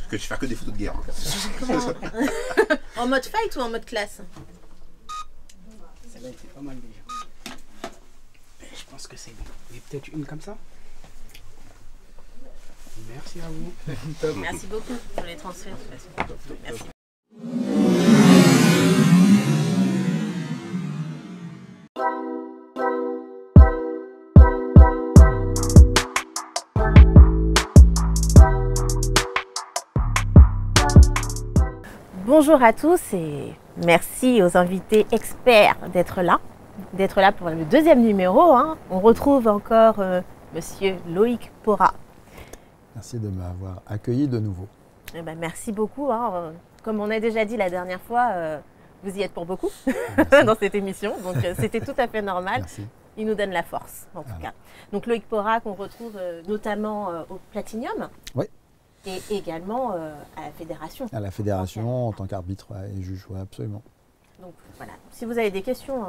que je fais que des photos de guerre. En mode fight ou en mode classe? Celle-là était pas mal déjà. Je pense que c'est bon. Et peut-être une comme ça. Merci à vous. Merci beaucoup. Je les transfère de toute façon. Merci. Bonjour à tous et merci aux invités experts d'être là pour le deuxième numéro. On retrouve encore Monsieur Loïc Pora. Merci de m'avoir accueilli de nouveau. Eh ben, merci beaucoup. Comme on a déjà dit la dernière fois, vous y êtes pour beaucoup dans cette émission, donc c'était tout à fait normal. Merci. Il nous donne la force, en tout cas. Donc Loïc Pora, qu'on retrouve notamment au Platinium. Oui. Et également à la fédération. À la fédération, en tant qu'arbitre et juge, ouais, absolument. Donc voilà, si vous avez des questions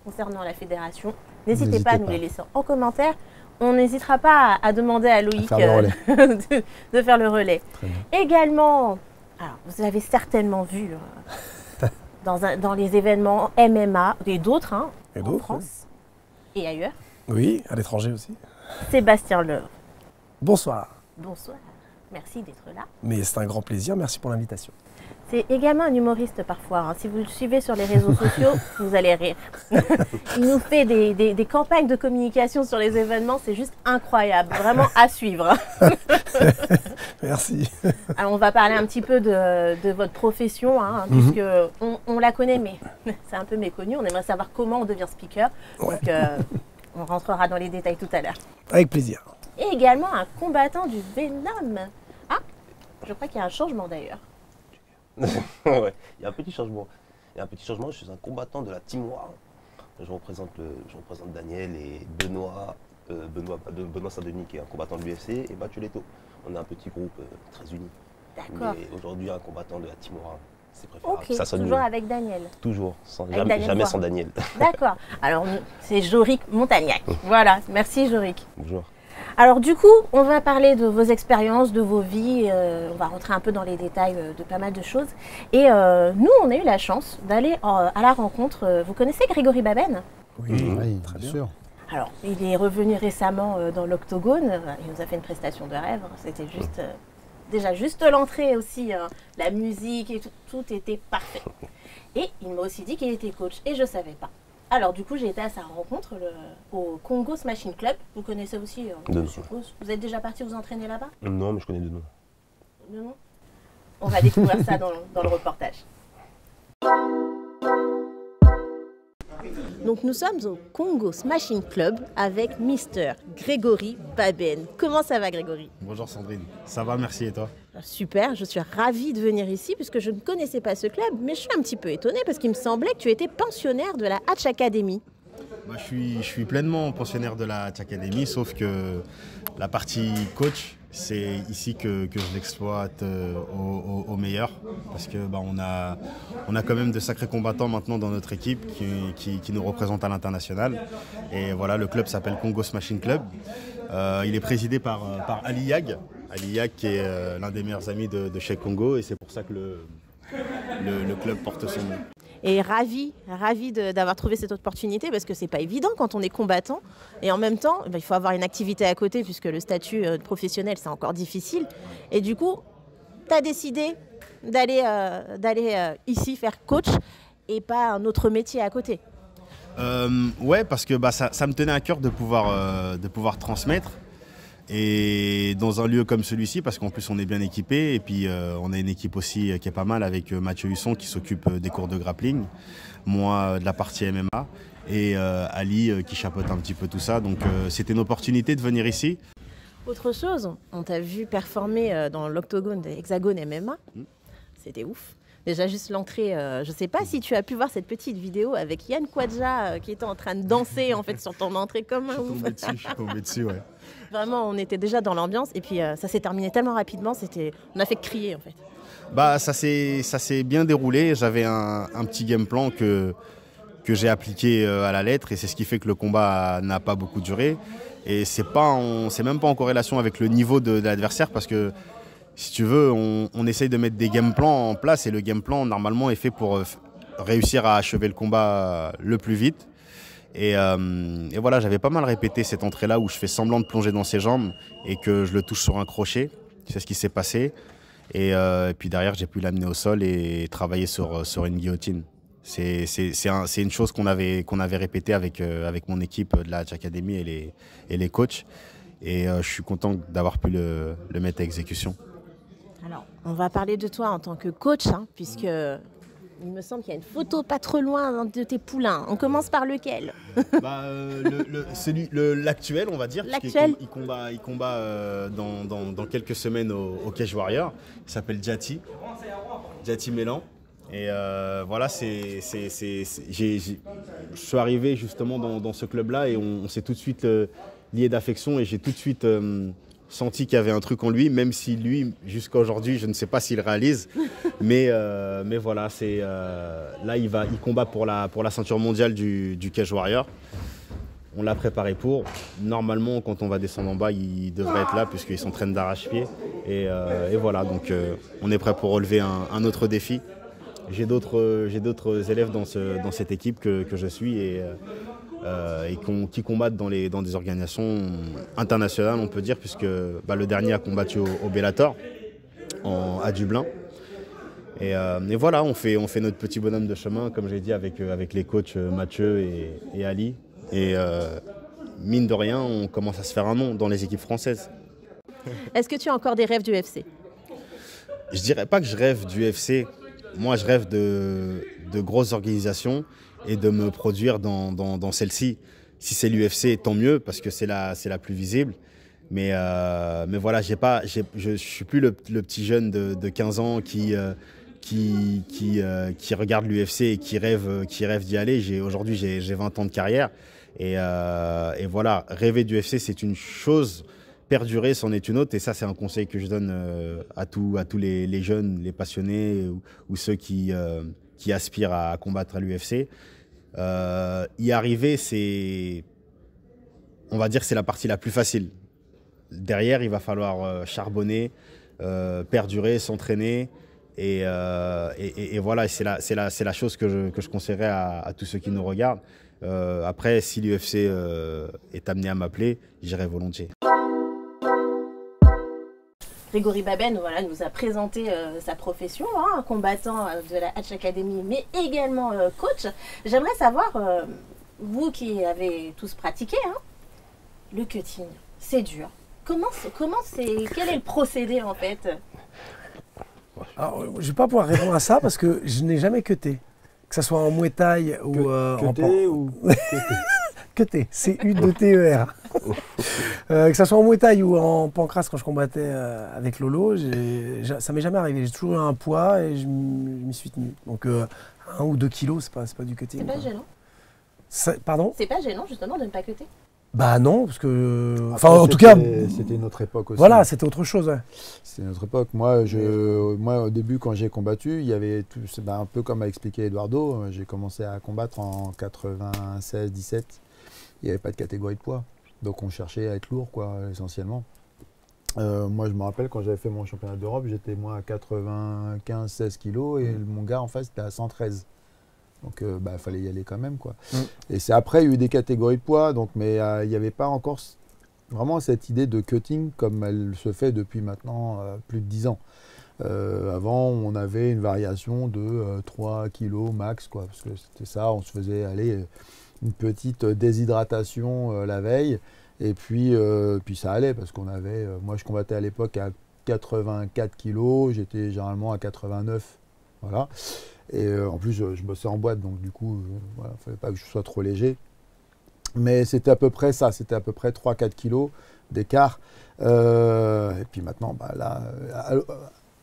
concernant la fédération, n'hésitez pas à nous les laisser en commentaire. On n'hésitera pas à demander à Loïc de faire le relais. Également, alors, vous avez certainement vu dans les événements MMA et d'autres en France et ailleurs. Oui, à l'étranger aussi. Sébastien Leuve. Bonsoir. Bonsoir. Merci d'être là. Mais c'est un grand plaisir, merci pour l'invitation. C'est également un humoriste parfois. Si vous le suivez sur les réseaux sociaux, vous allez rire. Il nous fait des campagnes de communication sur les événements, c'est juste incroyable, vraiment à suivre. Merci. Alors on va parler un petit peu de votre profession, puisque on la connaît, mais c'est un peu méconnu. On aimerait savoir comment on devient speaker. Ouais. Donc on rentrera dans les détails tout à l'heure. Avec plaisir. Et également un combattant du Venom. Ah, je crois qu'il y a un changement d'ailleurs. Ouais, il y a un petit changement. Je suis un combattant de la Team Noire. Je représente Daniel et Benoît Saint-Denis qui est un combattant de l'UFC et Mathieu Leto. On est un petit groupe très uni. D'accord. Mais aujourd'hui, un combattant de la Team Noire, c'est préférable. Ok, Ça sonne toujours mieux. avec Daniel. Toujours, Daniel jamais Voix. sans Daniel. D'accord. Alors c'est Jorick Montagnac. Voilà, merci Jorick. Bonjour. Alors du coup, on va parler de vos expériences, de vos vies, on va rentrer un peu dans les détails de pas mal de choses. Et nous, on a eu la chance d'aller à la rencontre, vous connaissez Grégory Baben? Oui, très bien bien. sûr. Alors, il est revenu récemment dans l'Octogone, il nous a fait une prestation de rêve, c'était juste, déjà juste l'entrée aussi, la musique et tout était parfait. Et il m'a aussi dit qu'il était coach, et je ne savais pas. Alors du coup, j'ai été à sa rencontre au Congo Smashing Club. Vous connaissez aussi, je suppose. Vous êtes déjà parti vous entraîner là-bas? Non, mais je connais deux noms. Deux noms? On va découvrir ça dans le reportage. Donc nous sommes au Congo Smashing Club avec Mister Grégory Baben. Comment ça va Grégory? Bonjour Sandrine, ça va, merci et toi? Super, je suis ravie de venir ici puisque je ne connaissais pas ce club, mais je suis un petit peu étonnée parce qu'il me semblait que tu étais pensionnaire de la Hatch Academy. Je suis pleinement pensionnaire de la Hatch Academy, sauf que la partie coach, c'est ici que je l'exploite au meilleur. Parce que on a quand même de sacrés combattants maintenant dans notre équipe qui nous représentent à l'international. Et voilà, le club s'appelle Congo Smashing Club. Il est présidé par Ali Yag. Ali Yag qui est l'un des meilleurs amis de Cheikh Congo et c'est pour ça que le club porte son nom. Et ravi d'avoir trouvé cette opportunité parce que c'est pas évident quand on est combattant et en même temps il faut avoir une activité à côté puisque le statut professionnel c'est encore difficile et du coup tu as décidé d'aller ici faire coach et pas un autre métier à côté. Ouais, parce que ça me tenait à cœur de pouvoir transmettre. Et dans un lieu comme celui-ci, parce qu'en plus on est bien équipé, et puis on a une équipe aussi qui est pas mal avec Mathieu Husson qui s'occupe des cours de grappling, moi de la partie MMA, et Ali qui chapeaute un petit peu tout ça. Donc c'était une opportunité de venir ici. Autre chose, on t'a vu performer dans l'octogone de Hexagone MMA, c'était ouf. Déjà juste l'entrée, je ne sais pas si tu as pu voir cette petite vidéo avec Yann Kwadja qui était en train de danser en fait sur ton entrée comme un ouf. Je suis tombé dessus, ouais. Vraiment, on était déjà dans l'ambiance et puis ça s'est terminé tellement rapidement, on a fait que crier en fait. Ça s'est bien déroulé, j'avais un petit game plan que j'ai appliqué à la lettre et c'est ce qui fait que le combat n'a pas beaucoup duré. Et c'est même pas en corrélation avec le niveau de l'adversaire parce que si tu veux, on essaye de mettre des game plans en place et le game plan, normalement, est fait pour réussir à achever le combat le plus vite. Et voilà, j'avais pas mal répété cette entrée-là où je fais semblant de plonger dans ses jambes et que je le touche sur un crochet. C'est ce qui s'est passé. Et puis derrière, j'ai pu l'amener au sol et travailler sur une guillotine. C'est une chose qu'on avait répété avec mon équipe de la Hatch Academy et les coachs. Et je suis content d'avoir pu le mettre à exécution. Alors, on va parler de toi en tant que coach, puisque il me semble qu'il y a une photo pas trop loin de tes poulains. On commence par lequel? L'actuel, on va dire. L'actuel. Il combat dans quelques semaines au Cage Warrior. Il s'appelle Djati Mélan. Et voilà, je suis arrivé justement dans ce club-là et on s'est tout de suite lié d'affection et j'ai tout de suite senti qu'il y avait un truc en lui, même si lui, jusqu'à aujourd'hui, je ne sais pas s'il réalise. Mais voilà, là, il combat pour la ceinture mondiale du Cage Warrior. On l'a préparé pour. Normalement, quand on va descendre en bas, il devrait être là puisqu'il s'entraîne d'arrache-pied. Et voilà, donc on est prêt pour relever un autre défi. J'ai d'autres élèves dans cette équipe que je suis et qui combattent dans des organisations internationales, on peut dire, puisque le dernier a combattu au Bellator à Dublin. Et voilà, on fait notre petit bonhomme de chemin, comme j'ai dit, avec les coachs Mathieu et Ali. Et mine de rien, on commence à se faire un nom dans les équipes françaises. Est-ce que tu as encore des rêves du UFC? Je dirais pas que je rêve du UFC. Moi, je rêve de grosses organisations et de me produire dans celle-ci. Si c'est l'UFC, tant mieux, parce que c'est la plus visible. Mais voilà, je ne suis plus le petit jeune de 15 ans qui regarde l'UFC et qui rêve d'y aller. Aujourd'hui, j'ai 20 ans de carrière. Et voilà, rêver du UFC, c'est une chose. Perdurer, c'en est une autre. Et ça, c'est un conseil que je donne à tous les jeunes, les passionnés ou ceux qui aspirent à combattre à l'UFC. Y arriver, on va dire, c'est la partie la plus facile. Derrière, il va falloir charbonner, perdurer, s'entraîner. Et voilà, c'est la chose que je conseillerais à tous ceux qui nous regardent. Après, si l'UFC est amené à m'appeler, j'irai volontiers. Grégory Baben nous a présenté sa profession, combattant de la Hatch Academy, mais également coach. J'aimerais savoir, vous qui avez tous pratiqué, le cutting, c'est dur. Quel est le procédé en fait? Alors, je ne vais pas pouvoir répondre à ça parce que je n'ai jamais cuté. Que ce soit en Muay Thai ou en Cuté, C-U-T-E-R. Que ce soit en Muay Thai ou en pancrace quand je combattais avec Lolo, ça m'est jamais arrivé. J'ai toujours eu un poids et je m'y suis tenu. Donc 1 ou 2 kilos, c'est pas du cutting. C'est pas gênant? Pardon? C'est pas gênant justement de ne pas cuter? Bah non, parce que... Enfin, en tout cas... C'était une autre époque aussi. Voilà, c'était autre chose. Ouais. C'était une autre époque. Moi, au début, quand j'ai combattu, il y avait tout... un peu comme a expliqué Eduardo, j'ai commencé à combattre en 96-17. Il n'y avait pas de catégorie de poids. Donc on cherchait à être lourd, quoi, essentiellement. Moi, je me rappelle, quand j'avais fait mon championnat d'Europe, j'étais moi à 95-16 kilos et mon gars en face était à 113. Donc il fallait y aller quand même, quoi. Et c'est après, il y a eu des catégories de poids, mais il n'y avait pas encore vraiment cette idée de cutting comme elle se fait depuis maintenant plus de 10 ans. Avant, on avait une variation de 3 kilos max, quoi, parce que c'était ça, on se faisait aller une petite déshydratation la veille, et puis ça allait, parce qu'on avait, moi je combattais à l'époque à 84 kilos, j'étais généralement à 89, voilà. Et en plus, je bossais en boîte, donc du coup, il ne fallait pas que je sois trop léger. Mais c'était à peu près ça, c'était à peu près 3-4 kilos d'écart. Et puis maintenant,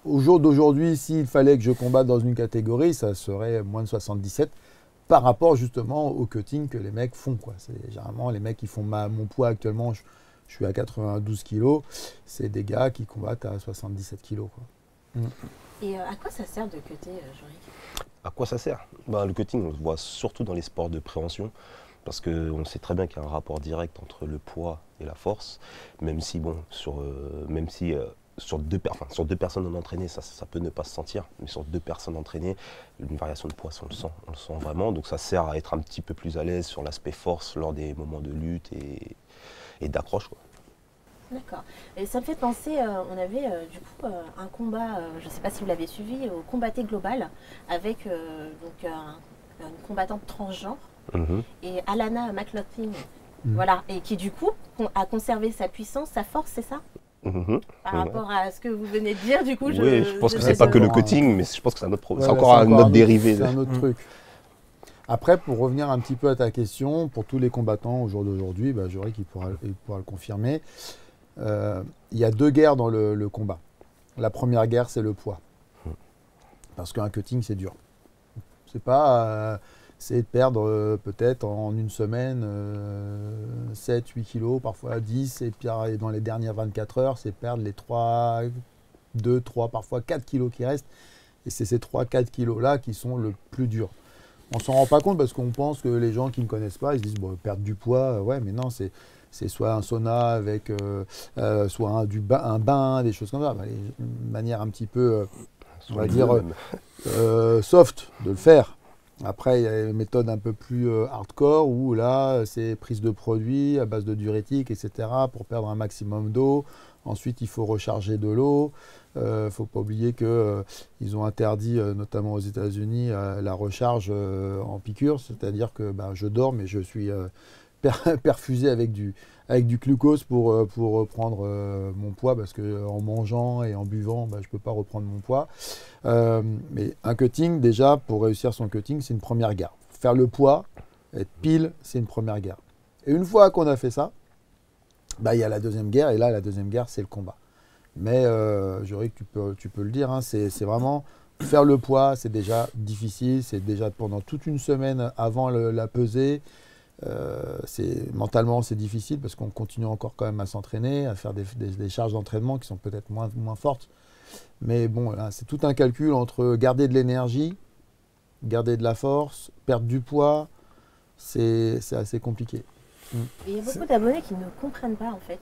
au jour d'aujourd'hui, s'il fallait que je combatte dans une catégorie, ça serait moins de 77 par rapport justement au cutting que les mecs font, quoi. C'est généralement les mecs qui font mon poids actuellement, je suis à 92 kilos, c'est des gars qui combattent à 77 kilos, quoi. Et à quoi ça sert de cutter, Jean-Ric? À quoi ça sert? Le cutting, on le voit surtout dans les sports de préhension, parce qu'on sait très bien qu'il y a un rapport direct entre le poids et la force, même si sur deux personnes non entraînées, ça peut ne pas se sentir, mais sur 2 personnes entraînées, une variation de poids, on le sent vraiment. Donc ça sert à être un petit peu plus à l'aise sur l'aspect force lors des moments de lutte et d'accroche. D'accord. Et ça me fait penser, on avait du coup un combat, je ne sais pas si vous l'avez suivi, au Combatté Global, avec donc une combattante transgenre et Alana McLaughlin. Voilà, et qui du coup a conservé sa puissance, sa force, c'est ça? Par rapport à ce que vous venez de dire, du coup, je pense que c'est pas que le cutting, mais je pense que c'est un autre c'est encore un autre dérivé. C'est un autre truc. Après, pour revenir un petit peu à ta question, pour tous les combattants au jour d'aujourd'hui, bah, j'aurais qu'il pourra le confirmer. Il y a 2 guerres dans le combat. La première guerre, c'est le poids. Parce qu'un cutting, c'est dur. C'est pas... c'est de perdre peut-être en une semaine 7, 8 kilos, parfois 10, et puis dans les dernières 24 heures, c'est perdre les 2, 3, parfois 4 kilos qui restent. Et c'est ces 3, 4 kilos-là qui sont le plus durs. On ne s'en rend pas compte parce qu'on pense que les gens qui ne connaissent pas, ils se disent bon, perdre du poids, ouais, mais non, c'est soit un sauna avec soit un bain, des choses comme ça. Une manière un petit peu, on va dire, soft de le faire. Après, il y a une méthode un peu plus hardcore où là, c'est prise de produits à base de diurétiques, etc. pour perdre un maximum d'eau. Ensuite, il faut recharger de l'eau. Il ne faut pas oublier qu'ils ont interdit, notamment aux États-Unis, la recharge en piqûre. C'est-à-dire que je dors, mais je suis perfusé avec du glucose pour reprendre mon poids, parce qu'en mangeant et en buvant, je ne peux pas reprendre mon poids. Mais un cutting, déjà, pour réussir son cutting, c'est une première guerre. Faire le poids, être pile, c'est une première guerre. Et une fois qu'on a fait ça, il y a la deuxième guerre, et là, la deuxième guerre, c'est le combat. Mais j'aurais que tu peux le dire, hein, c'est vraiment faire le poids, c'est déjà difficile, c'est déjà pendant toute une semaine avant la pesée. Mentalement, c'est difficile parce qu'on continue encore quand même à s'entraîner, à faire des charges d'entraînement qui sont peut-être moins fortes. Mais bon, là, c'est tout un calcul entre garder de l'énergie, garder de la force, perdre du poids. C'est assez compliqué. Et il y a beaucoup d'abonnés qui ne comprennent pas en fait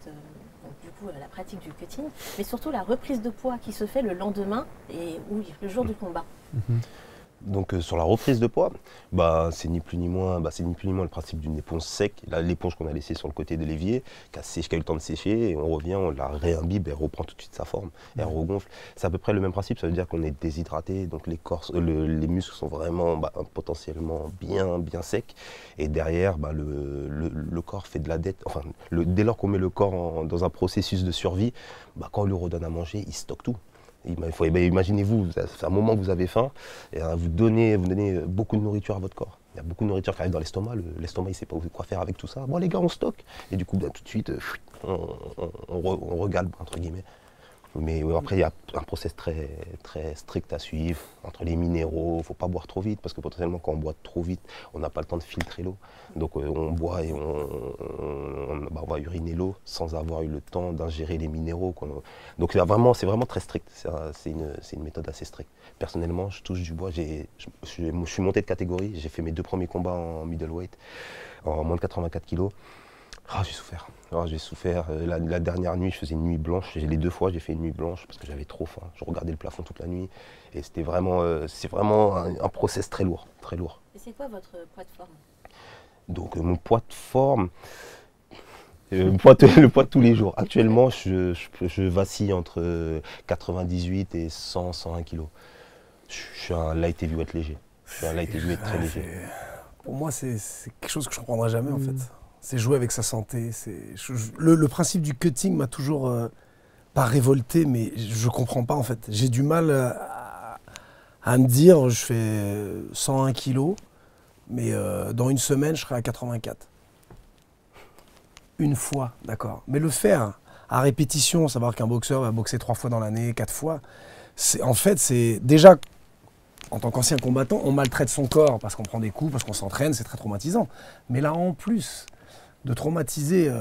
du coup la pratique du cutting, mais surtout la reprise de poids qui se fait le lendemain et le jour du combat. Donc sur la reprise de poids, c'est ni plus ni moins le principe d'une éponge sec. L'éponge qu'on a laissée sur le côté de l'évier, qui a eu le temps de sécher, et on revient, on la réimbibe, elle reprend tout de suite sa forme, elle regonfle. C'est à peu près le même principe, ça veut dire qu'on est déshydraté, donc les muscles sont vraiment potentiellement bien secs, et derrière le corps fait de la dette. Enfin, dès lors qu'on met le corps dans un processus de survie, quand on lui redonne à manger, il stocke tout. Imaginez-vous, c'est un moment que vous avez faim, et vous donnez beaucoup de nourriture à votre corps. Il y a beaucoup de nourriture qui arrive dans l'estomac, l'estomac il ne sait pas quoi faire avec tout ça. Bon les gars, on stocke, et du coup tout de suite on regale entre guillemets. Mais après il y a un process très, très strict à suivre entre les minéraux. Il ne faut pas boire trop vite parce que potentiellement quand on boit trop vite, on n'a pas le temps de filtrer l'eau. Donc on boit et on va uriner l'eau sans avoir eu le temps d'ingérer les minéraux. Donc c'est vraiment très strict. C'est une méthode assez stricte. Personnellement, je touche du bois. Je suis monté de catégorie. J'ai fait mes 2 premiers combats en middleweight, en moins de 84 kg. J'ai souffert. La dernière nuit, je faisais une nuit blanche. Les 2 fois, j'ai fait une nuit blanche parce que j'avais trop faim. Je regardais le plafond toute la nuit. Et c'est vraiment un process très lourd. Très lourd. Et c'est quoi votre poids de forme? Donc mon poids de forme, le poids de tous les jours. Actuellement, je vacille entre 98 et 100, 101 kg. Je suis un light heavyweight léger. Je suis un light heavyweight très léger. Pour moi, c'est quelque chose que je ne comprendrai jamais en fait. C'est jouer avec sa santé. Le principe du cutting m'a toujours pas révolté, mais je comprends pas en fait. J'ai du mal à me dire, je fais 101 kilos, mais dans une semaine, je serai à 84. Une fois, d'accord. Mais le faire à répétition, savoir qu'un boxeur va boxer 3 fois dans l'année, 4 fois, c'est déjà, en tant qu'ancien combattant, on maltraite son corps parce qu'on prend des coups, parce qu'on s'entraîne, c'est très traumatisant. Mais là, en plus de traumatiser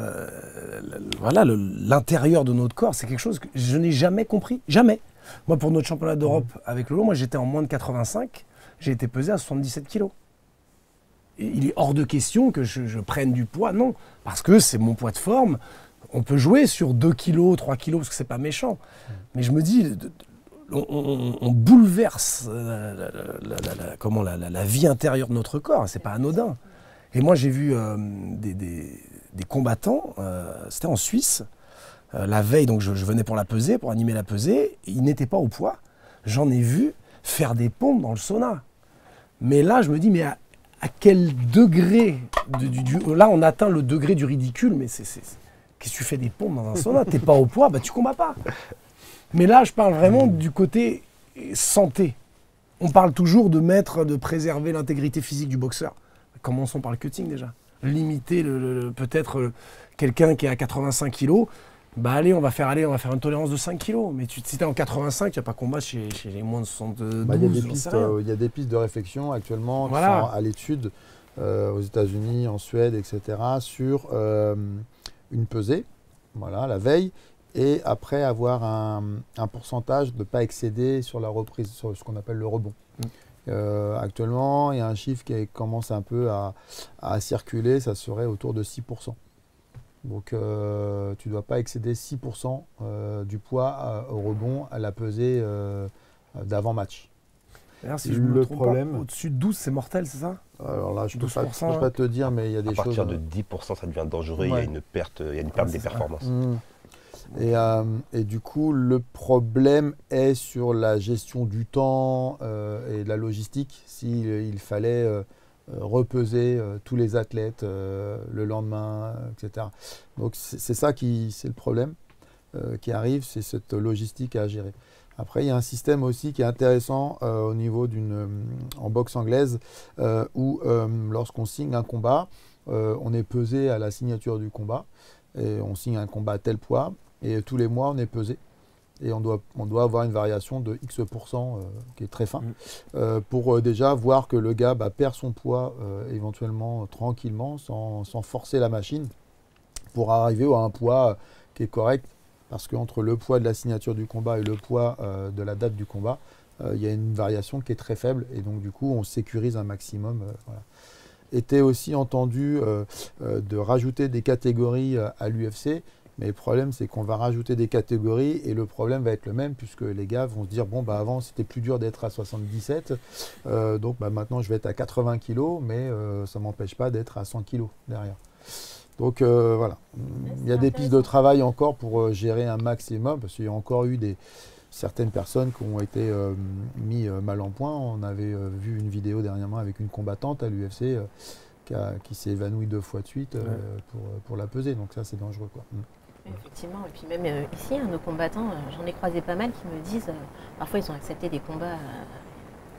l'intérieur de notre corps, c'est quelque chose que je n'ai jamais compris. Jamais. Moi, pour notre championnat d'Europe avec Lolo, moi j'étais en moins de 85, j'ai été pesé à 77 kilos. Et il est hors de question que je prenne du poids, non. Parce que c'est mon poids de forme, On peut jouer sur 2 kilos, 3 kilos, parce que c'est pas méchant. Mais je me dis, on bouleverse la vie intérieure de notre corps, c'est pas anodin. Et moi, j'ai vu des combattants, c'était en Suisse, la veille, donc je venais pour la pesée, pour animer la pesée, ils n'étaient pas au poids. J'en ai vu faire des pompes dans le sauna. Mais là, je me dis, mais à quel degré là, on atteint le degré du ridicule, mais qu'est-ce que tu fais des pompes dans un sauna? T'es pas au poids, bah tu combats pas. Mais là, je parle vraiment du côté santé. On parle toujours de préserver l'intégrité physique du boxeur. Commençons par le cutting déjà. Limiter peut-être quelqu'un qui est à 85 kilos. Bah allez, on va faire une tolérance de 5 kilos. Mais si t'es en 85, tu vas pas combattre chez les moins de 72. Il y a des pistes de réflexion actuellement qui sont à l'étude aux États-Unis, en Suède, etc. sur une pesée, voilà, la veille, et après avoir un pourcentage de ne pas excéder sur la reprise, sur ce qu'on appelle le rebond. Actuellement, il y a un chiffre qui commence un peu à circuler, ça serait autour de 6%. Donc tu ne dois pas excéder 6% du poids au rebond à la pesée d'avant-match. Si je me trompe pas, au-dessus de 12, c'est mortel, c'est ça? Alors là, je ne peux pas te dire, mais il y a des choses... À partir de 10%, ça devient dangereux, il y a une perte des performances. Et du coup, le problème est sur la gestion du temps et de la logistique. S'il fallait repeser tous les athlètes le lendemain, etc. Donc c'est le problème qui arrive, c'est cette logistique à gérer. Après, il y a un système aussi qui est intéressant au niveau en boxe anglaise où lorsqu'on signe un combat, on est pesé à la signature du combat et on signe un combat à tel poids et tous les mois on est pesé et on doit avoir une variation de X% qui est très fin pour déjà voir que le gars perd son poids éventuellement tranquillement sans forcer la machine pour arriver à un poids qui est correct. Parce qu'entre le poids de la signature du combat et le poids de la date du combat, il y a une variation qui est très faible. Et donc, du coup, on sécurise un maximum. Voilà. Était aussi entendu de rajouter des catégories à l'UFC. Mais le problème, c'est qu'on va rajouter des catégories et le problème va être le même puisque les gars vont se dire, bon, avant, c'était plus dur d'être à 77. Donc, maintenant, je vais être à 80 kg, mais ça ne m'empêche pas d'être à 100 kg derrière. Donc voilà, il y a des pistes de travail encore pour gérer un maximum, parce qu'il y a encore eu certaines personnes qui ont été mis mal en point. On avait vu une vidéo dernièrement avec une combattante à l'UFC qui s'est évanouie 2 fois de suite pour la pesée, donc ça c'est dangereux, quoi. Effectivement, et puis même ici, nos combattants, j'en ai croisé pas mal qui me disent, parfois ils ont accepté des combats.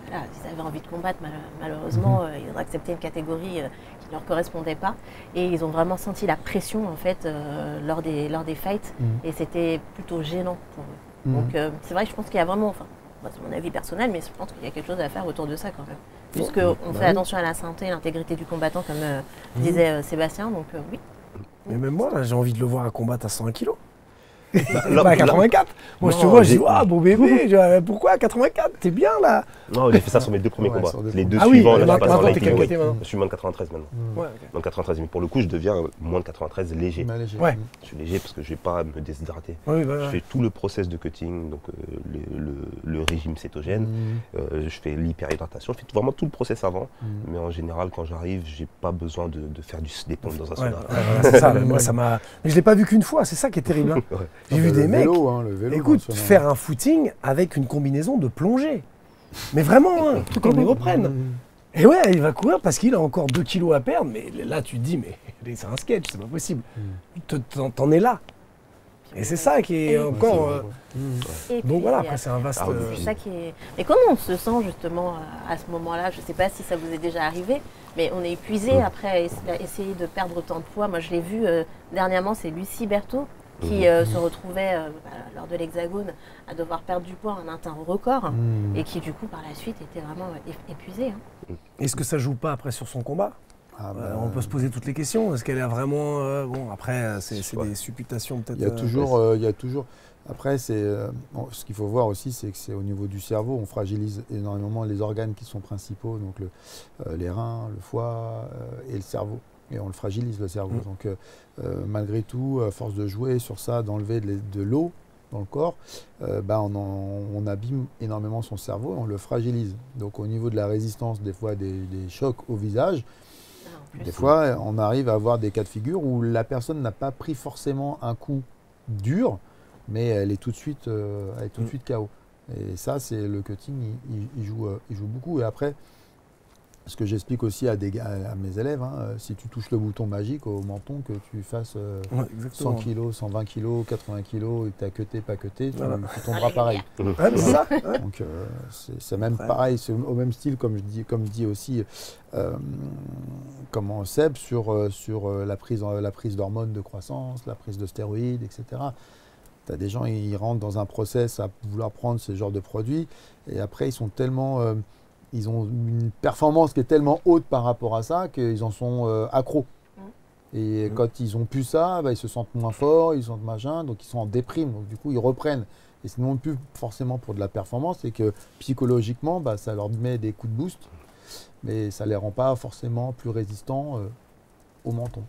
Voilà, ils avaient envie de combattre, malheureusement, ils ont accepté une catégorie qui ne leur correspondait pas. Et ils ont vraiment senti la pression, en fait, lors des fights. Et c'était plutôt gênant pour eux. Donc, c'est vrai que je pense qu'il y a vraiment, c'est mon avis personnel, mais je pense qu'il y a quelque chose à faire autour de ça, quand même. Puisqu'on fait attention à la santé et l'intégrité du combattant, comme disait Sébastien, donc oui. Mais même moi, là, j'ai envie de le voir à combattre à 100 kilos. Pas à 84. Moi, je te vois, je dis, ah, bon bébé, pourquoi à 84? T'es bien là? Non, j'ai fait ça sur mes 2 premiers combats. Les 2 suivants, suivants, là, je passe en t'es light quel maintenant. Je suis moins de 93 maintenant. Moins de 93, mais pour le coup, je deviens moins de 93 léger. Ouais. Je suis léger parce que je ne vais pas me déshydrater. Je fais tout le process de cutting, donc le régime cétogène. Je fais l'hyperhydratation, je fais vraiment tout le process avant. Mais en général, quand j'arrive, j'ai pas besoin de faire des pompes dans un sauna. C'est ça, moi, ça m'a. Mais je l'ai pas vu qu'une fois, c'est ça qui est terrible. J'ai vu des mecs. Le vélo, écoute, faire un footing avec une combinaison de plongée. Mais vraiment, un truc qu'on les reprenne. Et ouais, il va courir parce qu'il a encore 2 kilos à perdre. Mais là, tu te dis, mais c'est un sketch, c'est pas possible. T'en es là. Et c'est ça qui est encore... Donc voilà, après c'est un vaste... C'est ça qui est... Mais comment on se sent justement à ce moment-là? Je ne sais pas si ça vous est déjà arrivé, mais on est épuisé après essayer de perdre autant de poids. Moi, je l'ai vu dernièrement, c'est Lucie Berthaud qui se retrouvait lors de l'Hexagone à devoir perdre du poids en un temps record et qui du coup par la suite était vraiment épuisée. Est-ce que ça joue pas après sur son combat? On peut se poser toutes les questions. Est-ce qu'elle a vraiment... bon, après, c'est des supputations peut-être... Il y a toujours... Après, ce qu'il faut voir aussi, c'est que c'est au niveau du cerveau. On fragilise énormément les organes qui sont principaux, donc les reins, le foie et le cerveau. et on le fragilise le cerveau. Donc malgré tout, à force de jouer sur ça, d'enlever de l'eau dans le corps, on abîme énormément son cerveau et on le fragilise. Donc au niveau de la résistance, des fois des chocs au visage, des fois on arrive à avoir des cas de figure où la personne n'a pas pris forcément un coup dur, mais elle est tout de suite KO. Et ça, c'est le cutting, il joue beaucoup. Et après, ce que j'explique aussi à mes élèves, si tu touches le bouton magique au menton, que tu fasses 100 kg, 120 kg, 80 kg, et que tu as cuté, pas cuté, tu tomberas pareil. C'est ça. Donc c'est même pareil, c'est au même style, comme dit aussi Seb, sur la prise d'hormones de croissance, la prise de stéroïdes, etc. Tu as des gens, ils rentrent dans un process à vouloir prendre ce genre de produits, et après, ils sont tellement... ils ont une performance qui est tellement haute par rapport à ça qu'ils en sont accros. Et quand ils n'ont plus ça, ils se sentent moins forts, ils sont machin, donc ils sont en déprime. Donc du coup, ils reprennent. Et c'est non plus forcément pour de la performance, c'est que psychologiquement, ça leur met des coups de boost, mais ça ne les rend pas forcément plus résistants au menton.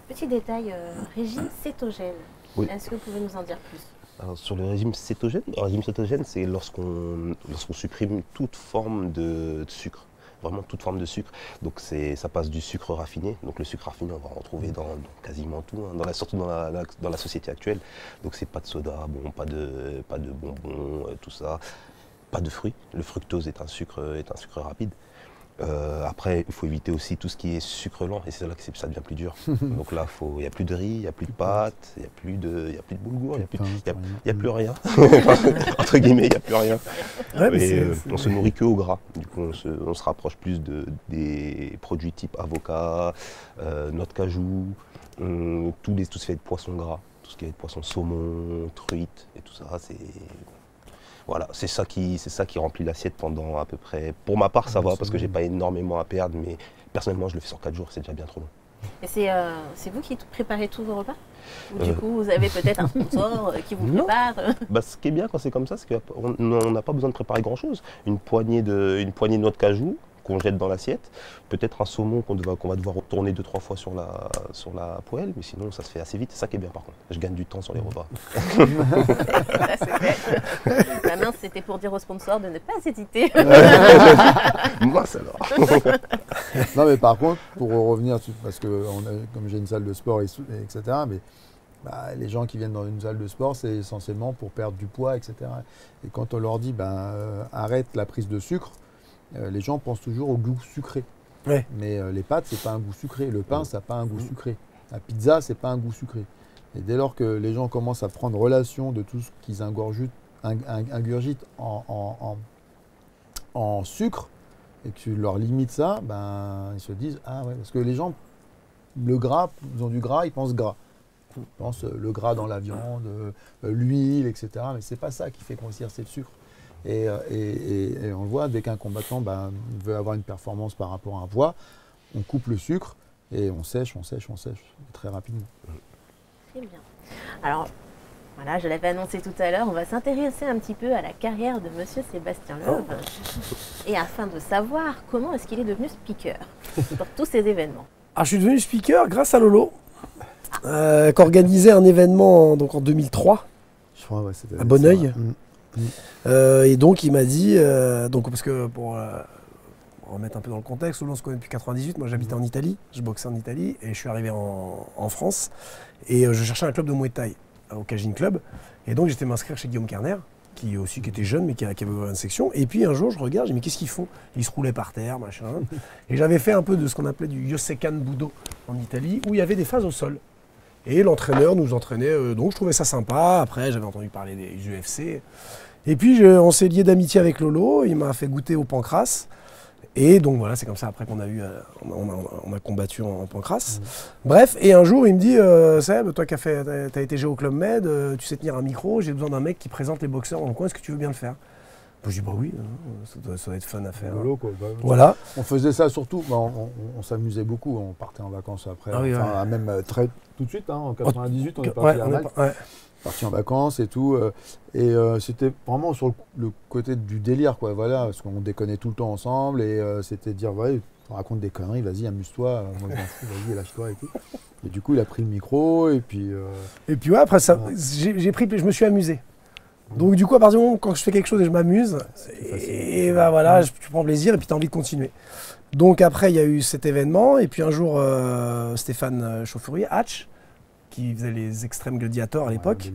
Petit détail, régime cétogène. Oui. Est-ce que vous pouvez nous en dire plus ? Alors, sur le régime cétogène, c'est lorsqu'on supprime toute forme de sucre, vraiment toute forme de sucre. Donc ça passe du sucre raffiné. Donc le sucre raffiné, on va en retrouver dans quasiment tout, surtout dans la société actuelle. Donc c'est pas de soda, pas de bonbons, tout ça, pas de fruits. Le fructose est un sucre rapide. Après, il faut éviter aussi tout ce qui est sucre lent, et c'est là que ça devient plus dur. Donc là, il n'y a plus de riz, il n'y a plus de pâtes, il n'y a plus de boulgour, il n'y a plus rien. Entre guillemets, il n'y a plus rien. Ouais, on se nourrit que au gras. Du coup, on se rapproche plus des produits type avocat, noix de cajou, tout ce qui est de poisson gras, tout ce qui est de poisson saumon, truite, et tout ça, voilà, c'est ça qui remplit l'assiette pendant à peu près... Pour ma part, ça va, parce que j'ai pas énormément à perdre, mais personnellement, je le fais sur 4 jours, c'est déjà bien trop long. Et c'est vous qui préparez tous vos repas ? Ou du coup, vous avez peut-être un sponsor qui vous prépare ? Ce qui est bien quand c'est comme ça, c'est qu'on n'a pas besoin de préparer grand-chose. Une poignée de noix de cajou qu'on jette dans l'assiette, peut-être un saumon qu'on va devoir retourner 2-3 fois sur la poêle, mais sinon ça se fait assez vite, c'est ça qui est bien par contre. Je gagne du temps sur les repas. La main, c'était pour dire aux sponsors de ne pas hésiter. Moi, ça va. Non, mais par contre, pour revenir, parce que comme j'ai une salle de sport, etc., mais les gens qui viennent dans une salle de sport, c'est essentiellement pour perdre du poids, etc. Et quand on leur dit, arrête la prise de sucre, les gens pensent toujours au goût sucré. Ouais. Mais les pâtes, c'est pas un goût sucré. Le pain, ça n'a pas un goût sucré. La pizza, c'est pas un goût sucré. Et dès lors que les gens commencent à prendre relation de tout ce qu'ils ingurgitent en sucre, et que tu leur limites ça, ils se disent, ah ouais, parce que les gens, le gras, ils ont du gras, ils pensent gras. Ils pensent le gras dans la viande, l'huile, etc. Mais c'est pas ça qui fait grossir, c'est le sucre. Et on le voit, dès qu'un combattant veut avoir une performance par rapport à un poids, on coupe le sucre et on sèche très rapidement. Très bien. Alors, voilà, je l'avais annoncé tout à l'heure, on va s'intéresser un petit peu à la carrière de Monsieur Sébastien Loeb. Et afin de savoir comment est-ce qu'il est devenu speaker pour tous ces événements. Alors, je suis devenu speaker grâce à Lolo, qui organisait un événement en 2003 à Bonneuil. Et donc il m'a dit, parce que pour remettre un peu dans le contexte, Lolo on se connaît depuis 98, moi j'habitais en Italie, je boxais en Italie et je suis arrivé en France et je cherchais un club de Muay Thai au Cajun Club et donc j'étais m'inscrire chez Guillaume Kerner qui était jeune mais qui avait ouvert une section et puis un jour je regarde, je me dis mais qu'est-ce qu'ils font ? Ils se roulaient par terre, machin, et j'avais fait un peu de ce qu'on appelait du Yosekan Budo en Italie où il y avait des phases au sol. Et l'entraîneur nous entraînait, donc je trouvais ça sympa. Après, j'avais entendu parler des UFC. Et puis, on s'est lié d'amitié avec Lolo. Il m'a fait goûter au pancrace. Et donc, voilà, c'est comme ça après qu'on a on a combattu en pancrace. Bref, et un jour, il me dit, Seb, toi qui as été géo au Club Med, tu sais tenir un micro, j'ai besoin d'un mec qui présente les boxeurs dans le coin, est-ce que tu veux bien le faire ? Je dis, oui, ça doit être fun à faire. Lolo, quoi. Voilà. On faisait ça surtout, on s'amusait beaucoup, on partait en vacances après, même tout de suite, en 98, on est parti à Malte. parti en vacances et tout. C'était vraiment sur le côté du délire, quoi. Voilà, parce qu'on déconnait tout le temps ensemble et c'était dire, ouais, on raconte des conneries, vas-y, amuse-toi, moi je m'en fous, vas-y, lâche-toi et tout. Et du coup, il a pris le micro et puis. Et puis ouais, après ça, je me suis amusé. Donc du coup, à partir du moment quand je fais quelque chose et je m'amuse, et bah voilà, tu prends plaisir et puis tu as envie de continuer. Donc après, il y a eu cet événement et puis un jour, Stéphane Chauffourier, Hatch, qui faisait les Extrêmes Gladiators à l'époque,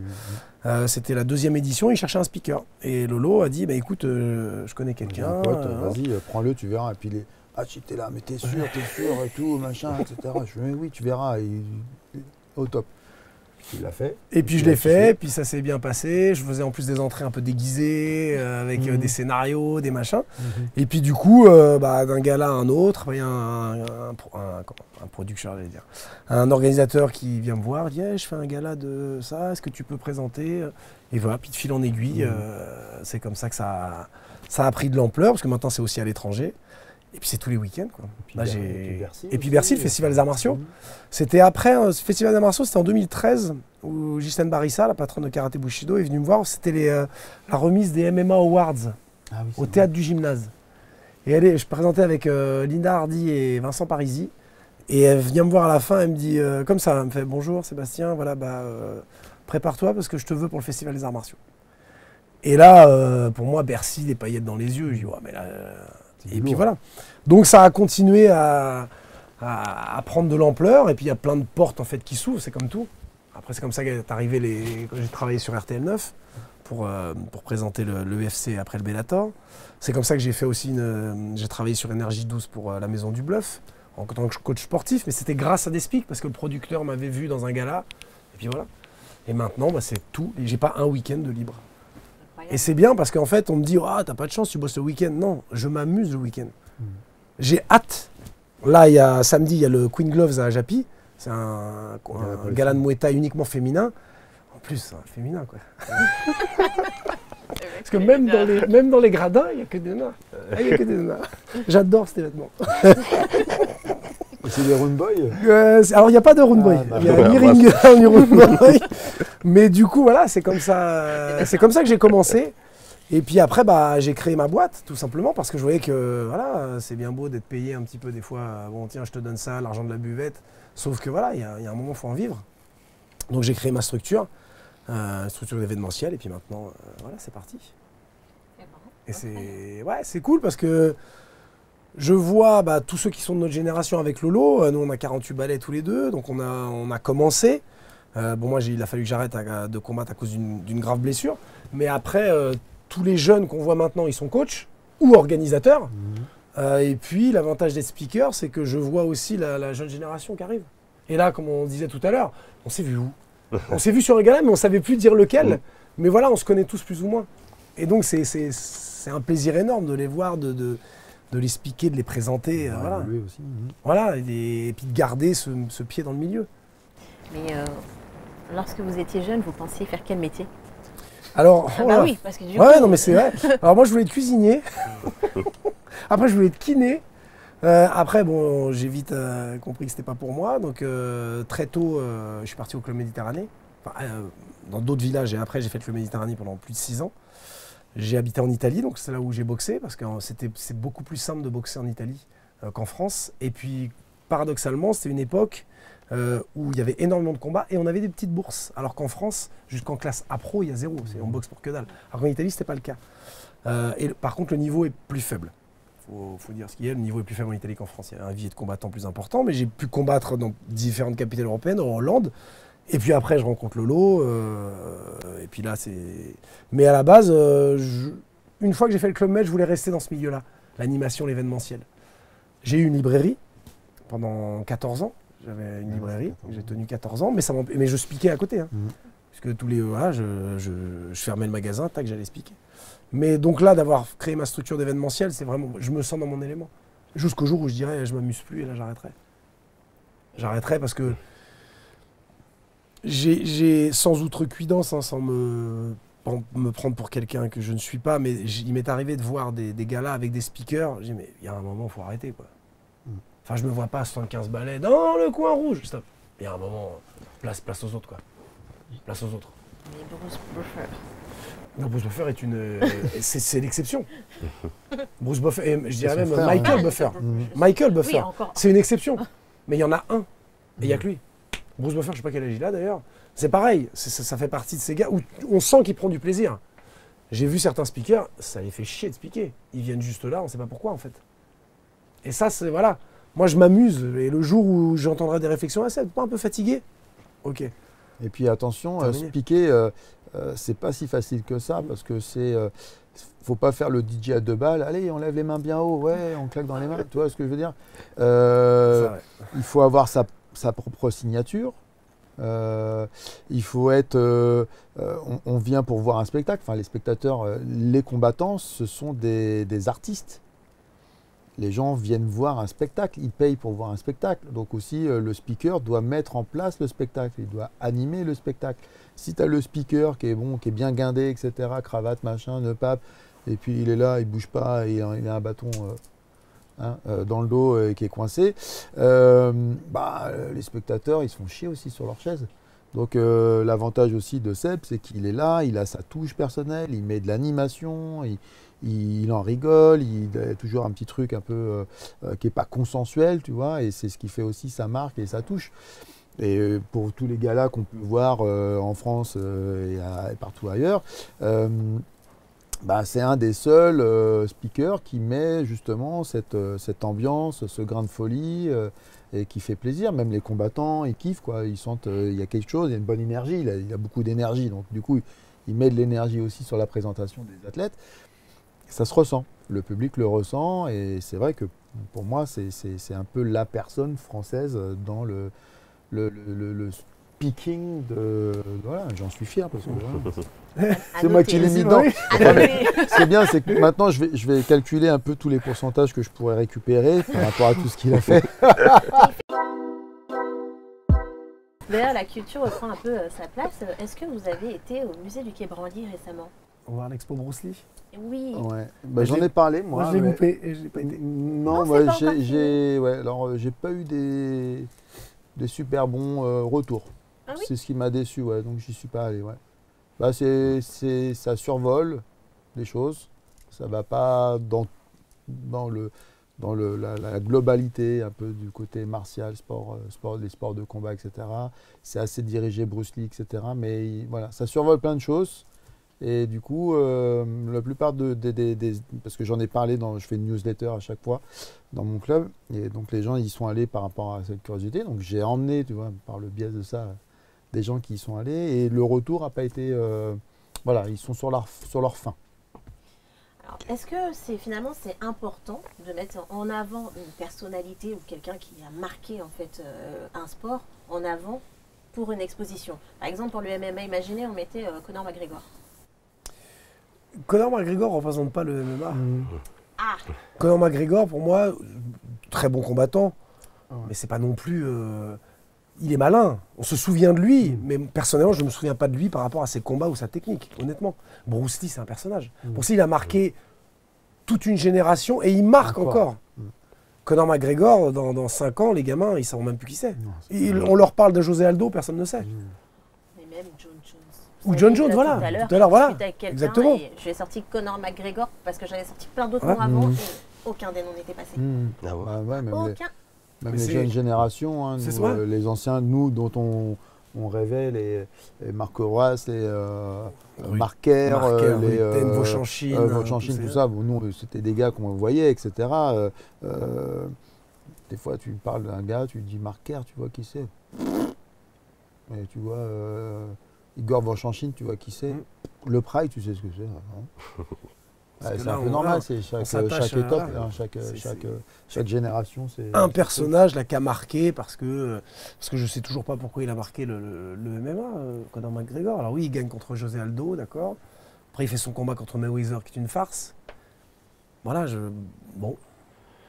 c'était la 2e édition, il cherchait un speaker. Et Lolo a dit, bah écoute, je connais quelqu'un. Vas-y, prends-le, tu verras. Et puis Hatch était là, mais t'es sûr et tout, machin, etc. Je dis, mais oui, tu verras, au top. Il l'a fait. Et puis je l'ai fait, et puis ça s'est bien passé. Je faisais en plus des entrées un peu déguisées, avec des scénarios, des machins. Et puis du coup, d'un gala à un autre, il y a un producteur, j'allais dire, un organisateur qui vient me voir, dit je fais un gala de ça, est-ce que tu peux présenter? Et voilà, puis de fil en aiguille, c'est comme ça que ça a pris de l'ampleur, parce que maintenant c'est aussi à l'étranger. Et puis c'est tous les week-ends, quoi. Et puis Bercy, le Festival des Arts Martiaux. C'était après, ce Festival des Arts Martiaux, c'était en 2013, où Ghislaine Barissa, la patronne de Karaté Bushido, est venue me voir. C'était la remise des MMA Awards au Théâtre du Gymnase. Et je présentais avec Linda Hardy et Vincent Parisi. Et elle vient me voir à la fin, elle me dit, comme ça, elle me fait « Bonjour Sébastien, voilà, prépare-toi parce que je te veux pour le Festival des Arts Martiaux. » Et là, pour moi, Bercy, des paillettes dans les yeux. Je dis « Ouais, mais là... » Et puis voilà. Donc ça a continué à prendre de l'ampleur. Et puis il y a plein de portes en fait qui s'ouvrent, c'est comme tout. Après c'est comme ça qu'est arrivé quand j'ai travaillé sur RTL 9 pour présenter le UFC après le Bellator. C'est comme ça que j'ai fait aussi j'ai travaillé sur Énergie 12 pour la Maison du Bluff en tant que coach sportif. Mais c'était grâce à des speaks parce que le producteur m'avait vu dans un gala. Et puis voilà. Et maintenant c'est tout. J'ai pas un week-end de libre. Et c'est bien parce qu'en fait, on me dit « Ah, t'as pas de chance, tu bosses le week-end. » Non, je m'amuse le week-end. J'ai hâte. Là, samedi, il y a le Queen Gloves à Japy. C'est un gala de Muay Thai uniquement féminin. En plus, féminin, quoi. Parce que même dans les gradins, il n'y a que des nains. J'adore ces vêtements. C'est des round boys alors, il n'y a pas de round boy. Il n'y a ni ringer ni round boy. Mais du coup, voilà, c'est comme ça que j'ai commencé. Et puis après, j'ai créé ma boîte, tout simplement, parce que je voyais que, voilà, c'est bien beau d'être payé un petit peu des fois. Bon, tiens, je te donne ça, l'argent de la buvette. Sauf que, voilà, il y a un moment, il faut en vivre. Donc, j'ai créé ma structure, structure événementielle. Et puis maintenant, voilà, c'est parti. Et c'est cool parce que je vois tous ceux qui sont de notre génération avec Lolo. Nous, on a 48 balais tous les deux, donc on a commencé. Moi, il a fallu que j'arrête de combattre à cause d'une grave blessure. Mais après, tous les jeunes qu'on voit maintenant, ils sont coachs ou organisateurs. Et puis, l'avantage d'être speaker, c'est que je vois aussi la jeune génération qui arrive. Et là, comme on disait tout à l'heure, on s'est vu où? On s'est vu sur un gala, mais on ne savait plus dire lequel. Mais voilà, on se connaît tous plus ou moins. Et donc, c'est un plaisir énorme de les voir, de les speaker, de les présenter. Voilà. Aussi, voilà, et puis de garder ce pied dans le milieu. Mais lorsque vous étiez jeune, vous pensiez faire quel métier? Alors, oui, parce que du coup... Ouais, non mais c'est vrai. Alors moi, je voulais être cuisinier. Après, je voulais être kiné. Après, bon, j'ai vite compris que c'était pas pour moi. Donc, très tôt, je suis parti au Club Méditerranée. Enfin, dans d'autres villages. Et après, j'ai fait le Club Méditerranée pendant plus de 6 ans. J'ai habité en Italie, donc c'est là où j'ai boxé. Parce que c'est beaucoup plus simple de boxer en Italie qu'en France. Et puis, paradoxalement, c'était une époque où il y avait énormément de combats et on avait des petites bourses. Alors qu'en France, jusqu'en classe A-Pro, il y a 0. On boxe pour que dalle. Alors qu'en Italie, ce n'était pas le cas. Par contre, le niveau est plus faible. Faut dire ce qu'il y a. Le niveau est plus faible en Italie qu'en France. Il y a un vivier de combattants plus important. Mais j'ai pu combattre dans différentes capitales européennes, en Hollande. Et puis après, je rencontre Lolo. Et puis là, c'est... Mais à la base, une fois que j'ai fait le Club Med, je voulais rester dans ce milieu-là. L'animation, l'événementiel. J'ai eu une librairie pendant 14 ans. J'avais une librairie, j'ai tenu 14 ans, mais je spiquais à côté. Hein. Puisque tous les... Voilà, je fermais le magasin, tac, j'allais spiquer. Mais donc là, d'avoir créé ma structure d'événementiel, c'est vraiment... Je me sens dans mon élément. Jusqu'au jour où je dirais, je m'amuse plus, et là, j'arrêterai. J'arrêterai parce que j'ai sans outrecuidance, hein, sans me prendre pour quelqu'un que je ne suis pas, mais il m'est arrivé de voir des galas avec des speakers. J'ai dit, mais il y a un moment, il faut arrêter, quoi. Enfin, je me vois pas à 75 balais dans le coin rouge. Stop. Il y a un moment, place aux autres, quoi. Place aux autres. Mais Bruce Buffer. Non, Bruce Buffer est c'est l'exception. Bruce Buffer, et je dirais même frère, Michael Buffer. Michael Buffer, Oui, encore. c'est une exception. Mais il y en a un, et il n'y a que lui. Bruce Buffer, je ne sais pas quel âge il a d'ailleurs. C'est pareil, ça fait partie de ces gars où on sent qu'il prend du plaisir. J'ai vu certains speakers, ça les fait chier de speaker. Ils viennent juste là, on ne sait pas pourquoi en fait. Et ça, c'est voilà. Moi, je m'amuse. Et le jour où j'entendrai des réflexions, c'est pas un peu fatigué. Ok. Et puis attention, Terminé. speaker, c'est pas si facile que ça parce que faut pas faire le DJ à 2 balles. Allez, on lève les mains bien haut, ouais, on claque dans les mains. Tu vois ce que je veux dire? Il faut avoir sa propre signature. Il faut être. On vient pour voir un spectacle. Enfin, les spectateurs, les combattants, ce sont des artistes. Les gens viennent voir un spectacle, ils payent pour voir un spectacle. Donc aussi, le speaker doit mettre en place le spectacle, il doit animer le spectacle. Si tu as le speaker qui est bon, qui est bien guindé, etc., cravate, machin, nœud pape, et puis il est là, il bouge pas, et il a un bâton dans le dos qui est coincé, les spectateurs, ils se font chier aussi sur leur chaise. Donc l'avantage aussi de Seb, c'est qu'il est là, il a sa touche personnelle, il met de l'animation, il en rigole, il a toujours un petit truc un peu qui n'est pas consensuel, tu vois, et c'est ce qui fait aussi sa marque et sa touche. Et pour tous les gars-là qu'on peut voir en France et partout ailleurs, c'est un des seuls speakers qui met justement cette ambiance, ce grain de folie et qui fait plaisir. Même les combattants, ils kiffent, quoi. Ils sentent il y a quelque chose, il y a une bonne énergie, il a beaucoup d'énergie. Donc du coup, il met de l'énergie aussi sur la présentation des athlètes. Ça se ressent, le public le ressent et c'est vrai que pour moi c'est un peu la personne française dans le speaking de... Voilà, j'en suis fier parce que voilà, c'est moi qui l'ai mis dedans. C'est bien, c'est que maintenant je vais calculer un peu tous les pourcentages que je pourrais récupérer par rapport à tout ce qu'il a fait. D'ailleurs, la culture reprend un peu sa place. Est-ce que vous avez été au musée du Quai Branly récemment? On va voir l'expo Bruce Lee. Oui. Ouais. J'en ai parlé, moi. Moi, je l'ai loupé et je n'ai pas été. Non, c'est pas j'ai pas eu des super bons retours. Ah oui? C'est ce qui m'a déçu, ouais, donc j'y suis pas allé. Ouais. Ça survole les choses, ça va pas dans la globalité un peu du côté martial, les sports de combat, etc. C'est assez dirigé Bruce Lee, etc. Mais voilà, ça survole plein de choses. Et du coup, la plupart parce que j'en ai parlé, je fais une newsletter à chaque fois dans mon club, et donc les gens y sont allés par rapport à cette curiosité. Donc j'ai emmené, tu vois, par le biais de ça, des gens qui y sont allés, et le retour n'a pas été, voilà, ils sont sur leur faim. Alors, est-ce que c'est important de mettre en avant une personnalité ou quelqu'un qui a marqué en fait un sport en avant pour une exposition? Par exemple, pour le MMA, imaginez, on mettait Conor McGregor. Conor McGregor ne représente pas le MMA. Ah. Conor McGregor, pour moi, très bon combattant, mais c'est pas non plus... il est malin, on se souvient de lui, mais personnellement, je ne me souviens pas de lui par rapport à ses combats ou sa technique, honnêtement. Bruce Lee, c'est un personnage. Bruce Lee, il a marqué toute une génération et il marque encore. Conor McGregor, dans 5 ans, les gamins, ils ne savent même plus qui c'est. On leur parle de José Aldo, personne ne sait. Mais même John Jones. Ou John Jones, voilà. Tout à l'heure, voilà. Exactement. J'ai sorti Conor McGregor parce que j'avais sorti plein d'autres noms avant et aucun des noms n'était passé. Ah ouais. Même Aucun. Même les jeunes générations, hein, nous, les anciens, nous, dont on rêvait, les Marc Roas, les Marquer, les Vauchanchine, tout ça. Bon, nous, c'était des gars qu'on voyait, etc. Des fois, tu parles d'un gars, tu dis Marquer, tu vois qui c'est. Et tu vois Igor Vauchanchine, tu vois qui c'est. Le Pride, tu sais ce que c'est. C'est un peu normal, c'est chaque époque, chaque génération. C'est un personnage là qui a marqué parce que je sais toujours pas pourquoi il a marqué le MMA, Conor McGregor. Alors oui, il gagne contre José Aldo, d'accord. Après, il fait son combat contre Mayweather qui est une farce. Voilà, bon,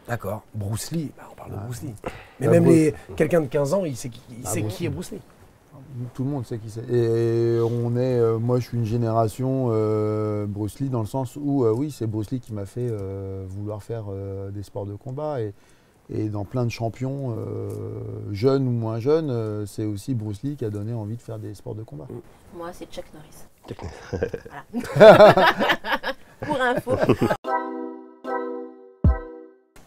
d'accord. Bruce Lee, on parle de Bruce Lee. Mais même quelqu'un de 15 ans, il sait qui est Bruce Lee. Tout le monde sait qui c'est. Et moi je suis une génération Bruce Lee dans le sens où oui, c'est Bruce Lee qui m'a fait vouloir faire des sports de combat. Et Et dans plein de champions, jeunes ou moins jeunes, c'est aussi Bruce Lee qui a donné envie de faire des sports de combat. Moi, c'est Chuck Norris. Voilà. Pour info.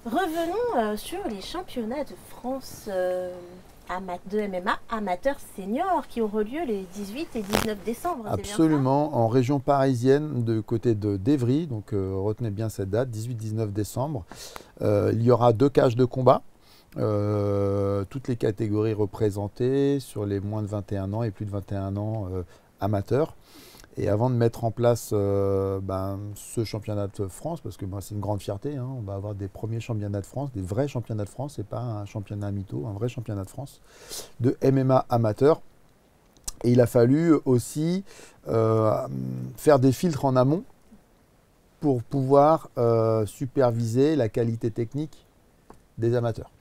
Revenons sur les championnats de France de MMA amateurs seniors qui auront lieu les 18 et 19 décembre. Absolument, en région parisienne, de côté de d'Evry. Donc retenez bien cette date, 18-19 décembre. Il y aura 2 cages de combat. Toutes les catégories représentées sur les moins de 21 ans et plus de 21 ans amateurs. Et avant de mettre en place ce championnat de France, parce que c'est une grande fierté, on va avoir des premiers championnats de France, des vrais championnats de France, et pas un championnat mytho, un vrai championnat de France de MMA amateur. Et il a fallu aussi faire des filtres en amont pour pouvoir superviser la qualité technique des amateurs.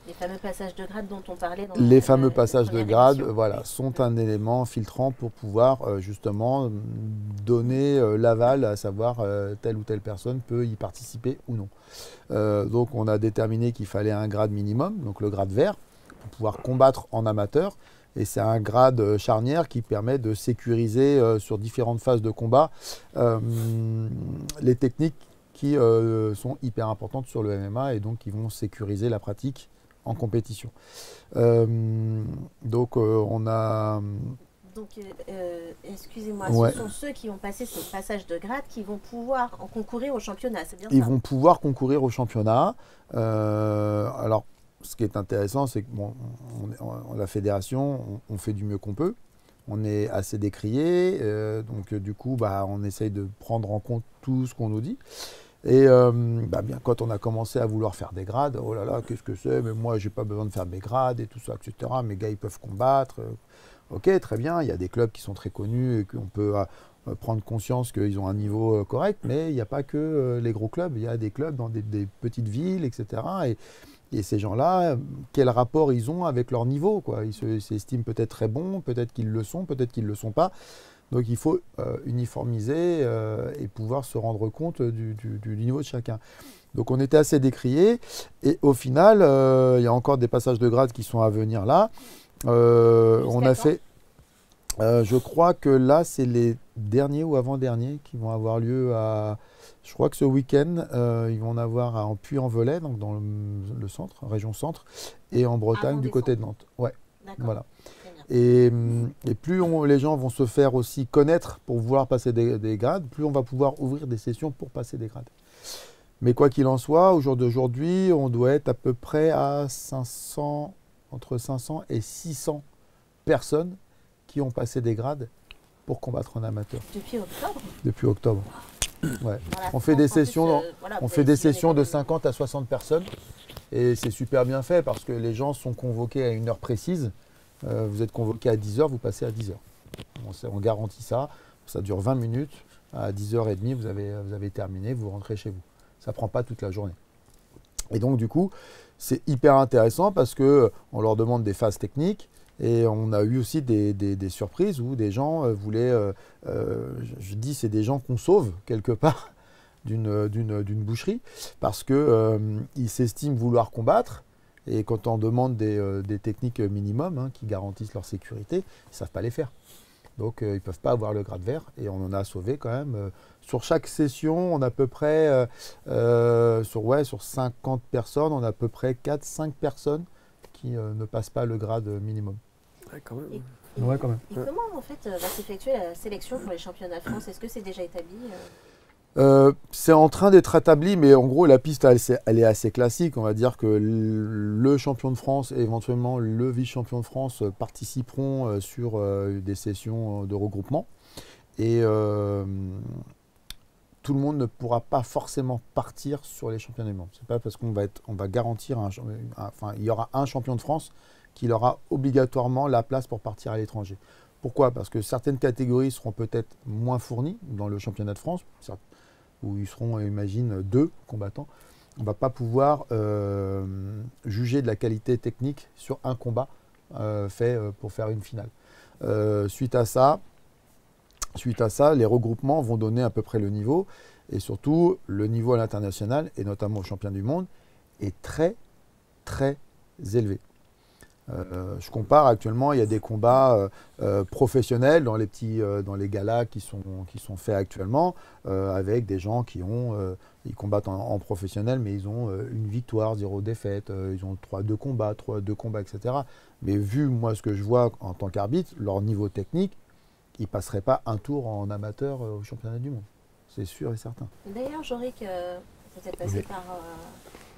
Les fameux passages de grade dont on parlait. Les fameux passages de grade sont un élément filtrant pour pouvoir justement donner l'aval, à savoir telle ou telle personne peut y participer ou non. Donc on a déterminé qu'il fallait un grade minimum, donc le grade vert, pour pouvoir combattre en amateur. Et c'est un grade charnière qui permet de sécuriser sur différentes phases de combat les techniques qui sont hyper importantes sur le MMA et donc qui vont sécuriser la pratique en compétition. Donc on a... Donc excusez-moi, ce sont ceux qui ont passé ce passage de grade qui vont pouvoir en concourir au championnat, c'est bien ça? Ils vont pouvoir concourir au championnat. Alors ce qui est intéressant, c'est que la fédération, on fait du mieux qu'on peut. On est assez décrié, donc du coup on essaye de prendre en compte tout ce qu'on nous dit. Et bien, quand on a commencé à vouloir faire des grades, oh là là, qu'est-ce que c'est? Mais moi, j'ai pas besoin de faire mes grades et tout ça, etc. Mes gars, ils peuvent combattre. Ok, très bien. Il y a des clubs qui sont très connus et qu'on peut prendre conscience qu'ils ont un niveau correct, mais il n'y a pas que les gros clubs. Il y a des clubs dans des petites villes, etc. Et ces gens-là, quel rapport ils ont avec leur niveau, quoi? Ils s'estiment peut-être très bons, peut-être qu'ils le sont, peut-être qu'ils ne le sont pas. Donc il faut uniformiser et pouvoir se rendre compte du niveau de chacun. Donc on était assez décriés et au final, il y a encore des passages de grade qui sont à venir là. On a fait, je crois que là c'est les derniers ou avant-derniers qui vont avoir lieu à, je crois que ce week-end, ils vont en avoir en Puy-en-Velay, donc dans le centre, région centre, et en Bretagne du côté de Nantes. Ouais, voilà. Et plus les gens vont se faire aussi connaître pour vouloir passer des grades, plus on va pouvoir ouvrir des sessions pour passer des grades. Mais quoi qu'il en soit, au jour d'aujourd'hui, on doit être à peu près à entre 500 et 600 personnes qui ont passé des grades pour combattre en amateur. Depuis octobre? Depuis octobre. Ouais. Voilà, on fait des sessions, de 50 à 60 personnes et c'est super bien fait parce que les gens sont convoqués à une heure précise. Vous êtes convoqué à 10h, vous passez à 10h. On garantit ça. Ça dure 20 minutes. À 10h30, vous avez terminé, vous rentrez chez vous. Ça ne prend pas toute la journée. Et donc, du coup, c'est hyper intéressant parce qu'on leur demande des phases techniques. Et on a eu aussi des surprises où des gens voulaient... je dis, c'est des gens qu'on sauve quelque part d'une boucherie parce qu'ils s'estiment vouloir combattre. Et quand on demande des techniques minimum qui garantissent leur sécurité, ils ne savent pas les faire. Donc ils ne peuvent pas avoir le grade vert et on en a sauvé quand même. Sur chaque session, on a à peu près, sur 50 personnes, on a à peu près 4-5 personnes qui ne passent pas le grade minimum. Ouais, quand même. Et comment en fait va s'effectuer la sélection pour les championnats de France? Est-ce que c'est déjà établi? C'est en train d'être établi, mais en gros, la piste, elle est assez classique. On va dire que le champion de France et éventuellement le vice-champion de France participeront sur des sessions de regroupement. Et tout le monde ne pourra pas forcément partir sur les championnats du monde. C'est pas parce qu'on va garantir il y aura un champion de France qu'il aura obligatoirement la place pour partir à l'étranger. Pourquoi? Parce que certaines catégories seront peut-être moins fournies dans le championnat de France, où ils seront, imagine, 2 combattants. On ne va pas pouvoir juger de la qualité technique sur un combat fait pour faire une finale. Suite à ça, les regroupements vont donner à peu près le niveau. Et surtout, le niveau à l'international, et notamment au championnat du monde, est très, très élevés. Je compare actuellement, il y a des combats professionnels dans les galas qui sont faits actuellement avec des gens ils combattent en professionnel, mais ils ont une victoire, 0 défaite, ils ont 2 combats, etc. Mais vu moi ce que je vois en tant qu'arbitre, leur niveau technique, ils ne passeraient pas un tour en amateur au championnat du monde. C'est sûr et certain. D'ailleurs, Jorik, vous êtes passé par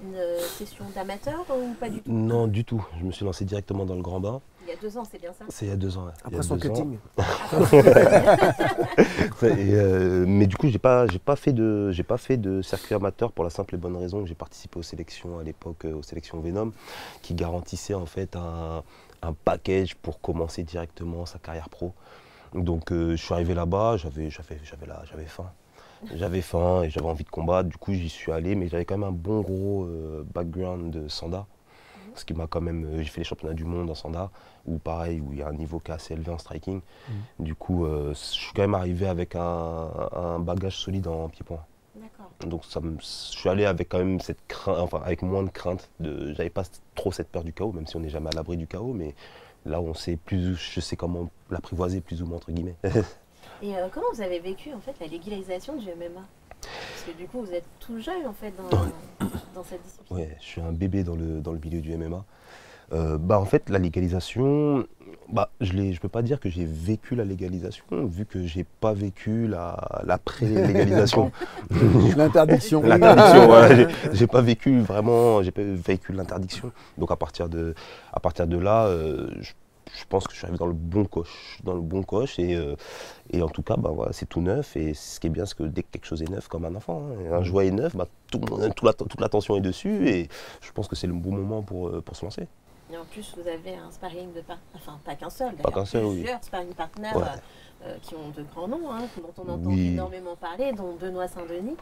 une session d'amateur ou pas du tout? Non, du tout. Je me suis lancé directement dans le grand bain. Il y a 2 ans, c'est bien ça? C'est il y a 2 ans. Ouais. Après son cutting. Mais du coup, j'ai pas fait de circuit amateur pour la simple et bonne raison que j'ai participé aux sélections à l'époque, aux sélections Venom, qui garantissaient en fait un package pour commencer directement sa carrière pro. Donc je suis arrivé là-bas, j'avais faim. J'avais faim et j'avais envie de combattre, du coup j'y suis allé, mais j'avais quand même un bon gros background de Sanda. Ce qui m'a quand même, j'ai fait les championnats du monde en Sanda, où pareil, où il y a un niveau qui est assez élevé en striking. Du coup, je suis quand même arrivé avec un bagage solide en pied-point. Donc je suis allé avec quand même cette crainte, enfin avec moins de crainte. J'avais pas trop cette peur du chaos, même si on n'est jamais à l'abri du chaos, mais là on sait plus, je sais comment l'apprivoiser plus ou moins entre guillemets. Et comment vous avez vécu en fait la légalisation du MMA? Parce que du coup vous êtes tout jeune en fait dans cette discipline. Ouais, je suis un bébé dans le milieu du MMA. En fait la légalisation, je peux pas dire que j'ai vécu la légalisation vu que j'ai pas vécu la pré-légalisation. L'interdiction. L'interdiction, voilà. J'ai pas vécu vraiment, j'ai pas vécu l'interdiction. Donc à partir de là, je pense que je suis arrivé dans le bon coche et en tout cas voilà, c'est tout neuf et ce qui est bien c'est que dès que quelque chose est neuf comme un enfant, un jouet est neuf, toute l'attention est dessus et je pense que c'est le bon moment pour se lancer. Et en plus vous avez un sparring enfin pas qu'un seul d'ailleurs, plusieurs sparring partners qui ont de grands noms, dont on entend énormément parler, dont Benoît Saint-Denis.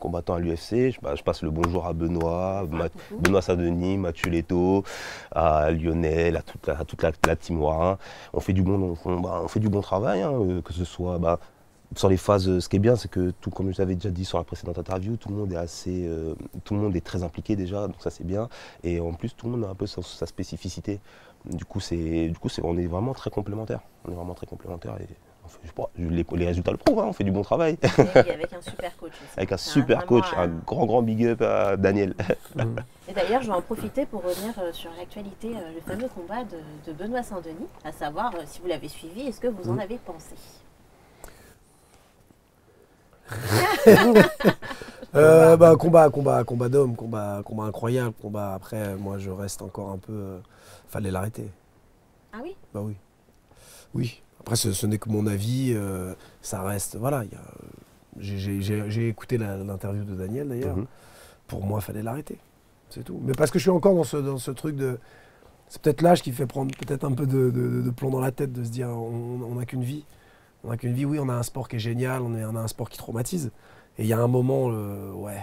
Combattant à l'UFC, je passe le bonjour à Benoît, Benoît Saint-Denis, Mathieu Leto, à Lionel, à toute la team Warin. On fait du bon travail, que ce soit sur les phases. Ce qui est bien, c'est que comme je l'avais déjà dit sur la précédente interview, tout le monde est très impliqué déjà, donc ça c'est bien. Et en plus, tout le monde a un peu sa spécificité. Du coup, on est vraiment très complémentaires. Les résultats le prouvent, on fait du bon travail. Et avec un super coach aussi. Avec un super coach, un grand big up à Daniel. Et d'ailleurs, je vais en profiter pour revenir sur l'actualité, le fameux combat de Benoît Saint-Denis, à savoir si vous l'avez suivi, est-ce que vous en avez pensé? Combat d'homme, combat incroyable, combat après, moi je reste encore un peu, fallait l'arrêter. Ah oui? Bah oui. Oui. Après, ce n'est que mon avis, ça reste, voilà, j'ai écouté l'interview de Daniel d'ailleurs, pour moi, il fallait l'arrêter, c'est tout. Mais parce que je suis encore dans ce truc de, c'est peut-être l'âge qui fait prendre peut-être un peu de plomb dans la tête, de se dire, on n'a qu'une vie, oui, on a un sport qui est génial, on a un sport qui traumatise, et il y a un moment, voilà.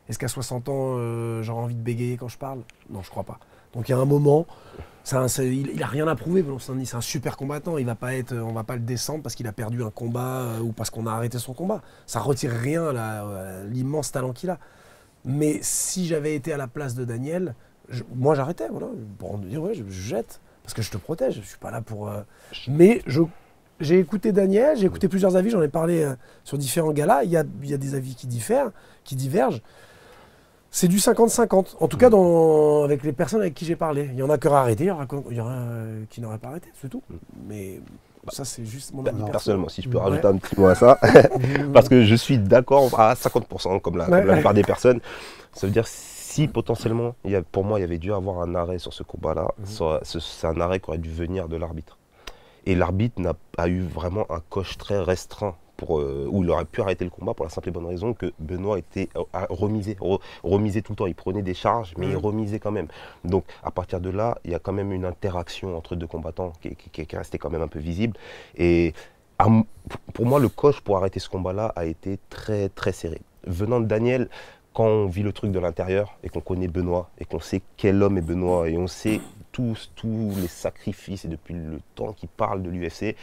Est-ce qu'à 60 ans, j'aurai envie de bégayer quand je parle? Non, je crois pas. Donc il y a un moment, il n'a rien à prouver, c'est un super combattant, on va pas le descendre parce qu'il a perdu un combat ou parce qu'on a arrêté son combat. Ça retire rien à l'immense talent qu'il a. Mais si j'avais été à la place de Daniel, moi j'arrêtais, voilà, pour dire ouais, je jette, parce que je te protège, je suis pas là pour... Mais j'ai écouté Daniel, j'ai écouté plusieurs avis, j'en ai parlé sur différents galas, il y a des avis qui divergent. C'est du 50-50, en tout cas avec les personnes avec qui j'ai parlé. Il y en a qui auraient arrêté, il y en a qui n'auraient pas arrêté, c'est tout. Mais ça, c'est juste mon avis personnellement. Si je peux rajouter un petit mot à ça, parce que je suis d'accord à 50%, comme la plupart des personnes. Ça veut dire si potentiellement, pour moi, il y avait dû avoir un arrêt sur ce combat-là, c'est un arrêt qui aurait dû venir de l'arbitre. Et l'arbitre a eu vraiment un coche très restreint. Où il aurait pu arrêter le combat pour la simple et bonne raison que Benoît remisait tout le temps. Il prenait des charges, mais il remisait quand même. Donc à partir de là, il y a quand même une interaction entre deux combattants qui est restée quand même un peu visible. Et pour moi, le coche pour arrêter ce combat-là a été très très serré. Venant de Daniel, quand on vit le truc de l'intérieur et qu'on connaît Benoît et qu'on sait quel homme est Benoît et on sait tous les sacrifices et depuis le temps qu'il parle de l'UFC,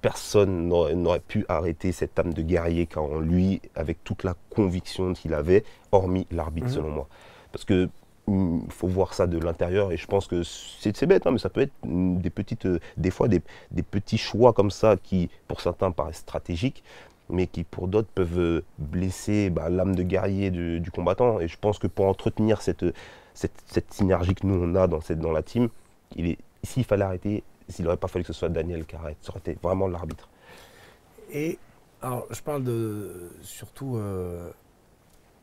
personne n'aurait pu arrêter cette âme de guerrier qu'a en lui, avec toute la conviction qu'il avait, hormis l'arbitre selon moi. Parce que faut voir ça de l'intérieur et je pense que c'est bête, hein, mais ça peut être des fois des petits choix comme ça qui, pour certains, paraissent stratégiques, mais qui, pour d'autres, peuvent blesser l'âme de guerrier du combattant. Et je pense que pour entretenir cette synergie que nous, on a dans la team, s'il fallait arrêter, s'il n'aurait pas fallu que ce soit Daniel qui arrête, ça aurait été vraiment l'arbitre. Et alors, je parle surtout...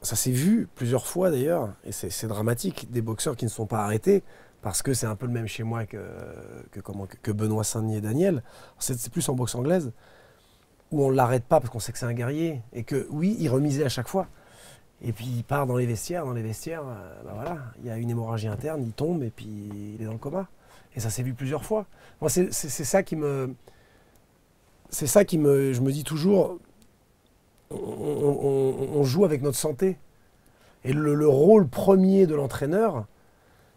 ça s'est vu plusieurs fois d'ailleurs, et c'est dramatique, des boxeurs qui ne sont pas arrêtés, parce que c'est un peu le même chez moi que Benoît Saint-Denis et Daniel. C'est plus en boxe anglaise, où on ne l'arrête pas parce qu'on sait que c'est un guerrier, et que oui, il remisait à chaque fois. Et puis il part dans les vestiaires, voilà, il y a une hémorragie interne, il tombe, et puis il est dans le coma. Et ça s'est vu plusieurs fois. Moi, c'est ça qui me... Je me dis toujours... On joue avec notre santé. Et le rôle premier de l'entraîneur,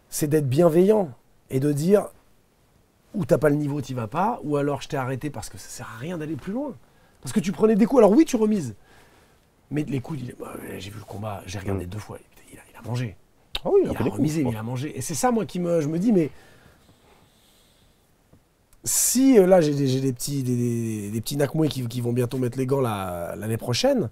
c'est d'être bienveillant et de dire ou t'as pas le niveau, t'y vas pas, ou alors je t'ai arrêté parce que ça sert à rien d'aller plus loin. Parce que tu prenais des coups, alors oui, tu remises. Mais les coups, j'ai vu le combat, j'ai regardé 2 fois, il a mangé. Ah oui, il a remisé, mais il a mangé. Et c'est ça, moi, je me dis, mais si là j'ai des petits Nakmoué qui vont bientôt mettre les gants l'année prochaine,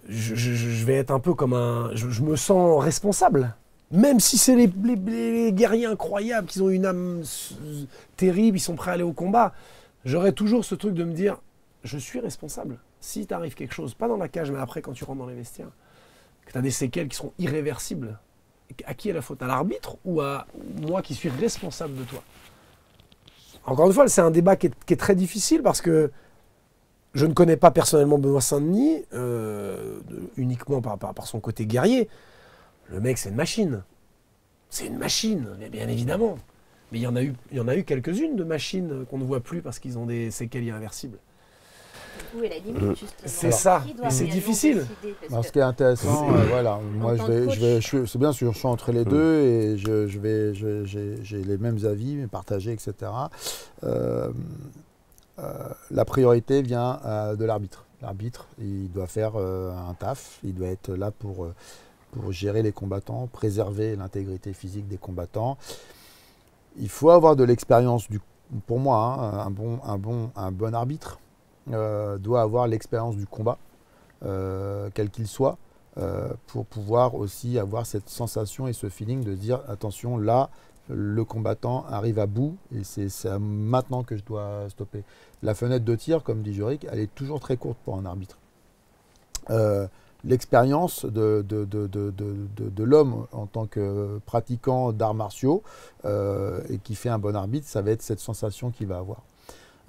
je vais être un peu comme je me sens responsable. Même si c'est les guerriers incroyables, qui ont une âme terrible, ils sont prêts à aller au combat, j'aurai toujours ce truc de me dire, je suis responsable. Si t'arrive quelque chose, pas dans la cage, mais après quand tu rentres dans les vestiaires, que tu as des séquelles qui seront irréversibles, à qui est la faute? À l'arbitre ou à moi qui suis responsable de toi? Encore une fois, c'est un débat qui est très difficile parce que je ne connais pas personnellement Benoît Saint-Denis, uniquement par son côté guerrier. Le mec, c'est une machine. C'est une machine, bien évidemment. Mais il y en a eu quelques-unes de machines qu'on ne voit plus parce qu'ils ont des séquelles irréversibles. Où est la limite, justement? C'est ça, et c'est difficile. Ce qui est intéressant, voilà, moi c'est bien sûr, je suis entre les deux et j'ai les mêmes avis partagés, etc. La priorité vient de l'arbitre. L'arbitre, il doit faire un taf, il doit être là pour gérer les combattants, préserver l'intégrité physique des combattants. Il faut avoir de l'expérience, pour moi, hein, un bon arbitre doit avoir l'expérience du combat, quel qu'il soit, pour pouvoir aussi avoir cette sensation et ce feeling de dire attention, là, le combattant arrive à bout et c'est maintenant que je dois stopper. La fenêtre de tir, comme dit Jorik, elle est toujours très courte pour un arbitre. L'expérience de l'homme en tant que pratiquant d'arts martiaux et qui fait un bon arbitre, ça va être cette sensation qu'il va avoir.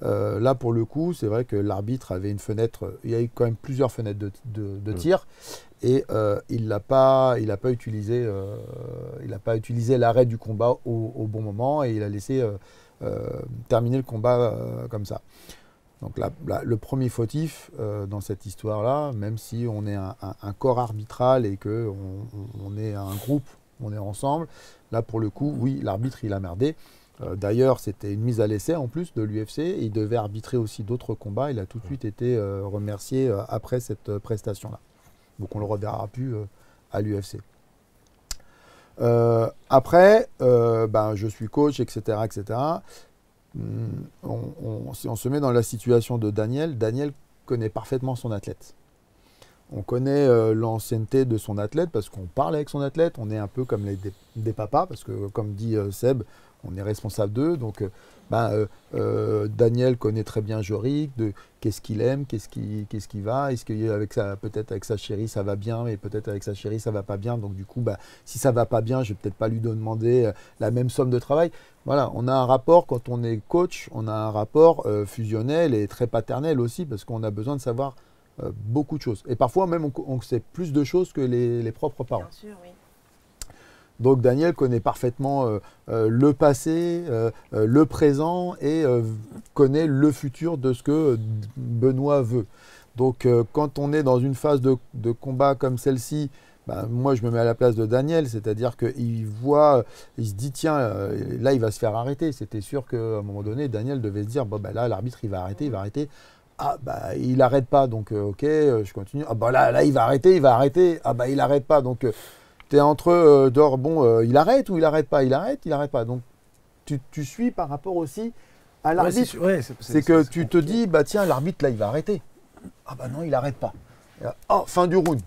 Là, pour le coup, c'est vrai que l'arbitre avait une fenêtre, il y a eu quand même plusieurs fenêtres de tir, et il n'a pas utilisé l'arrêt du combat au bon moment, et il a laissé terminer le combat comme ça. Donc le premier fautif dans cette histoire-là, même si on est un corps arbitral et qu'on est un groupe, on est ensemble, là, pour le coup, oui, l'arbitre, il a merdé. D'ailleurs, c'était une mise à l'essai en plus de l'UFC. Il devait arbitrer aussi d'autres combats. Il a tout de suite été remercié après cette prestation-là. Donc on ne le reverra plus à l'UFC. Après, je suis coach, etc. etc. Si on se met dans la situation de Daniel connaît parfaitement son athlète. On connaît l'ancienneté de son athlète parce qu'on parle avec son athlète. On est un peu comme des papas parce que, comme dit Seb, on est responsable d'eux. Donc, Daniel connaît très bien Jorik, de qu'est-ce qu'il aime, qu'est-ce qui va. Est-ce que peut-être avec sa chérie ça va bien, mais peut-être avec sa chérie ça va pas bien. Donc du coup, si ça va pas bien, je vais peut-être pas lui demander la même somme de travail. Voilà, on a un rapport, quand on est coach, on a un rapport fusionnel et très paternel aussi, parce qu'on a besoin de savoir beaucoup de choses. Et parfois même on sait plus de choses que les propres parents. Bien sûr, oui. Donc Daniel connaît parfaitement le passé, le présent et connaît le futur de ce que Benoît veut. Donc quand on est dans une phase de combat comme celle-ci, moi je me mets à la place de Daniel, c'est-à-dire qu'il il se dit tiens, là il va se faire arrêter. C'était sûr qu'à un moment donné, Daniel devait se dire là l'arbitre il va arrêter. Ah il n'arrête pas, donc ok, je continue. Ah là il va arrêter. Ah il n'arrête pas, donc... tu es entre il arrête ou il arrête pas. Il arrête pas. Donc, tu suis par rapport aussi à l'arbitre. C'est que tu te dis, bah tiens, l'arbitre, là, il va arrêter. Ah bah non, il arrête pas. Oh, fin du round.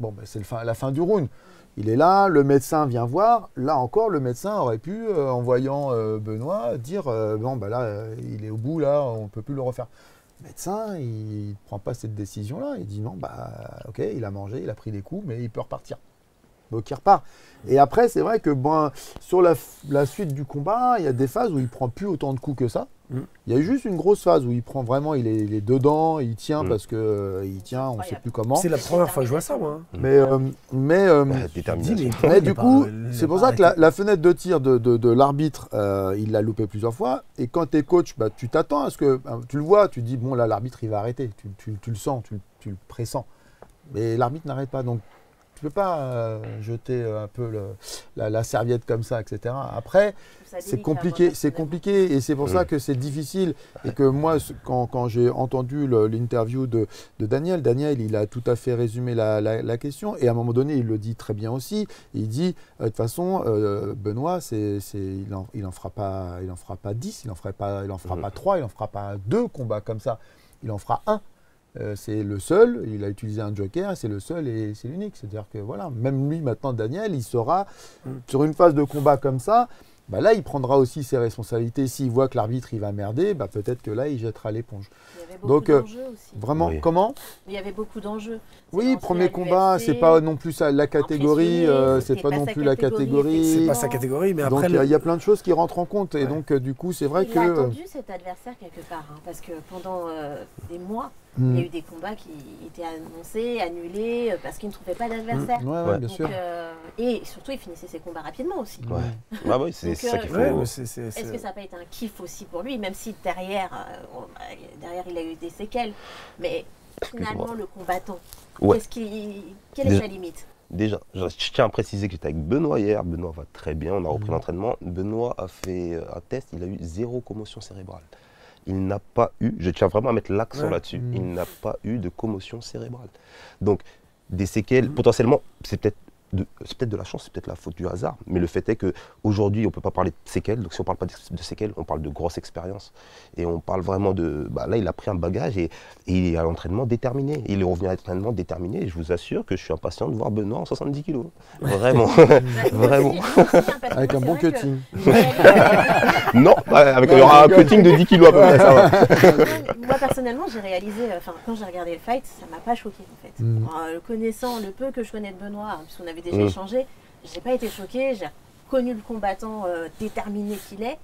Bon, bah, c'est la fin du round. Il est là, le médecin vient voir. Là encore, le médecin aurait pu, en voyant Benoît, dire bon, bah là, il est au bout, là, on ne peut plus le refaire. Le médecin, il ne prend pas cette décision-là. Il dit non, bah ok, il a mangé, il a pris des coups, mais il peut repartir. Donc il repart. Et après, c'est vrai que sur la suite du combat, il y a des phases où il ne prend plus autant de coups que ça. Il y a juste une grosse phase où il prend vraiment, il est dedans, il tient parce qu'il tient, on ne sait plus comment. C'est la première fois que je vois ça, moi. Mais du coup, c'est pour ça que la fenêtre de tir de l'arbitre, il l'a loupé plusieurs fois. Et quand tu es coach, bah, tu t'attends à ce que, tu le vois, tu dis, bon là, l'arbitre, il va arrêter. Tu le sens, tu le pressens. Mais l'arbitre n'arrête pas. Donc, tu ne peux pas jeter un peu la serviette comme ça, etc. Après, c'est compliqué, et c'est pour ça que c'est difficile. Et que moi, quand j'ai entendu l'interview de Daniel, il a tout à fait résumé la question. Et à un moment donné, il le dit très bien aussi. Il dit, de toute façon, Benoît, il en fera pas 10, il en fera pas 3, il en fera pas 2 combats comme ça. Il en fera 1. C'est le seul, il a utilisé un joker, c'est le seul et c'est l'unique. C'est-à-dire que voilà, même lui maintenant, Daniel, il sera sur une phase de combat comme ça, bah là il prendra aussi ses responsabilités. S'il voit que l'arbitre il va merder, bah peut-être que là il jettera l'éponge. Il y avait beaucoup d'enjeux aussi. Vraiment, comment ? Il y avait beaucoup d'enjeux. Oui, premier combat, c'est pas non plus la catégorie, c'est pas non plus la catégorie. C'est pas sa catégorie, mais après. Donc il y a plein de choses qui rentrent en compte. Et donc du coup, c'est vrai que. Il a attendu cet adversaire quelque part, parce que pendant des mois, il y a eu des combats qui étaient annoncés, annulés, parce qu'il ne trouvait pas d'adversaire. Ouais, bien sûr. Et surtout, il finissait ses combats rapidement aussi. Bah oui, c'est ça qu'il faut. Est-ce que ça n'a pas été un kiff aussi pour lui, même si derrière il a eu des séquelles, mais finalement le combattant, quelle est sa limite? Déjà, je tiens à préciser que j'étais avec Benoît hier. Benoît va très bien, on a repris l'entraînement. Benoît a fait un test, il a eu 0 commotion cérébrale. Il n'a pas eu, je tiens vraiment à mettre l'accent là-dessus, il n'a pas eu de commotion cérébrale. Donc, des séquelles, potentiellement, c'est peut-être de la chance, c'est peut-être la faute du hasard, mais le fait est qu'aujourd'hui, on ne peut pas parler de séquelles. Donc, si on ne parle pas de séquelles, on parle de grosse expérience. Et on parle vraiment de. Bah, là, il a pris un bagage et il est à l'entraînement déterminé. Il est revenu à l'entraînement déterminé. Et je vous assure que je suis impatient de voir Benoît en 70 kilos. Vraiment. Vraiment. Avec un bon cutting. Non, il y aura un cutting de 10 kilos à peu près. Ça va. Moi, personnellement, j'ai réalisé, quand j'ai regardé le fight, ça ne m'a pas choqué en fait. Le connaissant, le peu que je connais de Benoît, puisqu'on avait déjà échangé, j'ai pas été choquée, j'ai connu le combattant déterminé qu'il est.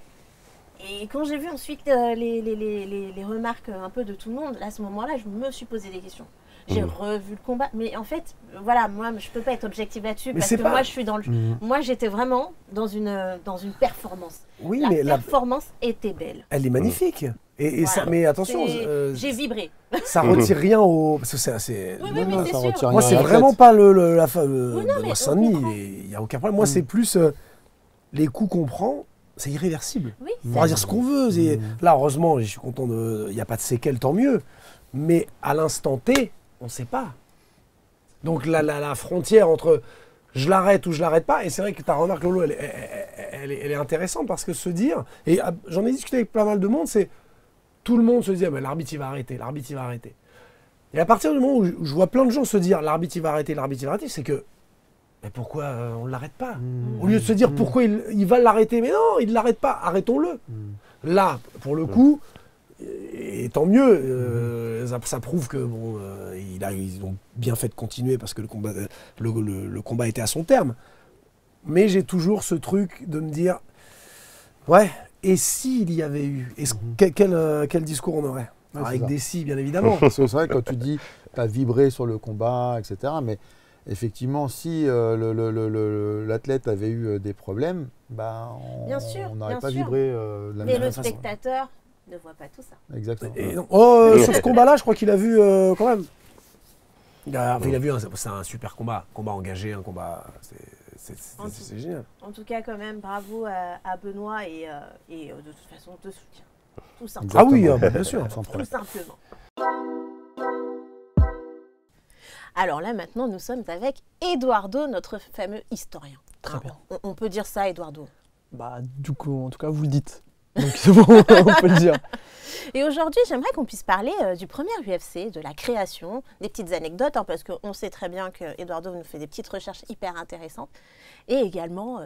Et quand j'ai vu ensuite les remarques un peu de tout le monde, là, à ce moment-là, je me suis posé des questions. J'ai revu le combat, mais en fait, voilà, moi, je peux pas être objective là-dessus parce que moi, je suis dans le. Moi, j'étais vraiment dans une performance. Oui, la performance était belle. Elle est magnifique. Et ça, mais attention, j'ai vibré. Ça retire rien au. Parce que c'est. Oui, mais c'est sûr. Moi, c'est vraiment pas le Saint-Denis. Il n'y a aucun problème. Moi, c'est plus les coups qu'on prend. C'est irréversible. Oui, on va dire ce qu'on veut. Là, heureusement, je suis content il n'y a pas de séquelles, tant mieux. Mais à l'instant T, on ne sait pas. Donc la frontière entre je l'arrête ou je l'arrête pas, et c'est vrai que ta remarque, Lolo, elle est intéressante parce que se dire, et j'en ai discuté avec pas mal de monde, c'est tout le monde se dit, l'arbitre il va arrêter, l'arbitre il va arrêter. Et à partir du moment où je vois plein de gens se dire l'arbitre il va arrêter, c'est que mais pourquoi on ne l'arrête pas? Au lieu de se dire pourquoi il va l'arrêter, mais non, il ne l'arrête pas, arrêtons-le. Là, pour le coup, et tant mieux, ça prouve que ils ont bien fait de continuer parce que le combat était à son terme. Mais j'ai toujours ce truc de me dire, ouais, et s'il y avait eu, quel discours on aurait? Avec des si, bien évidemment. C'est vrai, quand tu dis, tu as vibré sur le combat, etc. Mais effectivement, si l'athlète avait eu des problèmes, on n'aurait pas vibré de la même façon. Mais le spectateur ne voit pas tout ça. Exactement. Sur ce combat-là, je crois qu'il a vu quand même. Il a vu, c'est un super combat engagé, un combat, c'est génial. En tout cas, quand même, bravo à Benoît et de toute façon, de soutien. Tout simplement. Ah oui, bien sûr. Tout simplement. Alors là, maintenant, nous sommes avec Eduardo, notre fameux historien. Très bien. On peut dire ça, Eduardo. Bah, du coup, en tout cas, vous le dites. Donc c'est bon, on peut le dire. Et aujourd'hui, j'aimerais qu'on puisse parler du premier UFC, de la création, des petites anecdotes, parce qu'on sait très bien que Eduardo nous fait des petites recherches hyper intéressantes, et également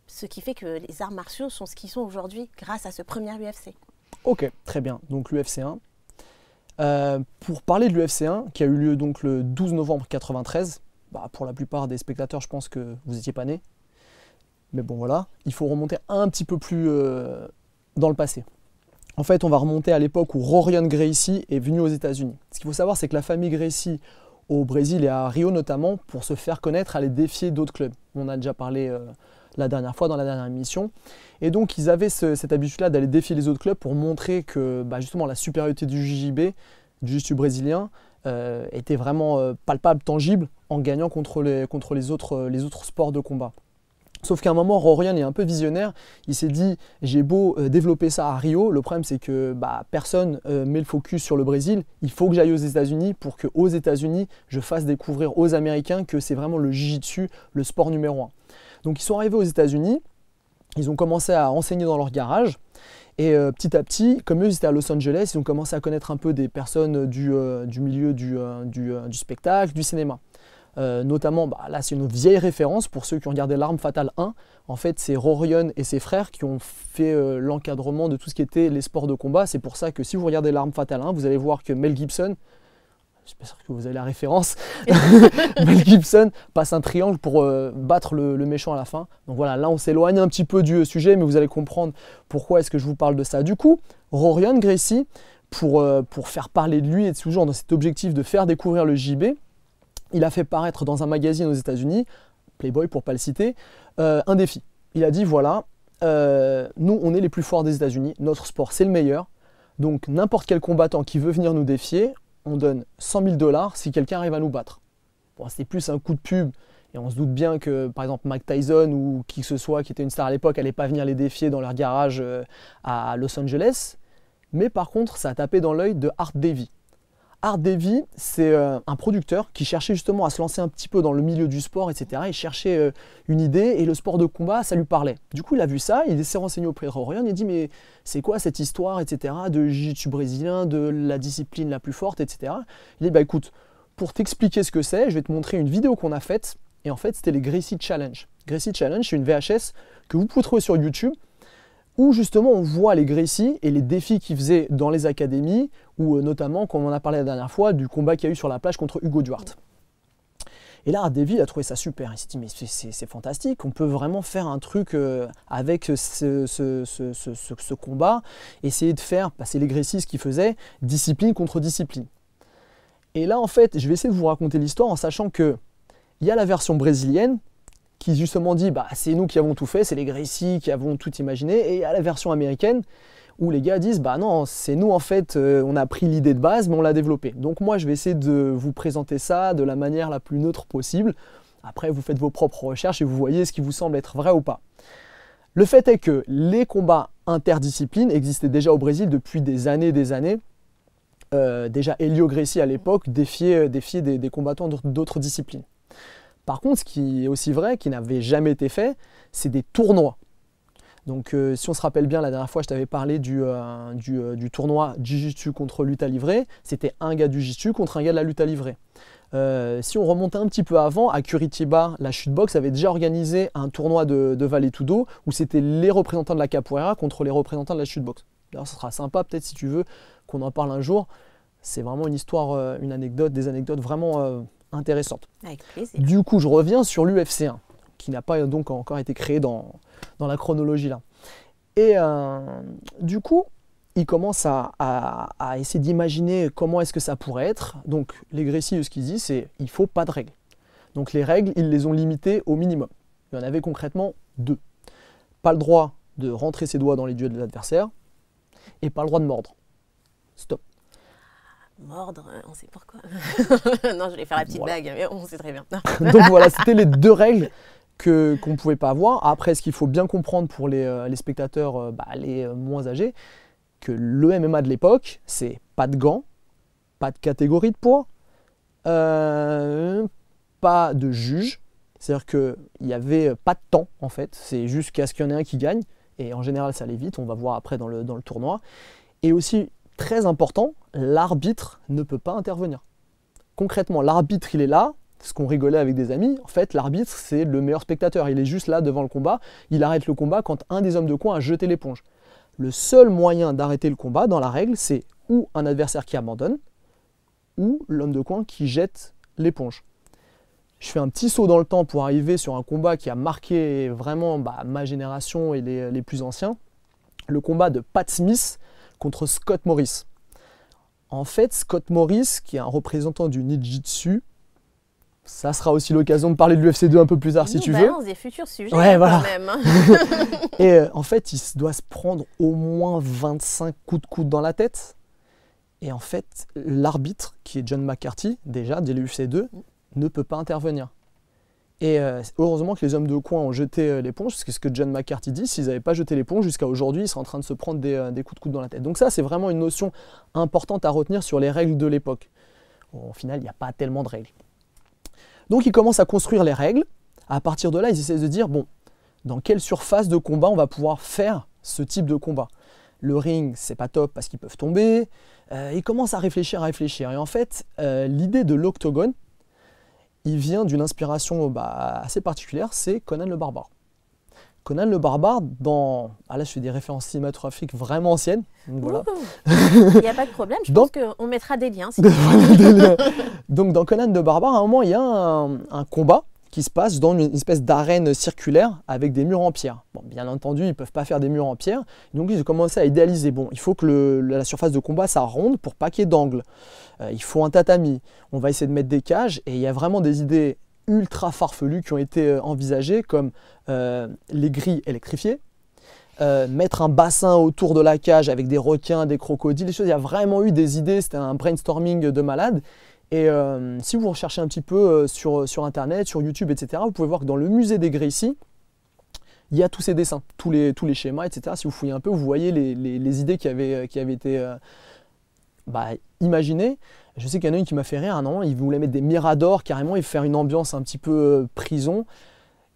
ce qui fait que les arts martiaux sont ce qu'ils sont aujourd'hui grâce à ce premier UFC. Ok, très bien. Donc l'UFC 1. Pour parler de l'UFC 1, qui a eu lieu donc le 12 novembre 1993, bah, pour la plupart des spectateurs, je pense que vous n'étiez pas nés. Mais bon voilà, il faut remonter un petit peu plus dans le passé. En fait, on va remonter à l'époque où Rorion Gracie est venu aux États-Unis. Ce qu'il faut savoir, c'est que la famille Gracie au Brésil et à Rio notamment, pour se faire connaître, allait défier d'autres clubs. On a déjà parlé la dernière fois dans la dernière émission. Et donc, ils avaient cette habitude-là d'aller défier les autres clubs pour montrer que bah, justement la supériorité du JJB, du jiu-jitsu brésilien, était vraiment palpable, tangible, en gagnant contre les autres sports de combat. Sauf qu'à un moment, Rorion est un peu visionnaire. Il s'est dit, j'ai beau développer ça à Rio, le problème c'est que bah, personne met le focus sur le Brésil. Il faut que j'aille aux États-Unis pour qu'aux États-Unis, je fasse découvrir aux Américains que c'est vraiment le jiu-jitsu, le sport numéro 1. Donc ils sont arrivés aux États-Unis, ils ont commencé à enseigner dans leur garage. Et petit à petit, comme eux ils étaient à Los Angeles, ils ont commencé à connaître un peu des personnes du milieu du spectacle, du cinéma. Notamment, bah, là c'est une vieille référence pour ceux qui ont regardé L'Arme Fatale 1. En fait, c'est Rorion et ses frères qui ont fait l'encadrement de tout ce qui était les sports de combat. C'est pour ça que si vous regardez L'Arme Fatale 1, vous allez voir que Mel Gibson, j'espère que vous avez la référence, Mel Gibson passe un triangle pour battre le méchant à la fin. Donc voilà, là on s'éloigne un petit peu du sujet, mais vous allez comprendre pourquoi est-ce que je vous parle de ça. Du coup, Rorion Gracie, pour faire parler de lui et toujours dans cet objectif de faire découvrir le JB, il a fait paraître dans un magazine aux États-Unis, Playboy pour ne pas le citer, un défi. Il a dit voilà, nous on est les plus forts des États-Unis, notre sport c'est le meilleur, donc n'importe quel combattant qui veut venir nous défier, on donne 100 000 $ si quelqu'un arrive à nous battre. Bon, c'était plus un coup de pub, et on se doute bien que par exemple Mike Tyson ou qui que ce soit qui était une star à l'époque n'allait pas venir les défier dans leur garage à Los Angeles, mais par contre ça a tapé dans l'œil de Art Davie. Art Davie, c'est un producteur qui cherchait justement à se lancer un petit peu dans le milieu du sport, etc. Il cherchait une idée et le sport de combat, ça lui parlait. Du coup, il a vu ça, il s'est renseigné auprès de Rorion, il dit mais c'est quoi cette histoire, etc. de jiu-jitsu brésilien, de la discipline la plus forte, etc. Il dit bah écoute, pour t'expliquer ce que c'est, je vais te montrer une vidéo qu'on a faite. Et en fait, c'était les Gracie Challenge. Gracie Challenge, c'est une VHS que vous pouvez trouver sur YouTube, où justement on voit les Gracie et les défis qu'ils faisaient dans les académies, ou notamment, comme on en a parlé la dernière fois, du combat qu'il y a eu sur la plage contre Hugo Duarte. Et là, Art Davie a trouvé ça super, il s'est dit mais c'est fantastique, on peut vraiment faire un truc avec ce combat, essayer de faire, c'est les Gracie ce qu'ils faisaient, discipline contre discipline. Et là en fait, je vais essayer de vous raconter l'histoire en sachant que il y a la version brésilienne, qui justement dit bah, c'est nous qui avons tout fait, c'est les Gracie qui avons tout imaginé, et il y a la version américaine où les gars disent bah non, c'est nous en fait, on a pris l'idée de base mais on l'a développée. Donc moi je vais essayer de vous présenter ça de la manière la plus neutre possible. Après vous faites vos propres recherches et vous voyez ce qui vous semble être vrai ou pas. Le fait est que les combats interdisciplines existaient déjà au Brésil depuis des années. Déjà Helio Gracie à l'époque défiait des combattants d'autres disciplines. Par contre, ce qui est aussi vrai, qui n'avait jamais été fait, c'est des tournois. Donc si on se rappelle bien, la dernière fois, je t'avais parlé du tournoi Jiu-Jitsu contre lutte à livrer. C'était un gars du Jiu-Jitsu contre un gars de la lutte à livrer. Si on remonte un petit peu avant, à Curitiba, la chute-box avait déjà organisé un tournoi de Vale Tudo où c'était les représentants de la capoeira contre les représentants de la chute-box. D'ailleurs, ce sera sympa, peut-être si tu veux, qu'on en parle un jour. C'est vraiment une histoire, une anecdote, des anecdotes vraiment intéressante. Avec plaisir. Du coup, je reviens sur l'UFC 1, qui n'a pas donc encore été créé dans la chronologie là. Et du coup, il commence à essayer d'imaginer comment est-ce que ça pourrait être. Donc, les Gracie, ce qu'ils disent, c'est il ne faut pas de règles. Donc, les règles, ils les ont limitées au minimum. Il y en avait concrètement 2. Pas le droit de rentrer ses doigts dans les yeux de l'adversaire et pas le droit de mordre. Stop. Mordre, on sait pourquoi. Non, je vais faire la petite blague, mais on sait très bien. Donc voilà, c'était les 2 règles qu'on ne pouvait pas avoir. Après, ce qu'il faut bien comprendre pour les spectateurs les moins âgés, que le MMA de l'époque, c'est pas de gants, pas de catégorie de poids, pas de juge, c'est-à-dire qu'il n'y avait pas de temps en fait, c'est jusqu'à ce qu'il y en ait un qui gagne, et en général ça allait vite, on va voir après dans le tournoi. Et aussi, très important, l'arbitre ne peut pas intervenir. Concrètement, l'arbitre il est là, ce qu'on rigolait avec des amis, en fait l'arbitre c'est le meilleur spectateur, il est juste là devant le combat, il arrête le combat quand un des hommes de coin a jeté l'éponge. Le seul moyen d'arrêter le combat dans la règle, c'est ou un adversaire qui abandonne, ou l'homme de coin qui jette l'éponge. Je fais un petit saut dans le temps pour arriver sur un combat qui a marqué vraiment ma génération et les plus anciens, le combat de Pat Smith contre Scott Morris. En fait, Scott Morris, qui est un représentant du Nijiu-Jitsu, ça sera aussi l'occasion de parler de l'UFC 2 un peu plus tard si tu veux. On des futurs sujets ouais, voilà. quand même. Et en fait, il doit se prendre au moins 25 coups de coude dans la tête. Et en fait, l'arbitre, qui est John McCarthy, déjà, dès l'UFC 2, ne peut pas intervenir. Et heureusement que les hommes de coin ont jeté l'éponge, parce que ce que John McCarthy dit, s'ils n'avaient pas jeté l'éponge, jusqu'à aujourd'hui, ils seraient en train de se prendre des coups de coude dans la tête. Donc ça, c'est vraiment une notion importante à retenir sur les règles de l'époque. Au final, il n'y a pas tellement de règles. Donc ils commencent à construire les règles. À partir de là, ils essaient de dire, bon, dans quelle surface de combat on va pouvoir faire ce type de combat. Le ring, c'est pas top parce qu'ils peuvent tomber. Ils commencent à réfléchir. Et en fait, l'idée de l'octogone, il vient d'une inspiration assez particulière, c'est Conan le Barbare. Conan le Barbare, là je fais des références cinématographiques vraiment anciennes. Voilà. Il n'y a pas de problème, je pense qu'on mettra des liens. Si Donc dans Conan le Barbare, à un moment, il y a un combat qui se passe dans une espèce d'arène circulaire avec des murs en pierre. Bon, bien entendu, ils ne peuvent pas faire des murs en pierre, donc ils ont commencé à idéaliser. Bon, il faut que la surface de combat soit ronde pour pas qu'il y ait d'angle. Il faut un tatami. On va essayer de mettre des cages, et il y a vraiment des idées ultra farfelues qui ont été envisagées, comme les grilles électrifiées, mettre un bassin autour de la cage avec des requins, des crocodiles, des choses. Il y a vraiment eu des idées, c'était un brainstorming de malade. Et si vous recherchez un petit peu sur Internet, sur YouTube, etc., vous pouvez voir que dans le musée des Gracie, il y a tous ces dessins, tous les schémas, etc. Si vous fouillez un peu, vous voyez les idées qui avaient été imaginées. Je sais qu'il y en a une qui m'a fait rire, non, il voulait mettre des miradors carrément et faire une ambiance un petit peu prison.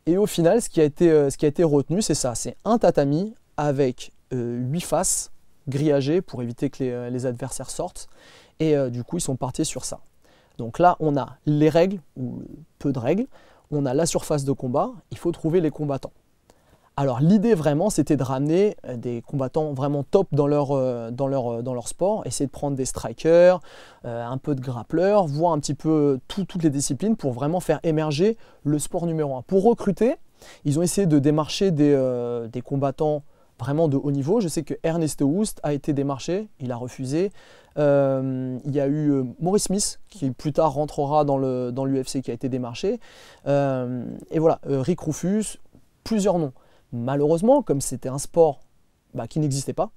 Et au final, ce qui a été retenu, c'est ça, c'est un tatami avec 8 faces grillagées pour éviter que les adversaires sortent. Et du coup, ils sont partis sur ça. Donc là, on a les règles, ou peu de règles, on a la surface de combat, il faut trouver les combattants. Alors l'idée vraiment, c'était de ramener des combattants vraiment top dans leur sport, essayer de prendre des strikers, un peu de grappleurs, voir un petit peu toutes les disciplines pour vraiment faire émerger le sport numéro 1. Pour recruter, ils ont essayé de démarcher des combattants vraiment de haut niveau. Je sais que Ernesto Hoost a été démarché, il a refusé. Il y a eu Maurice Smith qui plus tard rentrera dans l'UFC qui a été démarché. Et voilà, Rick Rufus, plusieurs noms. Malheureusement, comme c'était un sport qui n'existait pas,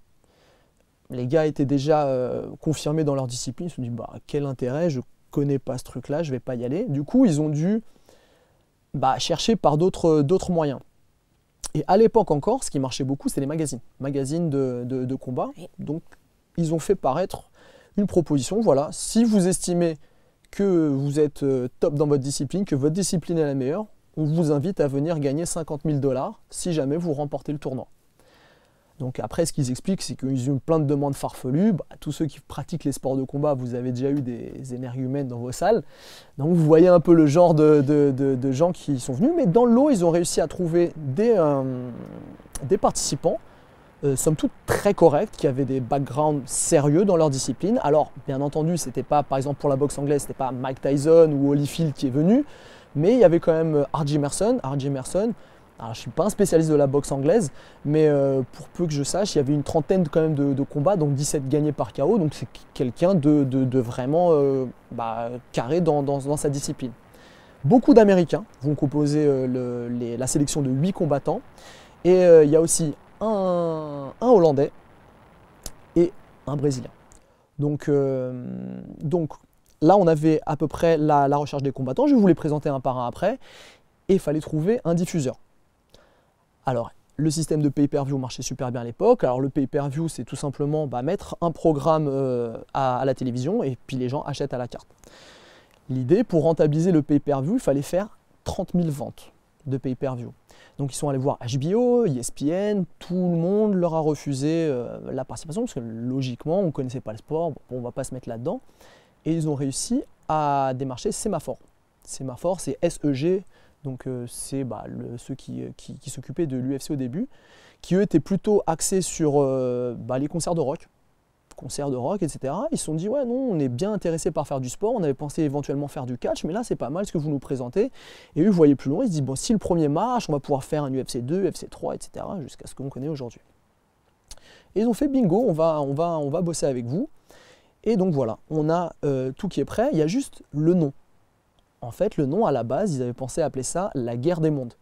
les gars étaient déjà confirmés dans leur discipline. Ils se sont dit quel intérêt, je ne connais pas ce truc-là, je ne vais pas y aller. Du coup, ils ont dû chercher par d'autres moyens. Et à l'époque encore, ce qui marchait beaucoup, c'était les magazines de combat. Donc, ils ont fait paraître une proposition. Voilà, si vous estimez que vous êtes top dans votre discipline, que votre discipline est la meilleure, on vous invite à venir gagner 50 000 $, si jamais vous remportez le tournoi. Donc après, ce qu'ils expliquent, c'est qu'ils ont eu plein de demandes farfelues. Tous ceux qui pratiquent les sports de combat, vous avez déjà eu des énergumènes dans vos salles. Donc vous voyez un peu le genre de gens qui sont venus. Mais dans le lot, ils ont réussi à trouver des participants, somme toute très corrects, qui avaient des backgrounds sérieux dans leur discipline. Alors, bien entendu, c'était pas, par exemple pour la boxe anglaise, c'était pas Mike Tyson ou Holyfield qui est venu, mais il y avait quand même R.J. Merson. Alors, je ne suis pas un spécialiste de la boxe anglaise, mais pour peu que je sache, il y avait une trentaine quand même de combats, donc 17 gagnés par KO, donc c'est quelqu'un de vraiment carré dans sa discipline. Beaucoup d'Américains vont composer la sélection de 8 combattants, et il y a aussi un Hollandais et un Brésilien. Donc là, on avait à peu près la recherche des combattants. Je vais vous les présenter un par un après. Et il fallait trouver un diffuseur. Alors, le système de pay-per-view marchait super bien à l'époque. Alors, le pay-per-view, c'est tout simplement mettre un programme à la télévision et puis les gens achètent à la carte. L'idée, pour rentabiliser le pay-per-view, il fallait faire 30 000 ventes de pay-per-view. Donc ils sont allés voir HBO, ESPN, tout le monde leur a refusé la participation parce que logiquement on ne connaissait pas le sport, on ne va pas se mettre là-dedans. Et ils ont réussi à démarcher Semaphore. Semaphore, c'est SEG, donc c'est ceux qui s'occupaient de l'UFC au début, qui eux étaient plutôt axés sur les concerts de rock, etc. Ils se sont dit, ouais, non, on est bien intéressé par faire du sport, on avait pensé éventuellement faire du catch, mais là, c'est pas mal ce que vous nous présentez. Et eux, ils voyaient plus loin, ils se disent, bon, si le premier marche, on va pouvoir faire un UFC 2, UFC 3, etc., jusqu'à ce qu'on connaît aujourd'hui. Et ils ont fait bingo, on va bosser avec vous. Et donc voilà, on a tout qui est prêt, il y a juste le nom. En fait, le nom, à la base, ils avaient pensé appeler ça la guerre des mondes.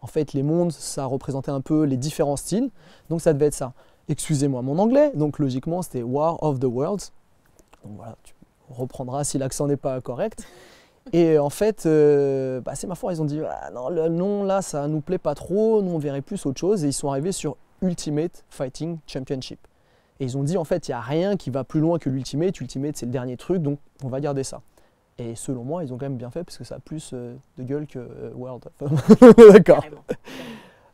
En fait, les mondes, ça représentait un peu les différents styles, donc ça devait être ça. Excusez-moi mon anglais, donc logiquement c'était War of the Worlds. Donc voilà, tu reprendras si l'accent n'est pas correct. Et en fait, Semaphore, ils ont dit ah, non, le nom là, ça nous plaît pas trop, nous on verrait plus autre chose. Et ils sont arrivés sur Ultimate Fighting Championship. Et ils ont dit en fait, il n'y a rien qui va plus loin que l'Ultimate. Ultimate, c'est le dernier truc, donc on va garder ça. Et selon moi, ils ont quand même bien fait parce que ça a plus de gueule que World. D'accord.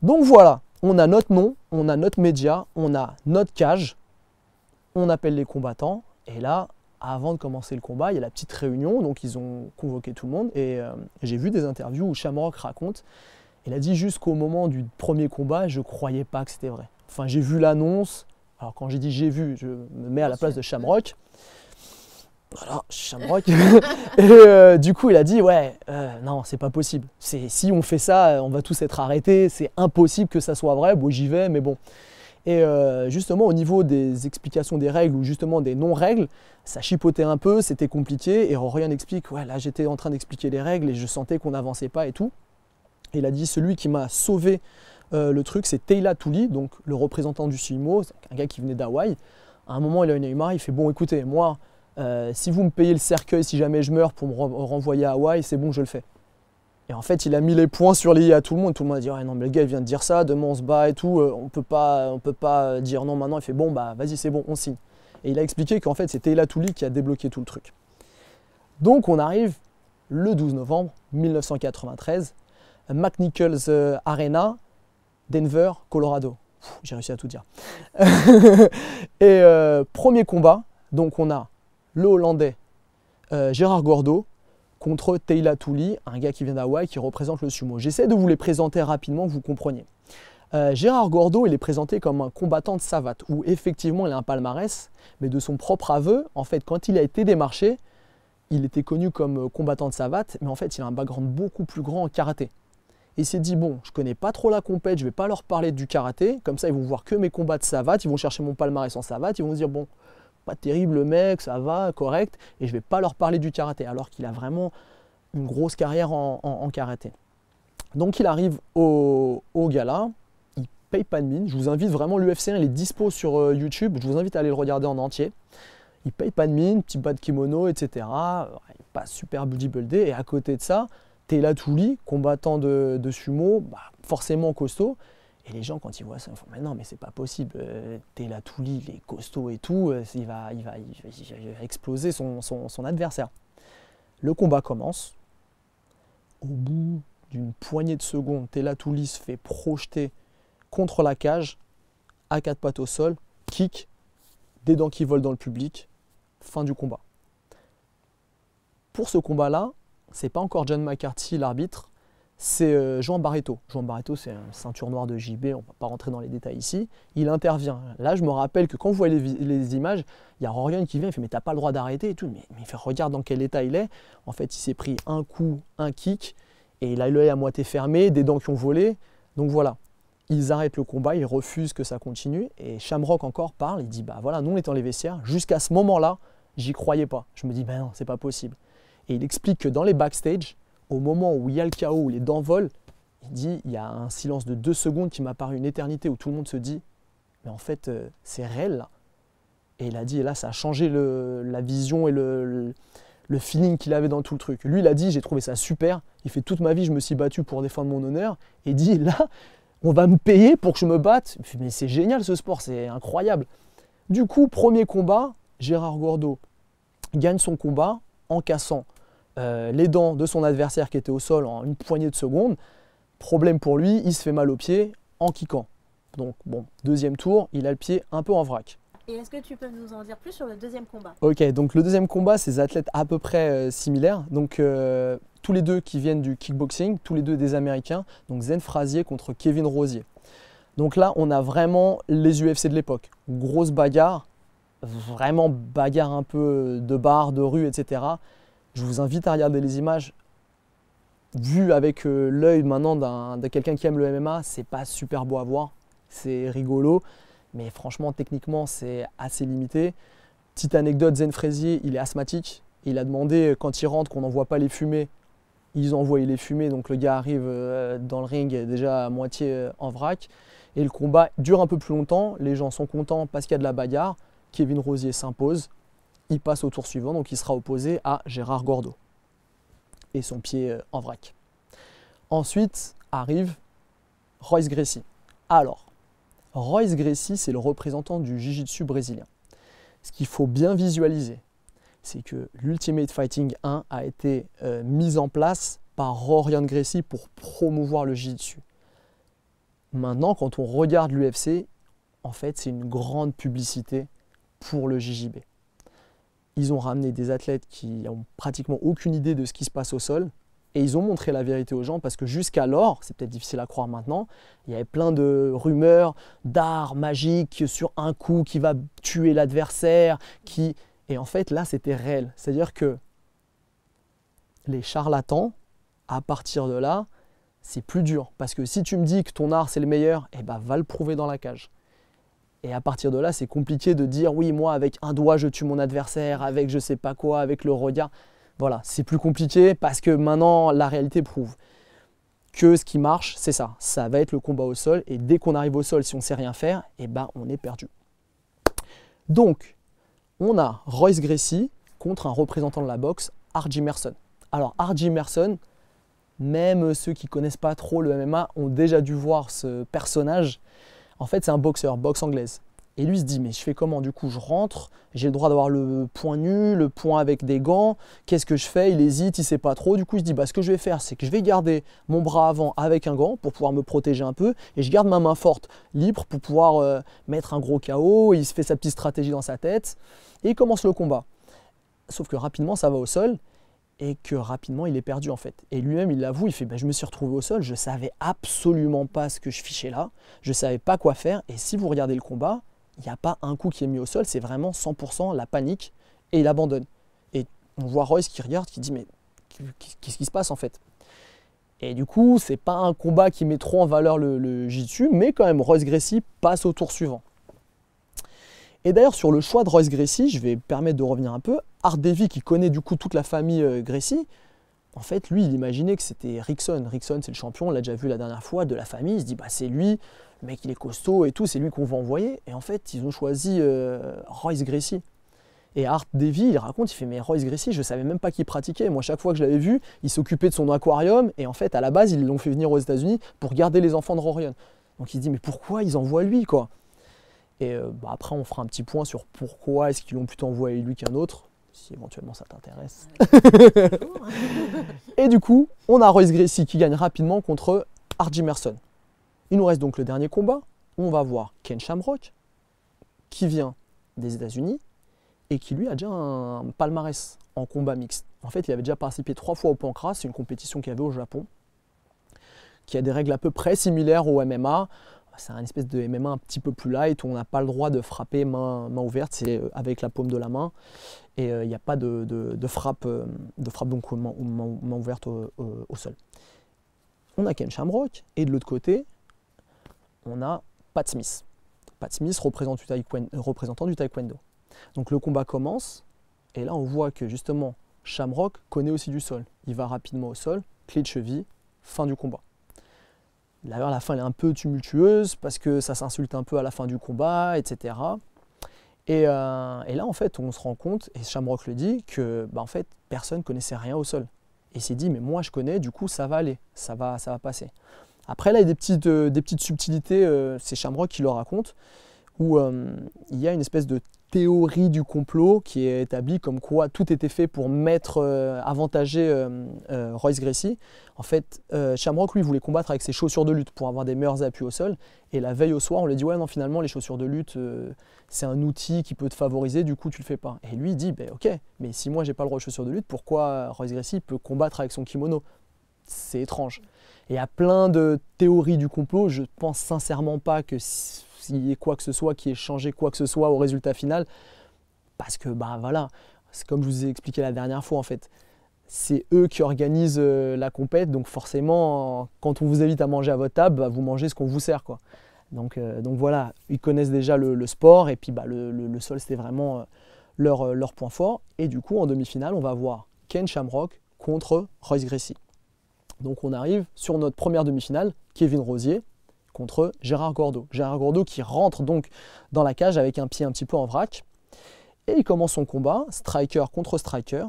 Donc voilà, on a notre nom, on a notre média, on a notre cage, on appelle les combattants. Et là, avant de commencer le combat, il y a la petite réunion, donc ils ont convoqué tout le monde. Et j'ai vu des interviews où Shamrock raconte, il a dit jusqu'au moment du premier combat, je ne croyais pas que c'était vrai. Enfin, j'ai vu l'annonce, alors quand j'ai dit j'ai vu, je me mets à la place de Shamrock. Voilà, Shamrock. Et du coup, il a dit ouais, non, c'est pas possible. Si on fait ça, on va tous être arrêtés. C'est impossible que ça soit vrai. Bon, j'y vais, mais bon. Et justement, au niveau des explications des règles ou justement des non-règles, ça chipotait un peu, c'était compliqué. Et Rorion explique ouais, là, j'étais en train d'expliquer les règles et je sentais qu'on n'avançait pas et tout. Et il a dit celui qui m'a sauvé le truc, c'est Teila Touli, donc le représentant du sumo, un gars qui venait d'Hawaï. À un moment, il a eu marre, il fait bon, écoutez, moi. Si vous me payez le cercueil, si jamais je meurs pour me renvoyer à Hawaï, c'est bon, je le fais. Et en fait, il a mis les points sur les i à tout le monde. Tout le monde a dit ouais, non, mais le gars il vient de dire ça, demain on se bat et tout, on peut pas dire non maintenant. Il fait bon, bah vas-y, c'est bon, on signe. Et il a expliqué qu'en fait, c'est Teila Touli qui a débloqué tout le truc. Donc on arrive le 12 novembre 1993, McNichols Arena, Denver, Colorado. J'ai réussi à tout dire. Et premier combat, donc on a le Hollandais Gérard Gordo contre Teila Touli, un gars qui vient d'Hawaï qui représente le sumo. J'essaie de vous les présenter rapidement, que vous compreniez. Gérard Gordo, il est présenté comme un combattant de savate, où effectivement il a un palmarès, mais de son propre aveu, en fait, quand il a été démarché, il était connu comme combattant de savate, mais en fait, il a un background beaucoup plus grand en karaté. Et il s'est dit, bon, je connais pas trop la compète, je vais pas leur parler du karaté, comme ça ils vont voir que mes combats de savate, ils vont chercher mon palmarès en savate, ils vont se dire, bon, pas terrible le mec, ça va, correct, et je vais pas leur parler du karaté, alors qu'il a vraiment une grosse carrière en karaté. Donc il arrive au gala, il paye pas de mine, je vous invite vraiment, l'UFC 1, il est dispo sur YouTube, je vous invite à aller le regarder en entier. Il paye pas de mine, petit bas de kimono, etc. Il passe super bodybuildé, et à côté de ça, Teila Touli, combattant de sumo, forcément costaud. Et les gens, quand ils voient ça, ils font mais non, mais c'est pas possible. Teila Touli, il est costaud et tout, il va exploser son adversaire. Le combat commence. Au bout d'une poignée de secondes, Teila Touli se fait projeter contre la cage, à quatre pattes au sol, kick, des dents qui volent dans le public, fin du combat. Pour ce combat-là, c'est pas encore John McCarthy l'arbitre, c'est Joan Barreto. Joan Barreto, c'est un ceinture noire de JB, on ne va pas rentrer dans les détails ici. Il intervient. Là, je me rappelle que quand vous voyez les images, il y a Rorion qui vient, il fait « mais t'as pas le droit d'arrêter » et tout. Mais il fait « regarde dans quel état il est ». En fait, il s'est pris un coup, un kick, et il a l'œil à moitié fermé, des dents qui ont volé. Donc voilà, ils arrêtent le combat, ils refusent que ça continue. Et Shamrock encore parle, il dit « bah voilà, nous on est dans les vestiaires. Jusqu'à ce moment-là, j'y croyais pas. Je me dis « ben non, c'est pas possible ». Et il explique que dans les backstage, au moment où il y a le chaos, où les dents volent, il dit il y a un silence de 2 secondes qui m'a paru une éternité où tout le monde se dit mais en fait c'est réel là. Et il a dit et là ça a changé la vision et le feeling qu'il avait dans tout le truc. Lui il a dit j'ai trouvé ça super, il fait toute ma vie je me suis battu pour défendre mon honneur et il dit là on va me payer pour que je me batte. Il fait, mais c'est génial ce sport, c'est incroyable. Du coup premier combat, Gérard Gordo gagne son combat en cassant les dents de son adversaire qui était au sol en une poignée de secondes. Problème pour lui, il se fait mal au pied en kickant. Donc bon, deuxième tour, il a le pied un peu en vrac. Et est-ce que tu peux nous en dire plus sur le deuxième combat? Ok, donc le deuxième combat, c'est des athlètes à peu près similaires. Donc tous les deux qui viennent du kickboxing, tous les deux des Américains. Donc Zen Frazier contre Kevin Rosier. Donc là, on a vraiment les UFC de l'époque. Grosse bagarre, vraiment bagarre un peu de bar, de rue, etc. Je vous invite à regarder les images. Vu avec l'œil maintenant de quelqu'un qui aime le MMA, c'est pas super beau à voir. C'est rigolo. Mais franchement, techniquement, c'est assez limité. Petite anecdote, Zen Frazier, il est asthmatique. Il a demandé, quand il rentre, qu'on n'envoie pas les fumées. Ils ont envoyé les fumées, donc le gars arrive dans le ring déjà à moitié en vrac. Et le combat dure un peu plus longtemps. Les gens sont contents parce qu'il y a de la bagarre. Kevin Rosier s'impose. Il passe au tour suivant, donc il sera opposé à Gérard Gordeau. Et son pied en vrac. Ensuite arrive Royce Gracie. Alors, Royce Gracie, c'est le représentant du jiu-jitsu brésilien. Ce qu'il faut bien visualiser, c'est que l'Ultimate Fighting 1 a été mis en place par Rorion Gracie pour promouvoir le jiu-jitsu. Maintenant, quand on regarde l'UFC, en fait, c'est une grande publicité pour le JJB. Ils ont ramené des athlètes qui n'ont pratiquement aucune idée de ce qui se passe au sol. Et ils ont montré la vérité aux gens parce que jusqu'alors, c'est peut-être difficile à croire maintenant, il y avait plein de rumeurs d'art magique sur un coup qui va tuer l'adversaire. Et en fait, là, c'était réel. C'est-à-dire que les charlatans, à partir de là, c'est plus dur. Parce que si tu me dis que ton art, c'est le meilleur, eh ben, va le prouver dans la cage. Et à partir de là, c'est compliqué de dire, oui, moi, avec un doigt, je tue mon adversaire, avec je sais pas quoi, avec le regard. Voilà, c'est plus compliqué parce que maintenant, la réalité prouve que ce qui marche, c'est ça. Ça va être le combat au sol. Et dès qu'on arrive au sol, si on ne sait rien faire, eh ben, on est perdu. Donc, on a Royce Gracie contre un représentant de la boxe, R.J. Merson. Alors, R.J. Merson, même ceux qui ne connaissent pas trop le MMA ont déjà dû voir ce personnage. En fait, c'est un boxeur, boxe anglaise. Et lui se dit, mais je fais comment? Du coup, je rentre, j'ai le droit d'avoir le poing nu, le poing avec des gants. Qu'est-ce que je fais? Il hésite, il ne sait pas trop. Du coup, il se dit, bah, ce que je vais faire, c'est que je vais garder mon bras avant avec un gant pour pouvoir me protéger un peu. Et je garde ma main forte, libre, pour pouvoir mettre un gros KO. Il se fait sa petite stratégie dans sa tête. Et il commence le combat. Sauf que rapidement, ça va au sol. Et que rapidement, il est perdu en fait. Et lui-même, il l'avoue, il fait, bah, je me suis retrouvé au sol. Je ne savais absolument pas ce que je fichais là. Je ne savais pas quoi faire. Et si vous regardez le combat, il n'y a pas un coup qui est mis au sol, c'est vraiment 100% la panique et il abandonne. Et on voit Royce qui regarde, qui dit mais qu'est-ce qui se passe en fait? Et du coup, c'est pas un combat qui met trop en valeur le jiu-jitsu, mais quand même Royce Gracie passe au tour suivant. Et d'ailleurs sur le choix de Royce Gracie, je vais me permettre de revenir un peu. Art Davie qui connaît du coup toute la famille Gracie, en fait lui il imaginait que c'était Rickson. Rickson c'est le champion, on l'a déjà vu la dernière fois, de la famille, il se dit bah c'est lui. Le mec il est costaud et tout, c'est lui qu'on va envoyer. Et en fait, ils ont choisi Royce Gracie. Et Art Davie, il raconte, il fait mais Royce Gracie, je ne savais même pas qu'il pratiquait. Moi, chaque fois que je l'avais vu, il s'occupait de son aquarium. Et en fait, à la base, ils l'ont fait venir aux États-Unis pour garder les enfants de Rorion. Donc il se dit mais pourquoi ils envoient lui quoi? Et bah, après, on fera un petit point sur pourquoi est-ce qu'ils l'ont plutôt envoyé lui qu'un autre, si éventuellement ça t'intéresse. Et du coup, on a Royce Gracie qui gagne rapidement contre R.J. Merson. Il nous reste donc le dernier combat. On va voir Ken Shamrock, qui vient des États-Unis et qui lui a déjà un palmarès en combat mixte. En fait, il avait déjà participé 3 fois au Pancras, c'est une compétition qu'il y avait au Japon, qui a des règles à peu près similaires au MMA. C'est un espèce de MMA un petit peu plus light, où on n'a pas le droit de frapper main ouverte, c'est avec la paume de la main. Et il n'y a pas de frappe donc main ouverte au sol. On a Ken Shamrock, et de l'autre côté, on a Pat Smith. Pat Smith, représentant du taekwondo. Donc le combat commence, et là on voit que justement Shamrock connaît aussi du sol. Il va rapidement au sol, clé de cheville, fin du combat. D'ailleurs la fin elle est un peu tumultueuse parce que ça s'insulte un peu à la fin du combat, etc. Et là en fait on se rend compte, et Shamrock le dit, que en fait personne ne connaissait rien au sol. Et il s'est dit mais moi je connais, du coup ça va aller, ça va passer. Après là il y a des petites subtilités, c'est Shamrock qui le raconte, où il y a une espèce de théorie du complot qui est établie comme quoi tout était fait pour avantager Royce Gracie. En fait, Shamrock, lui, voulait combattre avec ses chaussures de lutte pour avoir des meilleurs appuis au sol. Et la veille au soir, on lui dit « Ouais, non, finalement, les chaussures de lutte, c'est un outil qui peut te favoriser, du coup, tu le fais pas. » Et lui, il dit « Ok, mais si moi, j'ai pas le droit aux chaussures de lutte, pourquoi Royce Gracie peut combattre avec son kimono ?» C'est étrange. Et il y a plein de théories du complot. Je pense sincèrement pas que s'il y ait quoi que ce soit qui ait changé quoi que ce soit au résultat final. Parce que, bah voilà, c'est comme je vous ai expliqué la dernière fois, en fait. C'est eux qui organisent la compète, donc forcément, quand on vous invite à manger à votre table, bah, vous mangez ce qu'on vous sert, quoi. Donc voilà, ils connaissent déjà le sport, et puis bah, le sol, c'était vraiment leur point fort. Et du coup, en demi-finale, on va voir Ken Shamrock contre Royce Gracie. Donc on arrive sur notre première demi-finale, Kevin Rosier contre Gérard Gordeau. Gérard Gordeau qui rentre donc dans la cage avec un pied un petit peu en vrac. Et il commence son combat, striker contre striker.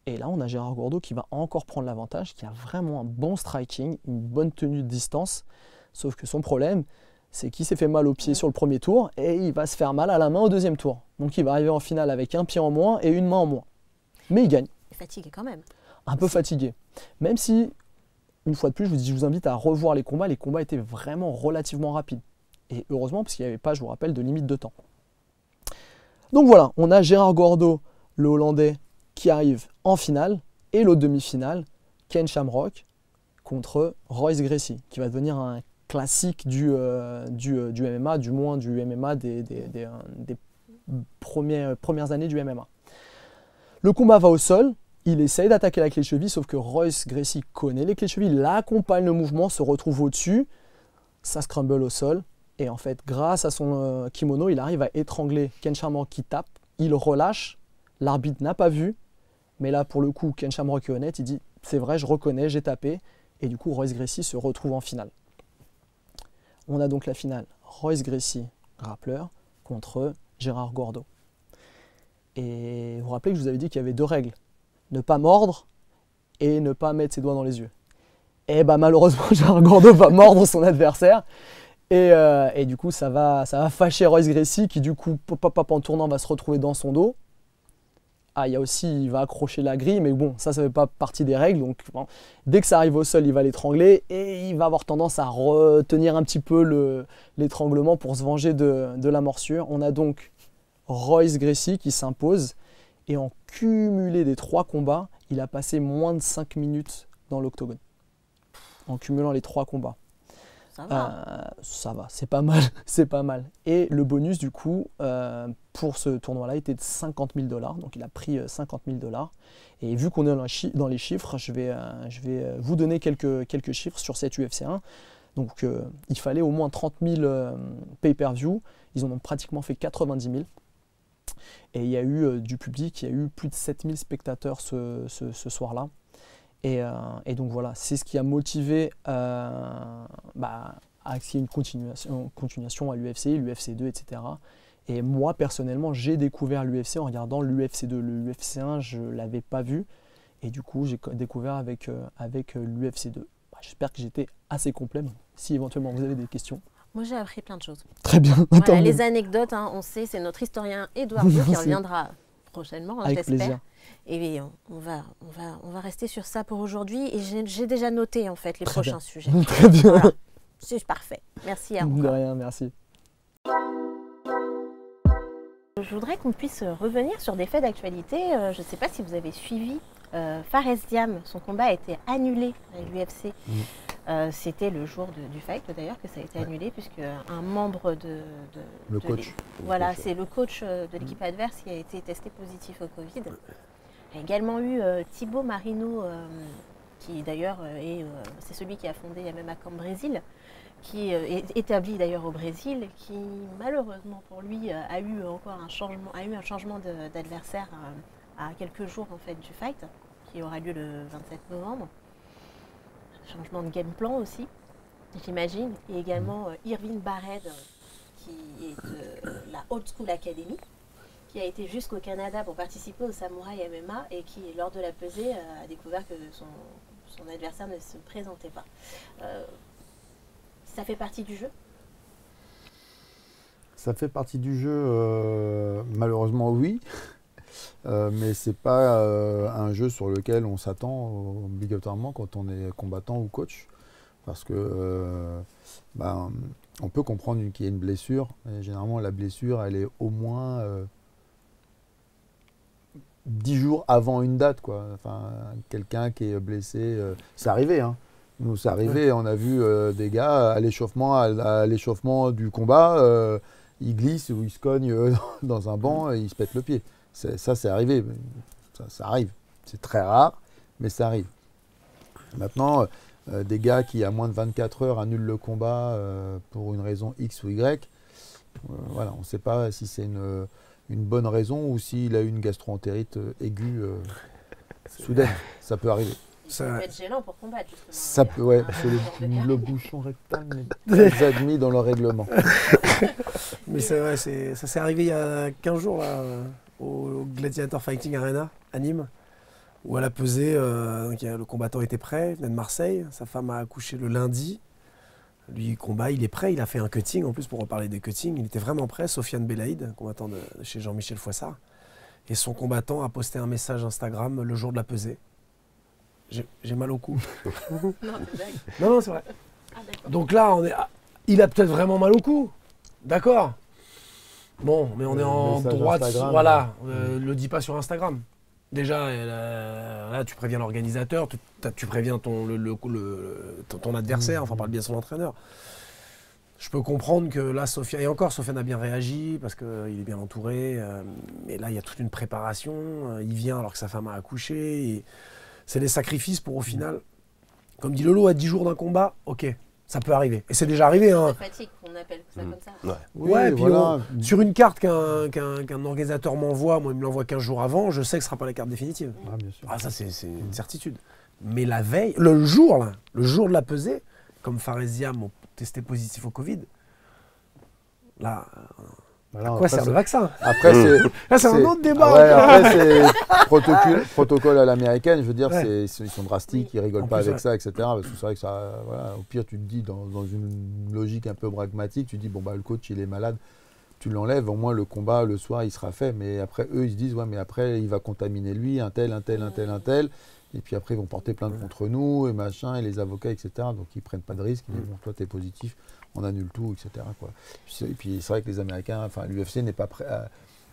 Et là, on a Gérard Gordeau qui va encore prendre l'avantage, qui a vraiment un bon striking, une bonne tenue de distance. Sauf que son problème, c'est qu'il s'est fait mal au pied sur le premier tour et il va se faire mal à la main au deuxième tour. Donc il va arriver en finale avec un pied en moins et une main en moins. Mais il gagne. Fatigué quand même. Un peu fatigué. Même si, une fois de plus, je vous invite à revoir les combats. Les combats étaient vraiment relativement rapides. Et heureusement, parce qu'il n'y avait pas, je vous rappelle, de limite de temps. Donc voilà, on a Gérard Gordeau, le Hollandais, qui arrive en finale. Et l'autre demi-finale, Ken Shamrock contre Royce Gracie, qui va devenir un classique du MMA, du moins du MMA des premières années du MMA. Le combat va au sol. Il essaye d'attaquer la clé de cheville, sauf que Royce Gracie connaît les clés de cheville, l'accompagne le mouvement, se retrouve au-dessus, ça scramble au sol. Et en fait, grâce à son kimono, il arrive à étrangler Ken Shamrock qui tape. Il relâche, l'arbitre n'a pas vu. Mais là, pour le coup, Ken Shamrock est honnête, il dit « C'est vrai, je reconnais, j'ai tapé ». Et du coup, Royce Gracie se retrouve en finale. On a donc la finale Royce Gracie, grappleur, contre Gérard Gordeau. Et vous vous rappelez que je vous avais dit qu'il y avait 2 règles. Ne pas mordre et ne pas mettre ses doigts dans les yeux. Et bah malheureusement, Gérard Gordeau va mordre son adversaire. Et du coup, ça va fâcher Royce Gracie qui du coup, en tournant, va se retrouver dans son dos. Ah, il y a aussi, il va accrocher la grille, mais bon, ça fait pas partie des règles. Donc bon, dès que ça arrive au sol, il va l'étrangler et il va avoir tendance à retenir un petit peu l'étranglement pour se venger de la morsure. On a donc Royce Gracie qui s'impose. Et en cumulé des 3 combats, il a passé moins de 5 minutes dans l'octogone. En cumulant les 3 combats. Ça va, c'est pas mal, c'est pas mal. Et le bonus du coup, pour ce tournoi-là, était de 50 000 $. Donc il a pris 50 000 $. Et vu qu'on est dans les chiffres, je vais vous donner quelques chiffres sur cette UFC 1. Donc il fallait au moins 30 000 pay-per-view. Ils en ont pratiquement fait 90 000. Et il y a eu du public, il y a eu plus de 7000 spectateurs ce soir-là. Et donc voilà, c'est ce qui a motivé à qu'il y ait une continuation à l'UFC, l'UFC 2, etc. Et moi, personnellement, j'ai découvert l'UFC en regardant l'UFC 2. Le UFC 1, je ne l'avais pas vu. Et du coup, j'ai découvert avec l'UFC 2. J'espère que j'étais assez complet. Si éventuellement vous avez des questions. Moi, j'ai appris plein de choses. Très bien. Voilà, les anecdotes, hein, on sait, c'est notre historien Eduardo qui reviendra prochainement, hein, j'espère. Et on va rester sur ça pour aujourd'hui. Et j'ai déjà noté, en fait, les prochains sujets. Très bien. Voilà. C'est parfait. Merci à vous. vous. De rien, merci. Je voudrais qu'on puisse revenir sur des faits d'actualité. Je ne sais pas si vous avez suivi. Fares Diam, son combat a été annulé à l'UFC. C'était le jour du fight d'ailleurs que ça a été annulé puisque un membre le coach. Voilà, c'est le coach de l'équipe adverse qui a été testé positif au Covid. Il y a également eu Thibaut Marino qui d'ailleurs c'est celui qui a fondé MMA Camp Brésil, qui est établi d'ailleurs au Brésil, qui malheureusement pour lui a eu un changement d'adversaire à quelques jours en fait du fight qui aura lieu le 27 novembre. Changement de game plan aussi, j'imagine. Et également Irvin Barred, qui est de la Old School Academy, qui a été jusqu'au Canada pour participer au Samouraï MMA et qui, lors de la pesée, a découvert que son adversaire ne se présentait pas. Ça fait partie du jeu ? Ça fait partie du jeu, malheureusement oui, mais c'est pas un jeu sur lequel on s'attend obligatoirement quand on est combattant ou coach, parce que on peut comprendre qu'il y a une blessure, et généralement la blessure elle est au moins 10 jours avant une date, quoi. Enfin, quelqu'un qui est blessé, c'est arrivé, hein. Nous, c'est arrivé, on a vu des gars à l'échauffement du combat, ils glissent ou ils se cognent dans un banc et ils se pètent le pied. Ça, c'est arrivé. Ça arrive. C'est très rare, mais ça arrive. Maintenant, des gars qui, à moins de 24 heures, annulent le combat pour une raison X ou Y, voilà, on ne sait pas si c'est une bonne raison ou s'il a eu une gastro-entérite aiguë soudaine. Ça peut arriver. Ça peut être gênant pour combattre, justement. Ça peut, ouais, parce que le bouchon rectal n'est pas admis dans le règlement. Mais c'est vrai, ça s'est arrivé il y a 15 jours là, au Gladiator Fighting Arena à Nîmes, où elle a pesé, le combattant était prêt, il venait de Marseille, sa femme a accouché le lundi. Lui, combat, il est prêt, il a fait un cutting, en plus pour reparler des cuttings, il était vraiment prêt, Sofiane Belaïd, combattant de chez Jean-Michel Fouassard. Et son combattant a posté un message Instagram le jour de la pesée. J'ai mal au cou. Non, c'est vrai. Ah, donc là, il a peut-être vraiment mal au cou. D'accord. Bon, mais on est en droite. Voilà, le dis pas sur Instagram. Déjà, là, tu préviens l'organisateur, tu préviens ton adversaire, enfin, parle bien de son entraîneur. Je peux comprendre que là, Sofiane a bien réagi parce qu'il est bien entouré. Mais là, il y a toute une préparation. Il vient alors que sa femme a accouché. C'est des sacrifices pour au final, comme dit Lolo, à 10 jours d'un combat, ok, ça peut arriver. Et c'est déjà arrivé. Hein. C'est fatigue qu'on appelle ça comme ça. Ouais, ouais, puis voilà. Sur une carte qu'un organisateur m'envoie, moi il me l'envoie 15 jours avant, je sais que ce ne sera pas la carte définitive. Ah, bien sûr. Ah, ça c'est une certitude. Mais la veille, le jour de la pesée, comme Faresiam ont testé positif au Covid, là... Voilà, à quoi sert le vaccin? Après, c'est un autre débat. Ouais, après, c'est protocole à l'américaine. Je veux dire, ils sont drastiques, ils rigolent pas avec ça, etc. Parce que c'est vrai que ça, voilà, au pire, tu te dis, dans une logique un peu pragmatique, tu te dis, bon, bah, le coach, il est malade, tu l'enlèves, au moins le combat, le soir, il sera fait. Mais après, eux, ils se disent, ouais, mais après, il va contaminer lui, un tel. Et puis après, ils vont porter plainte contre nous, et machin, et les avocats, etc. Donc, ils prennent pas de risque. Ils disent, bon, toi, t'es positif, on annule tout, etc. quoi. Et puis, c'est vrai que les Américains, enfin, l'UFC n'est pas prêt,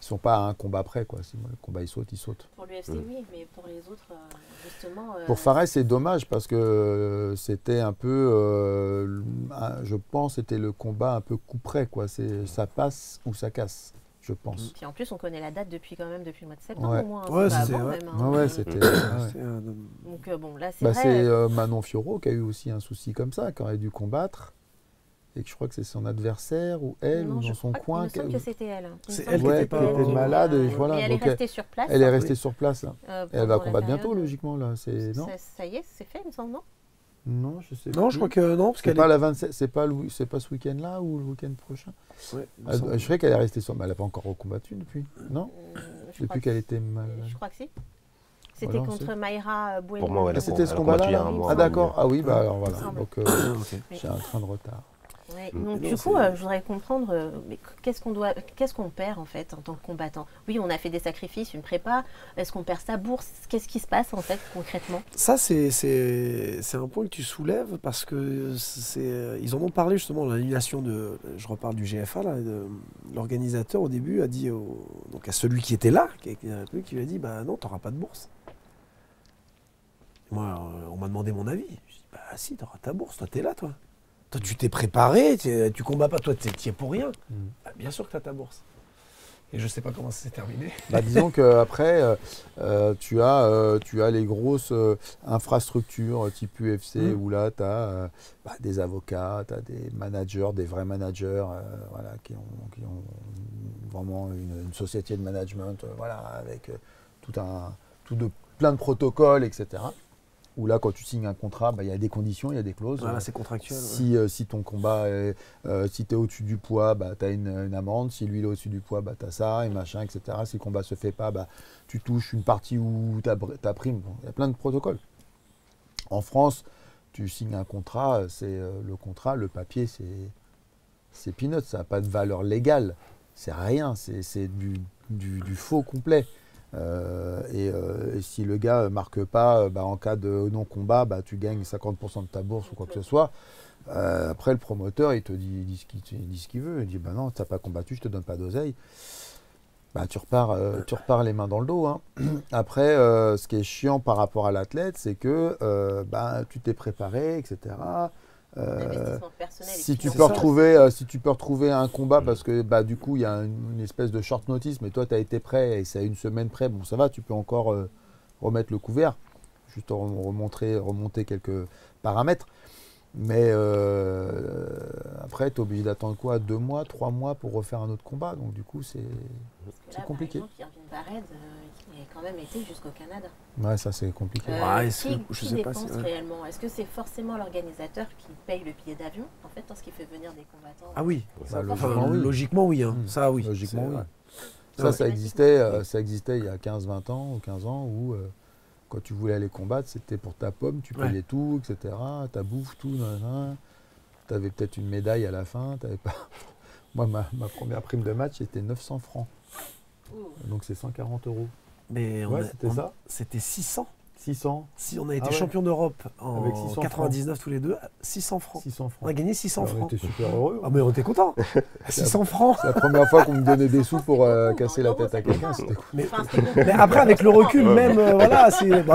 ils sont pas à un combat prêt, quoi. Si le combat, il saute. Pour l'UFC, oui, mais pour les autres, justement... Pour Fares, c'est dommage, parce que c'était un peu, je pense, c'était le combat un peu coup près, quoi. Ça passe ou ça casse. Je pense. Puis en plus, on connaît la date depuis le mois de septembre ouais. au moins. Ouais, c'est c'était avant même. Hein. Ouais, c'était. Donc bon, là, c'est vrai. C'est Manon Fiorot qui a eu aussi un souci comme ça, qui aurait dû combattre. Et que je crois que c'est son adversaire ou elle, ou dans son coin. Il me semble que c'était elle. C'est elle qui était malade. Et voilà. Et elle est restée sur place. Elle est restée sur place. Là. Et elle va combattre bientôt, période. logiquement. Là. Non ça y est, c'est fait, il me semble, non? Non, je sais pas. Non, je crois que non. C'est pas la 27, c'est pas ce week-end-là ou le week-end prochain. Ouais, je crois qu'elle est restée sur. Elle n'a pas encore recombattu depuis, non? Depuis qu'elle était malade. Je crois que si. C'était contre Mayra Bueno. Pour moi, ouais, c'était ce combat-là. Ah d'accord. Ah oui, bah alors voilà. Donc j'ai un train de retard. Ouais, donc du coup, je voudrais comprendre qu'est-ce qu'on perd en fait en tant que combattant. Oui, on a fait des sacrifices, une prépa. Est-ce qu'on perd sa bourse? Qu'est-ce qui se passe en fait concrètement? Ça, c'est un point que tu soulèves parce que ils en ont parlé justement de l'annulation de. Je reparle du GFA là. L'organisateur au début a dit donc à celui qui était là, qui lui a dit bah non, t'auras pas de bourse. Et moi, on m'a demandé mon avis. Je dis bah si, t'auras ta bourse. Toi, t'es là, toi. Toi, tu t'es préparé, tu combats pas, toi, tu es pour rien. Bah, bien sûr que tu as ta bourse. Et je sais pas comment ça s'est terminé. Bah, disons qu'après, tu as les grosses infrastructures type UFC où là, tu as des avocats, tu as des managers, des vrais managers voilà, qui ont vraiment une société de management voilà, avec plein de protocoles, etc. Où là, quand tu signes un contrat, il y a des conditions, il y a des clauses. Voilà, c'est contractuel. Si ton combat, si tu es au-dessus du poids, tu as une amende. Si lui, il est au-dessus du poids, tu as ça, et machin, etc. Si le combat ne se fait pas, tu touches une partie où tu as prime. Bon, il y a plein de protocoles. En France, tu signes un contrat, c'est le contrat, le papier, c'est peanuts, ça n'a pas de valeur légale. C'est rien, c'est du faux complet. Et si le gars ne marque pas, en cas de non-combat, tu gagnes 50% de ta bourse ou quoi que ce soit. Après, le promoteur, il te dit ce qu'il veut. Il dit non, tu n'as pas combattu, je ne te donne pas d'oseille. Tu repars les mains dans le dos. Hein. Après, ce qui est chiant par rapport à l'athlète, c'est que tu t'es préparé, etc. Si tu peux retrouver un combat parce que du coup il y a une espèce de short notice, mais toi tu as été prêt et c'est à une semaine près, bon ça va, tu peux encore remettre le couvert, juste remonter quelques paramètres. Mais après, tu es obligé d'attendre quoi, 2 mois, 3 mois pour refaire un autre combat. Donc du coup, c'est compliqué. Par exemple, Irvine Barrett, il a quand même été jusqu'au Canada. Ouais, ça c'est compliqué. Qui dépense réellement? Est-ce que c'est forcément l'organisateur qui paye le billet d'avion, en fait, lorsqu'il fait venir des combattants? Ah oui, logiquement oui. Hein. Ça oui. Logiquement oui. Ça existait il y a 15-20 ans ou 15 ans où quand tu voulais aller combattre, c'était pour ta pomme, tu payais tout, etc. Ta bouffe, tout, tu avais peut-être une médaille à la fin. Pas... Moi, ma première prime de match, c'était 900 francs. Donc c'est 140 €. Mais c'était ça. C'était 600. 600. Si on a été champion d'Europe en 99 tous les deux, 600 francs. 600 francs. On a gagné 600 francs. On était super heureux. Ah mais on était contents. 600 francs. C'est la première fois qu'on me donnait des sous pour casser la tête à quelqu'un. C'était cool. Mais après, avec le recul, même,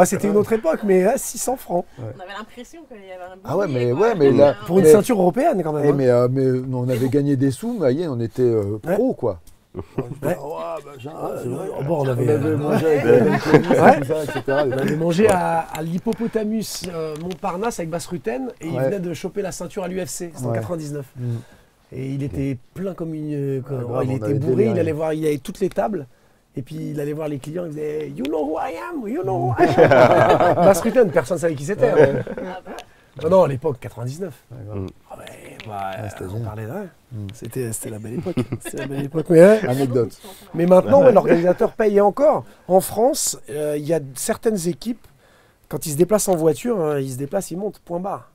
c'était une autre époque, mais 600 francs. On avait l'impression qu'il y avait un Ah ouais, mais là, pour une ceinture européenne quand même. Mais on avait gagné des sous, mais on était pro quoi. On avait mangé à l'Hippopotamus Montparnasse avec Bas Rutten et il venait de choper la ceinture à l'UFC, c'était en 99. Et il était plein comme une... il était bourré, il avait toutes les tables. Et puis il allait voir les clients, il disait « You know who I am, you know who I am ». Bas Rutten, personne ne savait qui c'était. Non, à l'époque, 99. On parlait de C'était la belle époque. Anecdote. Mais maintenant, l'organisateur paye encore. En France, il y a certaines équipes, quand ils se déplacent en voiture, ils se déplacent, ils montent, point barre.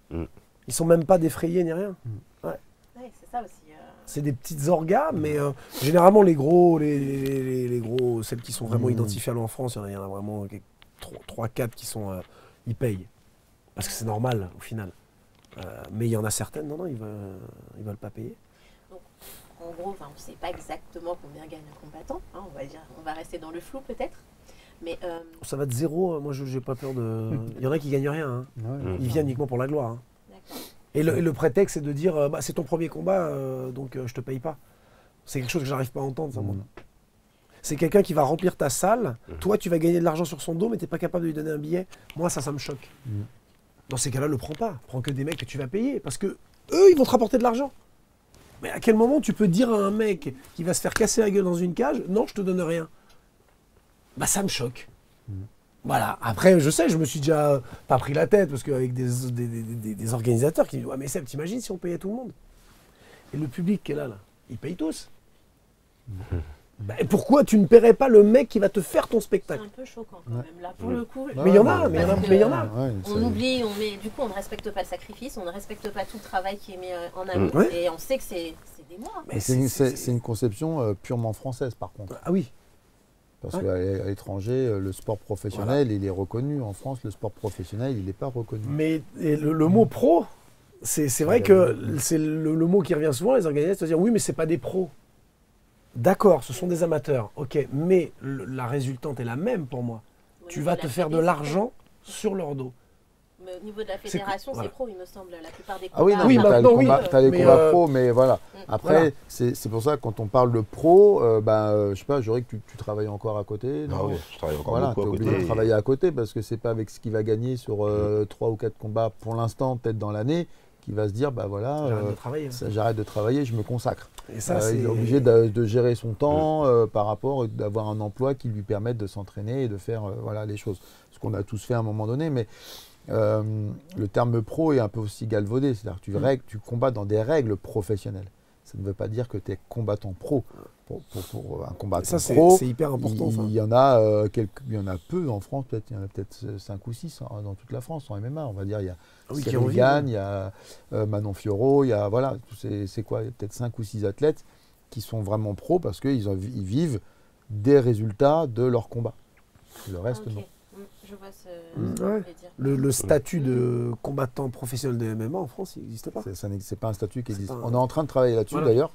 Ils sont même pas défrayés ni rien. C'est ça aussi. C'est des petites orgas, mais généralement les gros, celles qui sont vraiment identifiables en France, il y en a vraiment 3-4 qui sont, ils payent. Parce que c'est normal au final. Mais il y en a certaines, non, ils veulent pas payer. Donc, en gros, on ne sait pas exactement combien gagne un combattant. Hein, on va rester dans le flou peut-être. Mais ça va de zéro. Moi, je n'ai pas peur de. Il y en a qui gagnent rien. Hein. Ils viennent uniquement pour la gloire. Hein. Et le prétexte, c'est de dire c'est ton premier combat, donc je te paye pas. C'est quelque chose que j'arrive pas à entendre. Ça, c'est quelqu'un qui va remplir ta salle. Toi, tu vas gagner de l'argent sur son dos, mais tu n'es pas capable de lui donner un billet. Moi, ça me choque. Dans ces cas-là, le prends pas. Prends que des mecs que tu vas payer. Parce que eux, ils vont te rapporter de l'argent. Mais à quel moment tu peux dire à un mec qui va se faire casser la gueule dans une cage, non, je te donne rien? Ça me choque. Voilà. Après, je sais, je me suis déjà pas pris la tête, parce qu'avec des organisateurs qui disent ouais, mais Seb, t'imagines si on payait tout le monde? Et le public qui est là, ils payent tous. Pourquoi tu ne paierais pas le mec qui va te faire ton spectacle? C'est un peu choquant quand même, là, pour le coup. Mais il y en a, mais il y en a. On oublie, du coup, on ne respecte pas le sacrifice, on ne respecte pas tout le travail qui est mis en amont. Et on sait que c'est des mois. Mais c'est une conception purement française, par contre. Ah oui. Parce qu'à l'étranger, le sport professionnel, il est reconnu. En France, le sport professionnel, il n'est pas reconnu. Mais le mot pro, c'est vrai que c'est le mot qui revient souvent, les organisateurs dire oui, mais c'est pas des pros. D'accord, ce sont des amateurs, ok, mais la résultante est la même pour moi. Tu vas te faire de l'argent sur leur dos. Mais au niveau de la fédération, c'est pro, il me semble, la plupart des combats. Ah oui, non, tu as les combats pro, mais voilà. Après, c'est pour ça que quand on parle de pro, je sais pas, j'aurais que tu travailles encore à côté. Ah oui, je travaille encore beaucoup à côté. Tu es obligé de travailler à côté parce que c'est pas avec ce qu'il va gagner sur 3 ou 4 combats pour l'instant, peut-être dans l'année, qu'il va se dire, j'arrête de travailler, je me consacre. Et ça, il est obligé de gérer son temps par rapport d'avoir un emploi qui lui permette de s'entraîner et de faire les choses. Ce qu'on a tous fait à un moment donné, mais le terme pro est un peu aussi galvaudé. C'est-à-dire que tu combats dans des règles professionnelles. Ça ne veut pas dire que tu es combattant pro. pour un combattant ça, pro. C'est hyper important. Il y en a peu en France, il y en a peut-être 5 ou 6 dans toute la France en MMA. On va dire, il y a Cyril Gane, il y a Manon Fiorot, il y a voilà, c'est quoi, peut-être 5 ou 6 athlètes qui sont vraiment pros parce qu'ils vivent des résultats de leur combat. Le reste, non. Je vois ce que vous voulez dire. Le statut de combattant professionnel de MMA en France, il n'existe pas. C'est pas un statut qui existe. On est en train de travailler là-dessus d'ailleurs,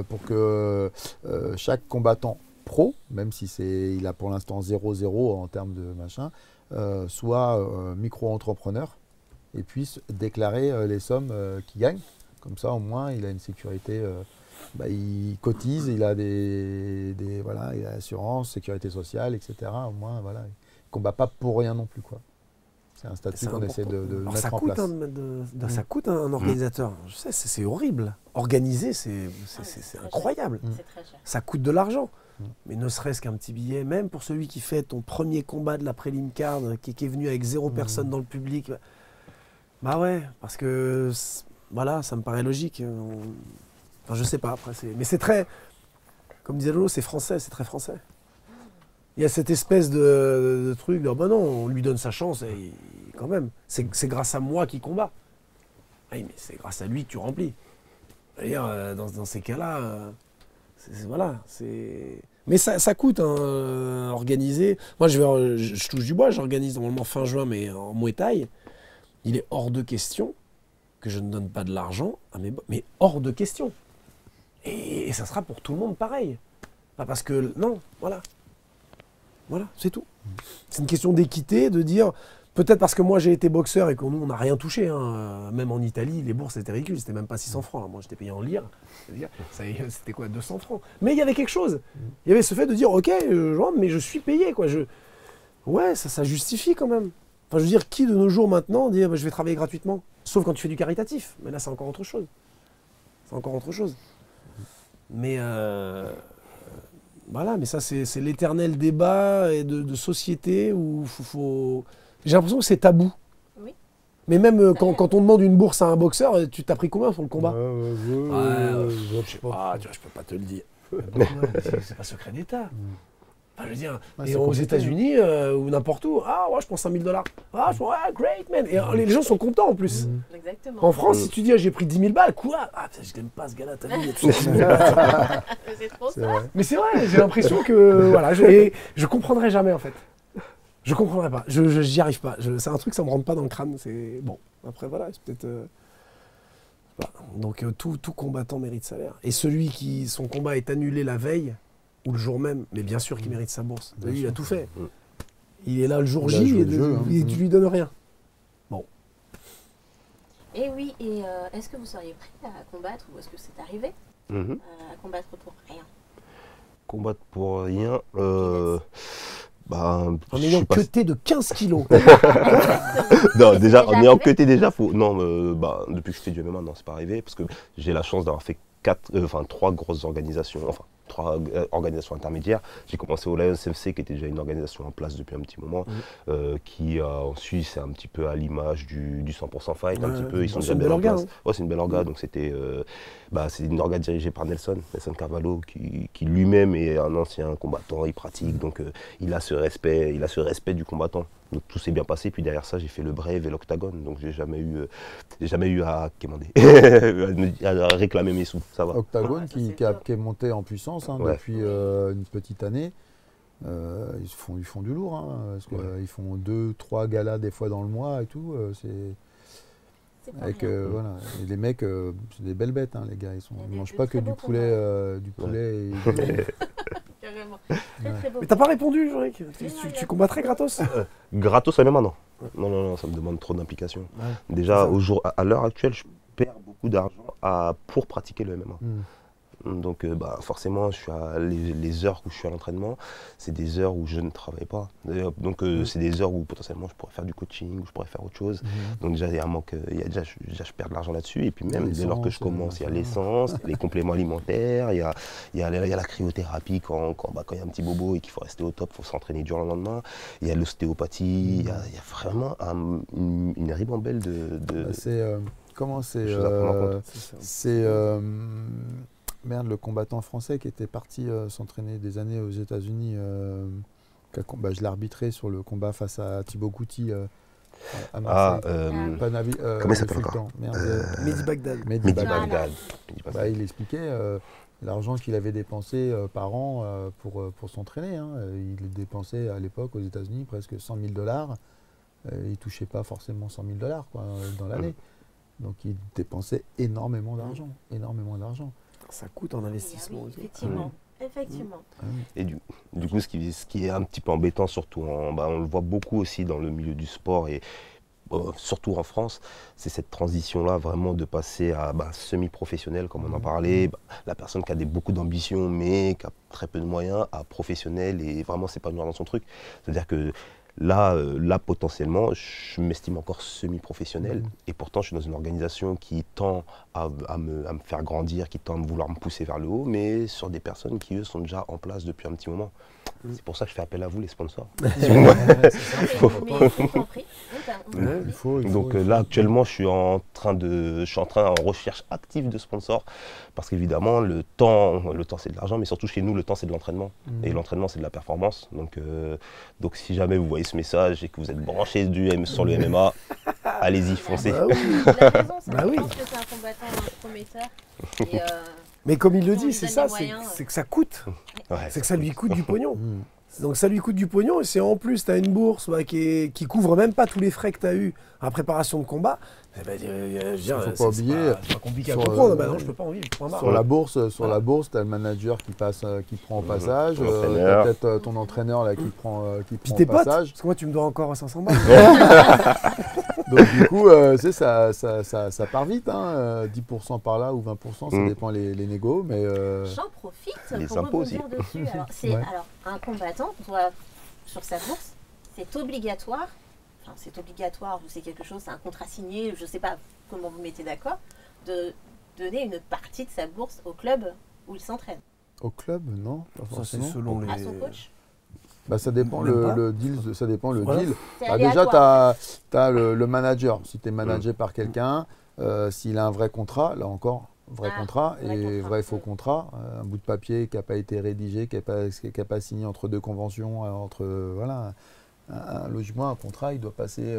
pour que chaque combattant pro, même si il a pour l'instant 0-0 en termes de machin, soit micro-entrepreneur et puisse déclarer les sommes qu'il gagne. Comme ça, au moins, il a une sécurité. Il cotise, il a il a l'assurance, sécurité sociale, etc. Au moins, voilà, il ne combat pas pour rien non plus, quoi. C'est un statut qu'on essaie de mettre en place. Ça coûte un organisateur. Je sais, c'est horrible. Organiser, c'est incroyable. C'est très cher. Ça coûte de l'argent. Mais ne serait-ce qu'un petit billet, même pour celui qui fait ton premier combat de la prélim card, qui est venu avec 0 personne dans le public. Bah ouais, parce que voilà, ça me paraît logique. Enfin, je sais pas, après, mais c'est très, comme disait Lolo, c'est français, c'est très français. Il y a cette espèce de truc, bah non, on lui donne sa chance, et quand même, c'est grâce à moi qu'il combat. Oui, mais c'est grâce à lui que tu remplis. D'ailleurs, dans ces cas-là, voilà, c'est... Mais ça coûte, hein, organiser. Moi, je touche du bois, j'organise normalement fin juin, mais en Muay Thai. Il est hors de question que je ne donne pas de l'argent à mais hors de question. Et ça sera pour tout le monde pareil. Pas parce que... Non, voilà. Voilà, c'est tout. C'est une question d'équité, de dire... Peut-être parce que moi j'ai été boxeur et que nous on n'a rien touché. Hein. Même en Italie, les bourses étaient ridicules. C'était même pas 600 francs. Moi j'étais payé en lire. C'était quoi, 200 francs. Mais il y avait quelque chose. Il y avait ce fait de dire, ok, mais je suis payé. Quoi. Ouais, ça justifie quand même. Enfin, je veux dire, qui de nos jours maintenant dit, je vais travailler gratuitement? Sauf quand tu fais du caritatif. Mais là c'est encore autre chose. C'est encore autre chose. Mais voilà, mais ça c'est l'éternel débat de société où j'ai l'impression que c'est tabou. Oui. Mais même quand on demande une bourse à un boxeur, tu t'as pris combien pour le combat? Je sais pas, je peux pas te le dire. C'est pas secret d'État. Enfin, je veux dire, et aux États-Unis ou n'importe où, je prends 5 000 $. Great man. Et les gens sont contents en plus. Exactement. En France, si tu dis j'ai pris 10 000 balles, quoi? Je t'aime pas ce gars-là, t'as vu? C'est trop ça. Mais c'est vrai, j'ai l'impression que voilà, je comprendrai jamais en fait. Je comprendrai pas. J'y arrive pas. C'est un truc, ça me rentre pas dans le crâne. C'est bon. Après voilà, c'est peut-être. Voilà. Donc tout combattant mérite salaire. Et celui qui son combat est annulé la veille ou le jour même, mais bien sûr qu'il mérite sa bourse. Lui, il a tout fait. Il est là le jour J et tu lui donnes rien. Bon. Et oui, et est-ce que vous seriez prêt à combattre ou est-ce que c'est arrivé à combattre pour rien? Combattre pour rien, en ayant cuté de 15 kilos. Non, déjà, en ayant cuté déjà, non, depuis que je fais du MMA, non, c'est pas arrivé, parce que j'ai la chance d'avoir fait 3 grosses organisations, 3 organisations intermédiaires. J'ai commencé au Lions FC, qui était déjà une organisation en place depuis un petit moment, qui en Suisse, c'est un petit peu à l'image du 100% Fight, un petit peu, ils sont déjà bien en place. Ouais, c'est une belle orga, donc c'était, c'est une orga dirigée par Nelson Carvalho, qui lui-même est un ancien combattant, il pratique, donc il a ce respect du combattant. Donc tout s'est bien passé, puis derrière ça, j'ai fait le Brave et l'Octagone, donc j'ai jamais eu à quémander, à réclamer mes sous, ça va. Octagone qui est monté en puissance depuis une petite année. Ils font du lourd, parce qu'ils font 2-3 galas des fois dans le mois et tout. Avec voilà. Et les mecs, c'est des belles bêtes, les gars. Ils mangent pas que du poulet, Carrément. Mais t'as pas répondu, Jorick. Tu combattrais gratos? Gratos à MMA, non. Non, ça me demande trop d'implication. Ouais, déjà, à l'heure actuelle, je perds beaucoup d'argent pour pratiquer le MMA. Donc forcément, les heures où je suis à l'entraînement, c'est des heures où je ne travaille pas. Donc c'est des heures où potentiellement je pourrais faire du coaching, où je pourrais faire autre chose. Donc déjà, il y a un manque, déjà je perds de l'argent là-dessus. Et puis même dès lors que je commence, il y a l'essence, les compléments alimentaires, il y a la cryothérapie quand il y a un petit bobo et qu'il faut rester au top, il faut s'entraîner dur le lendemain. Il y a l'ostéopathie, il y a vraiment une ribambelle de comment c'est Merde, le combattant français qui était parti s'entraîner des années aux États-Unis, je l'ai arbitré sur le combat face à Thibaut Gouti à Marseille. Comment il s'appelle encore? Mehdi Bagdad. Mehdi Bagdad. Il expliquait l'argent qu'il avait dépensé par an pour s'entraîner. Hein. Il dépensait à l'époque aux États-Unis presque 100 000 $. Il ne touchait pas forcément 100 000 $ dans l'année. Donc il dépensait énormément d'argent. Ça coûte en investissement. Effectivement. Et du coup, ce qui est un petit peu embêtant, surtout, on le voit beaucoup aussi dans le milieu du sport et surtout en France, c'est cette transition-là vraiment de passer à semi-professionnel, comme on en parlait, la personne qui a beaucoup d'ambition mais qui a très peu de moyens, à professionnel et vraiment s'épanouir dans son truc. C'est-à-dire que là, potentiellement, je m'estime encore semi-professionnel et pourtant je suis dans une organisation qui tend à me faire grandir, qui tend à vouloir me pousser vers le haut, mais sur des personnes qui, eux, sont déjà en place depuis un petit moment. C'est pour ça que je fais appel à vous, les sponsors. Donc là, actuellement, je suis en recherche active de sponsors parce qu'évidemment, le temps c'est de l'argent, mais surtout chez nous, le temps, c'est de l'entraînement. Et l'entraînement, c'est de la performance. Donc si jamais vous voyez ce message et que vous êtes branché sur le MMA, allez-y, foncez. Il a raison, je pense que c'est un combattant prometteur. Mais comme il le dit, c'est ça, c'est que ça coûte. C'est que ça lui coûte du pognon. Donc ça lui coûte du pognon et c'est en plus, tu as une bourse qui couvre même pas tous les frais que tu as eu en préparation de combat. Il ne faut pas oublier. C'est pas compliqué à comprendre. Non, je peux pas en vivre. Sur la bourse, tu as le manager qui prend au passage. Tu as peut-être ton entraîneur là, qui prend au passage. Parce que moi, tu me dois encore 500 balles. Donc du coup, ça part vite. 10% par là ou 20%, ça dépend les négos. Mais j'en profite les pour rebondir dessus. Alors, un combattant, sur sa bourse, c'est obligatoire. Enfin, c'est obligatoire, c'est quelque chose, c'est un contrat signé, je ne sais pas comment vous mettez d'accord, de donner une partie de sa bourse au club où il s'entraîne. Au club, non, pas forcément. C'est selon à son coach. Ça dépend le deal. Ça dépend le deal. Déjà, tu as le manager. Si tu es managé par quelqu'un, s'il a un vrai contrat, là encore, vrai contrat et vrai faux contrat, un bout de papier qui n'a pas été rédigé, qui n'a pas signé entre deux conventions, un logement, un contrat, il doit passer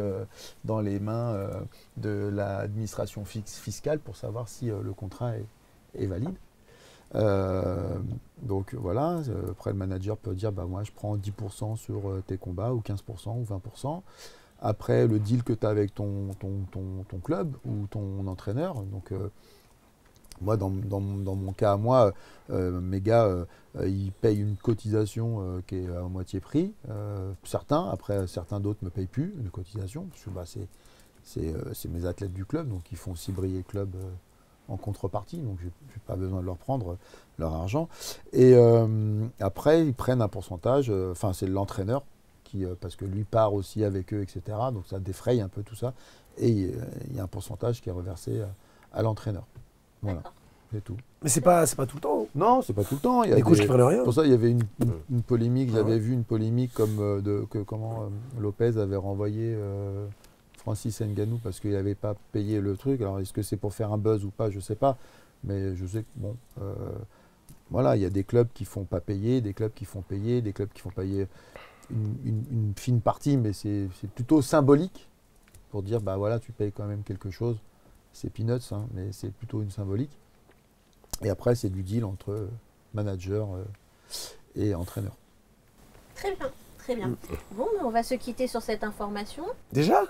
dans les mains de l'administration fiscale pour savoir si le contrat est valide. Donc voilà, après le manager peut dire moi je prends 10% sur tes combats ou 15% ou 20%. Après le deal que tu as avec ton club ou ton entraîneur. Donc moi dans mon cas à moi, mes gars ils payent une cotisation qui est à moitié prix. Certains d'autres ne me payent plus une cotisation parce que c'est mes athlètes du club, donc ils font aussi briller le club en contrepartie, donc je n'ai pas besoin de leur prendre leur argent. Et après, ils prennent un pourcentage, c'est l'entraîneur, parce que lui part aussi avec eux, etc. Donc ça défraye un peu tout ça. Et il y a un pourcentage qui est reversé à l'entraîneur. Voilà, c'est tout. Mais c'est pas tout le temps. Non, c'est pas tout le temps. Les coachs ne prennent rien. Pour ça, il y avait une polémique, j'avais vu une polémique comme comment Lopez avait renvoyé Francis Ngannou parce qu'il n'avait pas payé le truc. Alors, est-ce que c'est pour faire un buzz ou pas? Je ne sais pas. Mais je sais que, voilà, il y a des clubs qui ne font pas payer, des clubs qui font payer, des clubs qui font payer une fine partie, mais c'est plutôt symbolique pour dire, voilà, tu payes quand même quelque chose. C'est peanuts, mais c'est plutôt une symbolique. Et après, c'est du deal entre manager et entraîneur. Très bien. Très bien. Bon, on va se quitter sur cette information. Déjà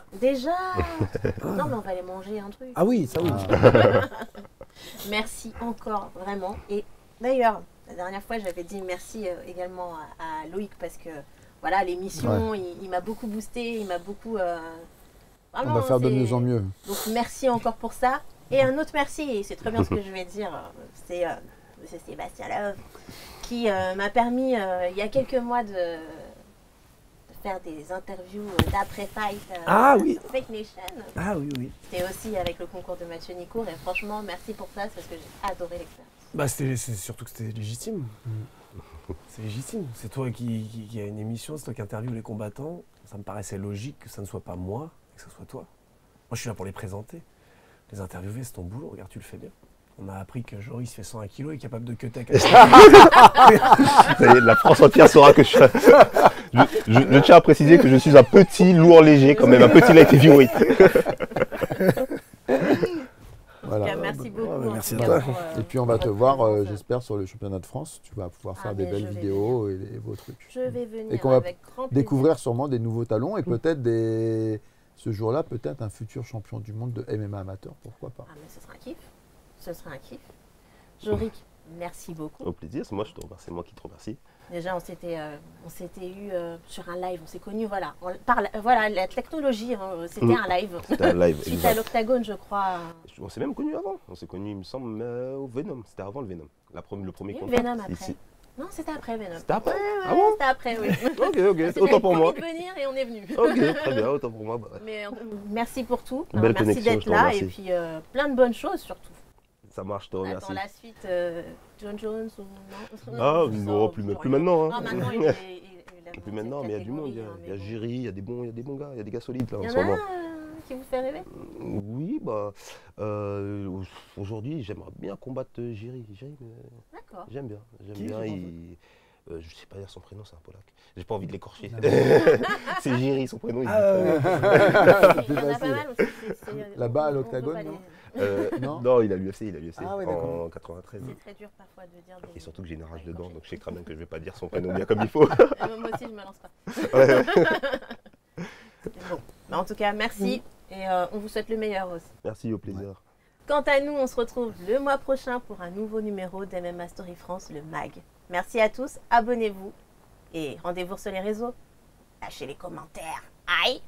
Non, mais on va aller manger un truc. Ah oui, ça oui. Merci encore, vraiment. Et d'ailleurs, la dernière fois, j'avais dit merci également à Loïc parce que, voilà, l'émission, il m'a beaucoup boosté, il m'a beaucoup... vraiment, on va faire de mieux en mieux. Donc, merci encore pour ça. Et un autre merci, et c'est très bien ce que je vais dire, c'est M. Sébastien Love, qui m'a permis, il y a quelques mois, de faire des interviews d'après-fight sur Fake Nation. Ah oui, oui. C'était aussi avec le concours de Mathieu Nicourt, et franchement, merci pour ça, parce que j'ai adoré l'expérience. C'est surtout que c'était légitime. C'est légitime. C'est toi qui a une émission, c'est toi qui interviewe les combattants. Ça me paraissait logique que ça ne soit pas moi, et que ce soit toi. Moi, je suis là pour les présenter. Les interviewer, c'est ton boulot, regarde, tu le fais bien. On a appris que Joris fait 101 kg et est capable de cutter. La France entière saura que je tiens à préciser que je suis un petit lourd léger quand même, un petit light heavyweight. Voilà. Merci beaucoup. Merci à toi. Et puis on va te voir, j'espère, sur le championnat de France. Tu vas pouvoir faire des belles vidéos et des beaux trucs. Je vais venir. Et qu'on va découvrir sûrement des nouveaux talons et peut-être ce jour-là, peut-être un futur champion du monde de MMA amateur, pourquoi pas. Ah mais ce sera un kiff. Ce sera un kiff. Jorik, merci beaucoup. Au plaisir, c'est moi qui te remercie. Déjà, on s'était eu sur un live, on s'est connus, voilà. Voilà, la technologie, hein, c'était un live. C'était un live, Suite à l'Octagone, je crois. On s'est même connus avant. On s'est connus, il me semble, au Venom. C'était avant le Venom. Le premier contact. Venom après. Ici. Non, c'était après Venom. C'était après Ah bon c'était après, oui. Ok, autant pour moi. On a promis de venir et on est venu. Ok, très bien, autant pour moi. Bah. Mais merci pour tout. Merci d'être là et puis plein de bonnes choses surtout. Ça marche, je te remercie. Attends la suite, John Jones ou non? Ah non, plus maintenant. Non, maintenant il plus maintenant, mais il y a du monde. Il y a Jury, il y a des bons gars, il y a des gars solides là en ce moment. Qui vous fait rêver? Oui, aujourd'hui j'aimerais bien combattre Jury. D'accord. J'aime bien. Je sais pas dire son prénom, c'est un Polac. J'ai pas envie de l'écorcher. C'est Jury, son prénom. Il y en a pas mal aussi. Là-bas à l'Octagone, non? Non, il a l'UFC, en 93. C'est très dur parfois de dire Et surtout que j'ai une rage dedans, donc je sais très bien que je vais pas dire son prénom bien comme il faut. Moi aussi, je me lance pas. Bon. En tout cas, merci et on vous souhaite le meilleur aussi. Merci, au plaisir. Ouais. Quant à nous, on se retrouve le mois prochain pour un nouveau numéro d'MMA Story France, le MAG. Merci à tous, abonnez-vous et rendez-vous sur les réseaux. Lâchez les commentaires. Aïe!